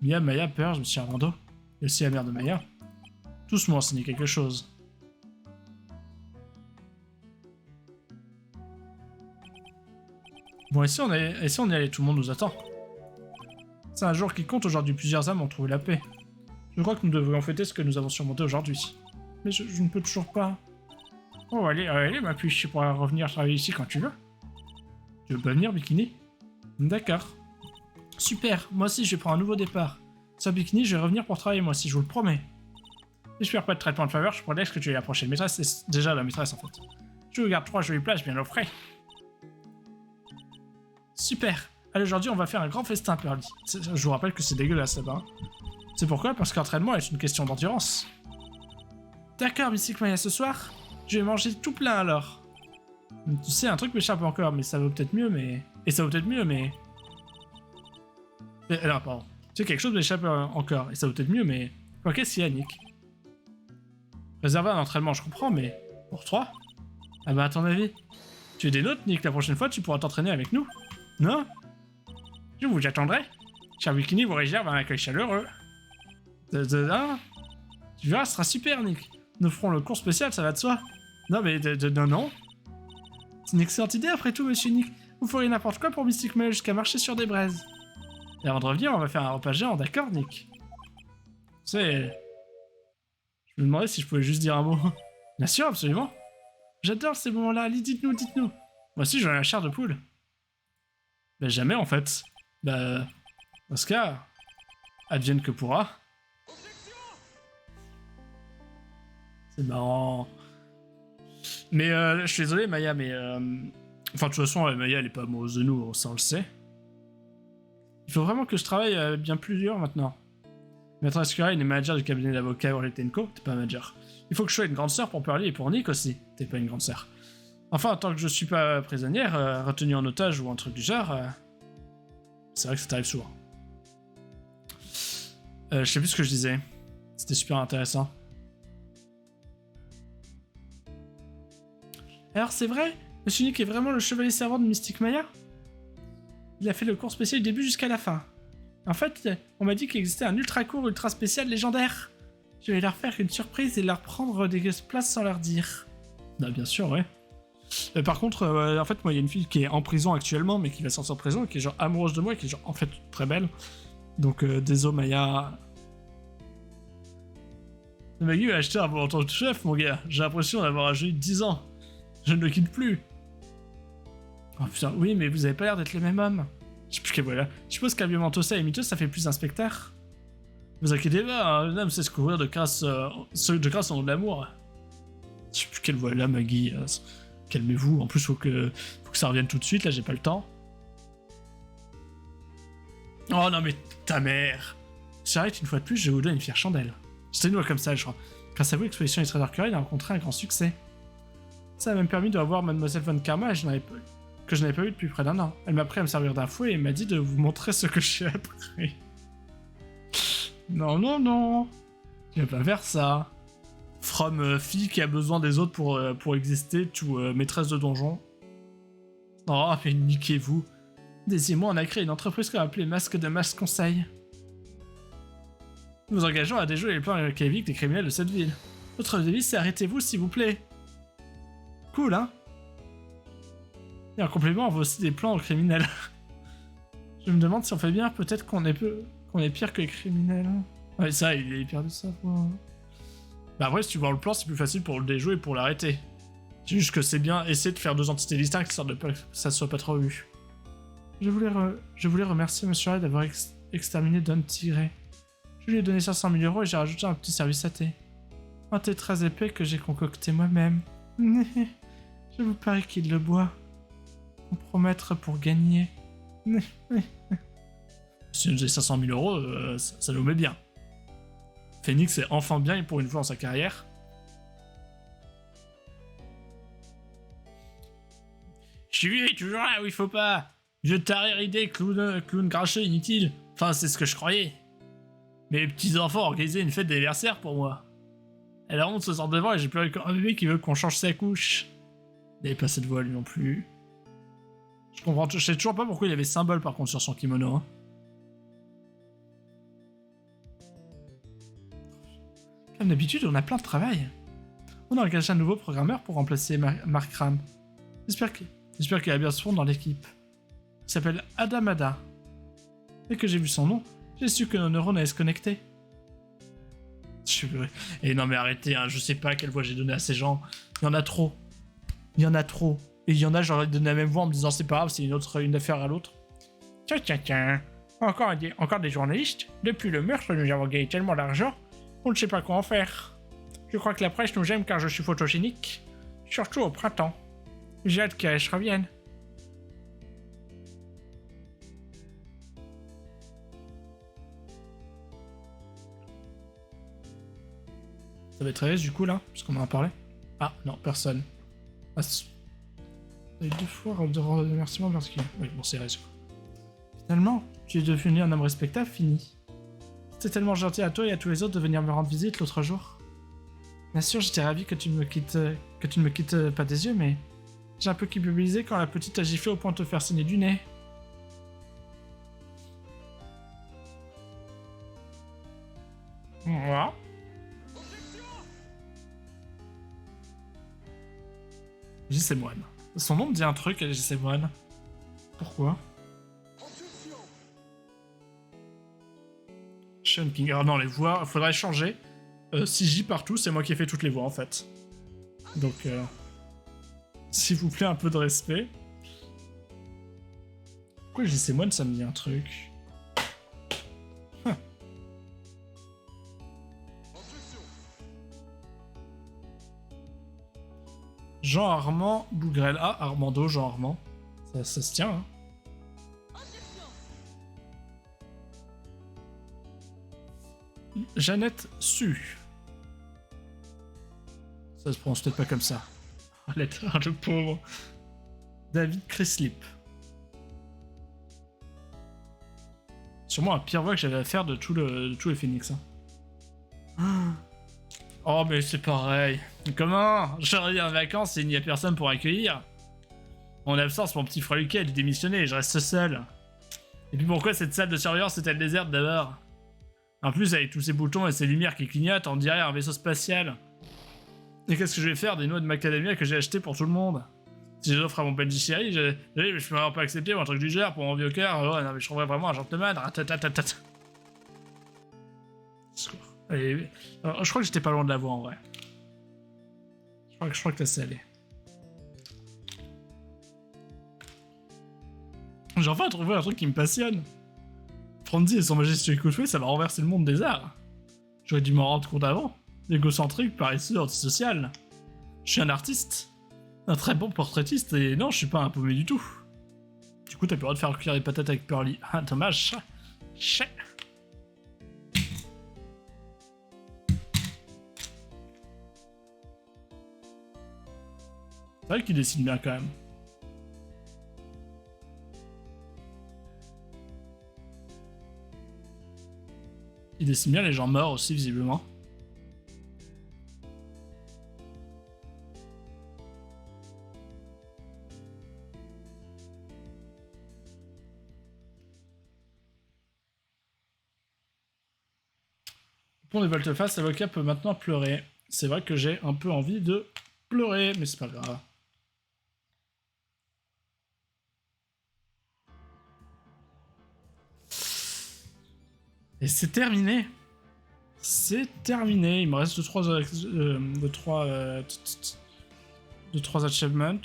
Mia, Maya, Purge, Monsieur Armando. Et aussi la mère de Maya. Tous m'ont enseigné quelque chose. Bon, et si on y allait, tout le monde nous attend. C'est un jour qui compte, aujourd'hui plusieurs âmes ont trouvé la paix. Je crois que nous devrions fêter ce que nous avons surmonté aujourd'hui. Mais je ne peux toujours pas... Oh, allez, ma puce, tu pourras revenir travailler ici quand tu veux. Tu veux pas venir, Bikini? D'accord. Super, moi aussi je vais prendre un nouveau départ. Sur Bikini, je vais revenir pour travailler moi aussi, je vous le promets. J'espère pas de traitement de faveur, je promets que tu es la prochaine maîtresse, c'est déjà la maîtresse en fait. Je vous garde 3 jolies plages bien au frais. Super. Allez, aujourd'hui on va faire un grand festin, Pearly. Je vous rappelle que c'est dégueulasse là-bas. C'est pourquoi? Parce qu'entraînement est une question d'endurance. D'accord, Mystique Maya, ce soir, je vais manger tout plein alors. Tu sais, un truc m'échappe encore, mais ça vaut peut-être mieux, mais... Et ça vaut peut-être mieux, mais... Alors, pardon. Tu sais, quelque chose m'échappe encore, et ça vaut peut-être mieux, mais... Quoi, qu'est-ce qu'il y a, Nick? Réserver un entraînement, je comprends, mais... Pour 3? Ah bah, à ton avis? Tu es des nôtres, Nick, la prochaine fois, tu pourras t'entraîner avec nous. Non? Je vous attendrai. Cher Bikini vous réserve un accueil chaleureux. Tu verras, ce sera super, Nick. Nous ferons le cours spécial, ça va de soi. Non, mais non. C'est une excellente idée, après tout, monsieur Nick. Vous ferez n'importe quoi pour Mystique Maya jusqu'à marcher sur des braises. Et avant de revenir, on va faire un repas géant, d'accord, Nick? Tu sais... Je me demandais si je pouvais juste dire un mot. Bien sûr, absolument. J'adore ces moments-là, allez, dites-nous. Moi aussi, j'en ai la chair de poule. Bah, jamais, en fait. Bah... Dans ce cas... Advienne que pourra. C'est marrant. Mais je suis désolé, Maya, mais... Enfin, de toute façon, Maya, elle est pas amoureuse de nous, ça on le sait. Il faut vraiment que je travaille bien plus dur maintenant. Maîtresse Kurain est manager du cabinet d'avocats Orlitenko, t'es pas manager. Il faut que je sois une grande sœur pour Pearly et pour Nick aussi. T'es pas une grande sœur. Enfin, tant que je suis pas prisonnière, retenue en otage ou un truc du genre, c'est vrai que ça t'arrive souvent. Je sais plus ce que je disais. C'était super intéressant. Alors c'est vrai, Monsieur Nick est vraiment le chevalier servant de Mystic Maya? Il a fait le cours spécial du début jusqu'à la fin. En fait, on m'a dit qu'il existait un ultra court ultra spécial légendaire. Je vais leur faire une surprise et leur prendre des places sans leur dire. Bah bien sûr, ouais. Par contre, en fait, moi, il y a une fille qui est en prison actuellement, mais qui va sortir de prison, et qui est genre amoureuse de moi, et qui est genre en fait très belle. Donc, désolé Maya. Maggie a acheté un bon en tant que chef, mon gars. J'ai l'impression d'avoir agi 10 ans. Je ne le quitte plus. Oh putain, oui, mais vous avez pas l'air d'être le même homme. Je sais plus quelle voilà. Je suppose qu'Abiomantosa et Mythos, ça fait plus inspecteur. Vous inquiétez pas, un homme sait se couvrir de grâce au nom de l'amour. Je sais plus quelle voix là, Maggie. Calmez-vous, en plus faut que ça revienne tout de suite, là j'ai pas le temps. Oh non mais ta mère. J'arrête une fois de plus, je vous donne une fière chandelle. C'était une loi comme ça, je crois. Grâce à vous, l'exposition Illustrator Dark a rencontré un grand succès. Ça a même permis de revoir Mademoiselle Von Karma que je n'avais pas vu depuis près d'un an. Elle m'a appris à me servir d'un fouet et m'a dit de vous montrer ce que j'ai appris. Non, non, non. Tu vas pas faire ça. From fille qui a besoin des autres pour exister, to maîtresse de donjon. Oh, mais niquez-vous. Daisy et moi, on a créé une entreprise qu'on a appelée Masque de Masse Conseil. Nous engageons à déjouer les plans archaïques des criminels de cette ville. Notre devise, c'est arrêtez-vous, s'il vous plaît. Cool, hein? Et en complément, on voit aussi des plans aux criminels. Je me demande si on fait bien, peut-être qu'on est pire que les criminels. Ouais, ça, il est hyper de savoir. Bah après, si tu vois le plan, c'est plus facile pour le déjouer et pour l'arrêter. C'est juste que c'est bien essayer de faire deux entités distinctes, histoire de pas que ça soit pas trop vu. Je voulais remercier Monsieur Ray d'avoir exterminé Don Tigray. Je lui ai donné 500 000 € et j'ai rajouté un petit service à thé. Un thé très épais que j'ai concocté moi-même. Je vous parie qu'il le boit. Compromettre pour gagner. Si nous avez 500 000 €, ça nous met bien. Phoenix est enfin bien et pour une fois dans sa carrière. Je suis toujours là où il faut pas. Je t'arrête idée, clown grincheux inutile. Enfin, c'est ce que je croyais. Mes petits-enfants ont organisé une fête d'anniversaire pour moi. Elle honte se sort devant et j'ai plus encore un bébé qui veut qu'on change sa couche. Il n'avait pas cette voix lui non plus. Je sais toujours pas pourquoi il y avait symbole par contre sur son kimono. Hein. Comme d'habitude, on a plein de travail. On a engagé un nouveau programmeur pour remplacer Mark Ram. J'espère qu'il va bien se fondre dans l'équipe. Il s'appelle Adamada. Dès que j'ai vu son nom, j'ai su que nos neurones allaient se connecter. Et non mais arrêtez, hein, je sais pas quelle voix j'ai donnée à ces gens. Il y en a trop. Il y en a trop. Et il y en a, j'aurais donné la même voix en me disant c'est pas grave, c'est une affaire à l'autre. Tiens. Encore des journalistes. Depuis le meurtre, nous avons gagné tellement d'argent, on ne sait pas quoi en faire. Je crois que la presse nous aime car je suis photogénique. Surtout au printemps. J'ai hâte qu'Ash revienne. Ça va être Reyes du coup là, parce qu'on en a parlé. Ah non, personne. Ah, il y a 2 fois de remerciement parce que... Oui, bon, c'est Reyes. Finalement, tu es devenu un homme respectable, fini. C'était tellement gentil à toi et à tous les autres de venir me rendre visite l'autre jour. Bien sûr, j'étais ravi que tu ne me quittes pas des yeux, mais j'ai un peu culpabilisé quand la petite a giflé au point de te faire saigner du nez. Voilà. JC Moine. Son nom me dit un truc, JC Moine. Pourquoi? Sean King. Alors non, les voix, faudrait changer. Si j'y partout, c'est moi qui ai fait toutes les voix en fait. Donc, s'il vous plaît, un peu de respect. Pourquoi JC Moine, ça me dit un truc? Jean Armand Bougrel. Ah, Armando, Jean Armand. Ça se tient, hein. Jeannette Su. Ça se prononce peut-être pas comme ça. Le pauvre. David Crislip. Sûrement la pire voix que j'avais à faire de tous les Phoenix. Hein. Oh, mais c'est pareil. Comment j'arrive en vacances et il n'y a personne pour accueillir. En absence, mon petit frère Lucas, il est démissionné et je reste seul. Et puis pourquoi cette salle de surveillance est-elle déserte d'abord? En plus, avec tous ces boutons et ces lumières qui clignotent, on dirait un vaisseau spatial. Et qu'est-ce que je vais faire des noix de macadamia que j'ai acheté pour tout le monde? Si je les offre à mon petit chéri, je peux vraiment pas accepter un truc du genre pour mon vieux cœur. Oh, non, mais je trouverais vraiment un gentleman. Allez, alors, je crois que j'étais pas loin de la voix en vrai. Je crois que t'as salé. J'ai enfin trouvé un truc qui me passionne. Franzi et son majestueux coup de fouet, ça va renverser le monde des arts. J'aurais dû m'en rendre compte avant. Égocentrique, paresseux, antisocial. Je suis un artiste. Un très bon portraitiste et non, je suis pas un paumé du tout. Du coup, t'as plus le droit de faire cuire les patates avec Pearly. Ah, dommage. Chais. C'est vrai qu'il dessine bien quand même. Il dessine bien les gens morts aussi, visiblement. Pour les volte-face, l'avocat peut maintenant pleurer. C'est vrai que j'ai un peu envie de pleurer, mais c'est pas grave. Et c'est terminé. C'est terminé. Il me reste 3 achievements.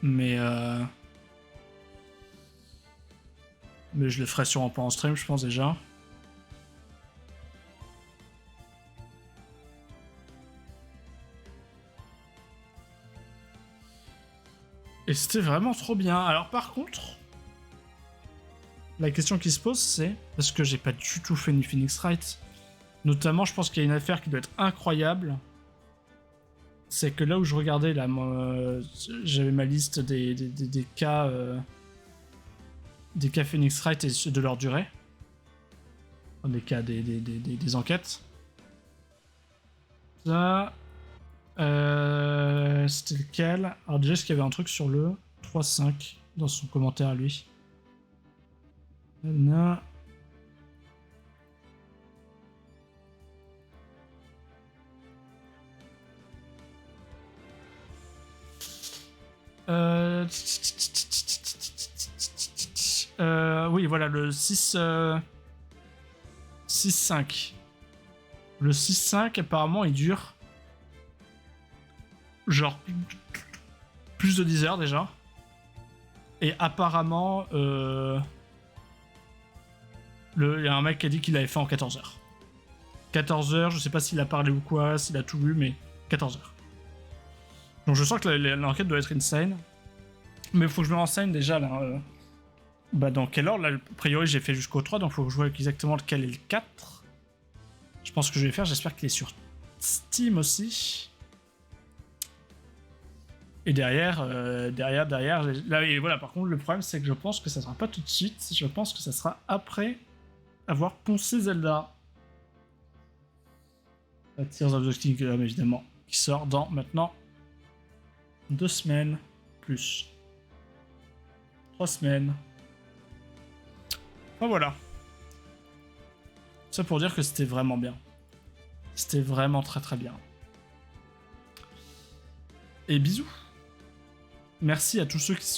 Mais je le ferai sûrement pas en stream, je pense déjà. Et c'était vraiment trop bien. Alors par contre, la question qui se pose c'est, parce que j'ai pas du tout fait ni Phoenix Wright, notamment je pense qu'il y a une affaire qui doit être incroyable, c'est que là où je regardais, là, j'avais ma liste des cas Phoenix Wright et de leur durée, des cas des enquêtes. Ça... c'était lequel? Alors déjà, est-ce qu'il y avait un truc sur le 3.5 dans son commentaire à lui? Non. Oui, voilà, le 6.5. Le 6.5, apparemment, il dure genre plus de 10 heures déjà. Et apparemment, il y a un mec qui a dit qu'il l'avait fait en 14 heures. 14 heures, je sais pas s'il a parlé ou quoi, s'il a tout lu, mais 14 heures. Donc je sens que l'enquête doit être insane. Mais il faut que je me renseigne déjà là. Dans quel ordre là, a priori j'ai fait jusqu'au 3, donc il faut que je vois exactement lequel est le 4. Je pense que je vais faire, j'espère qu'il est sur Steam aussi. Et derrière, là, et voilà, par contre, le problème, c'est que je pense que ça sera pas tout de suite. Je pense que ça sera après avoir poncé Zelda. Tears of the Kingdom, évidemment, qui sort dans, maintenant, 2 semaines, plus 3 semaines. Enfin, voilà. Ça pour dire que c'était vraiment bien. C'était vraiment très très bien. Et bisous. Merci à tous ceux qui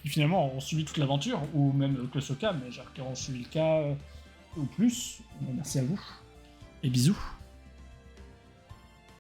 finalement auront suivi toute l'aventure, ou même que ce cas, mais genre qui auront suivi le cas ou plus. Merci à vous. Et bisous.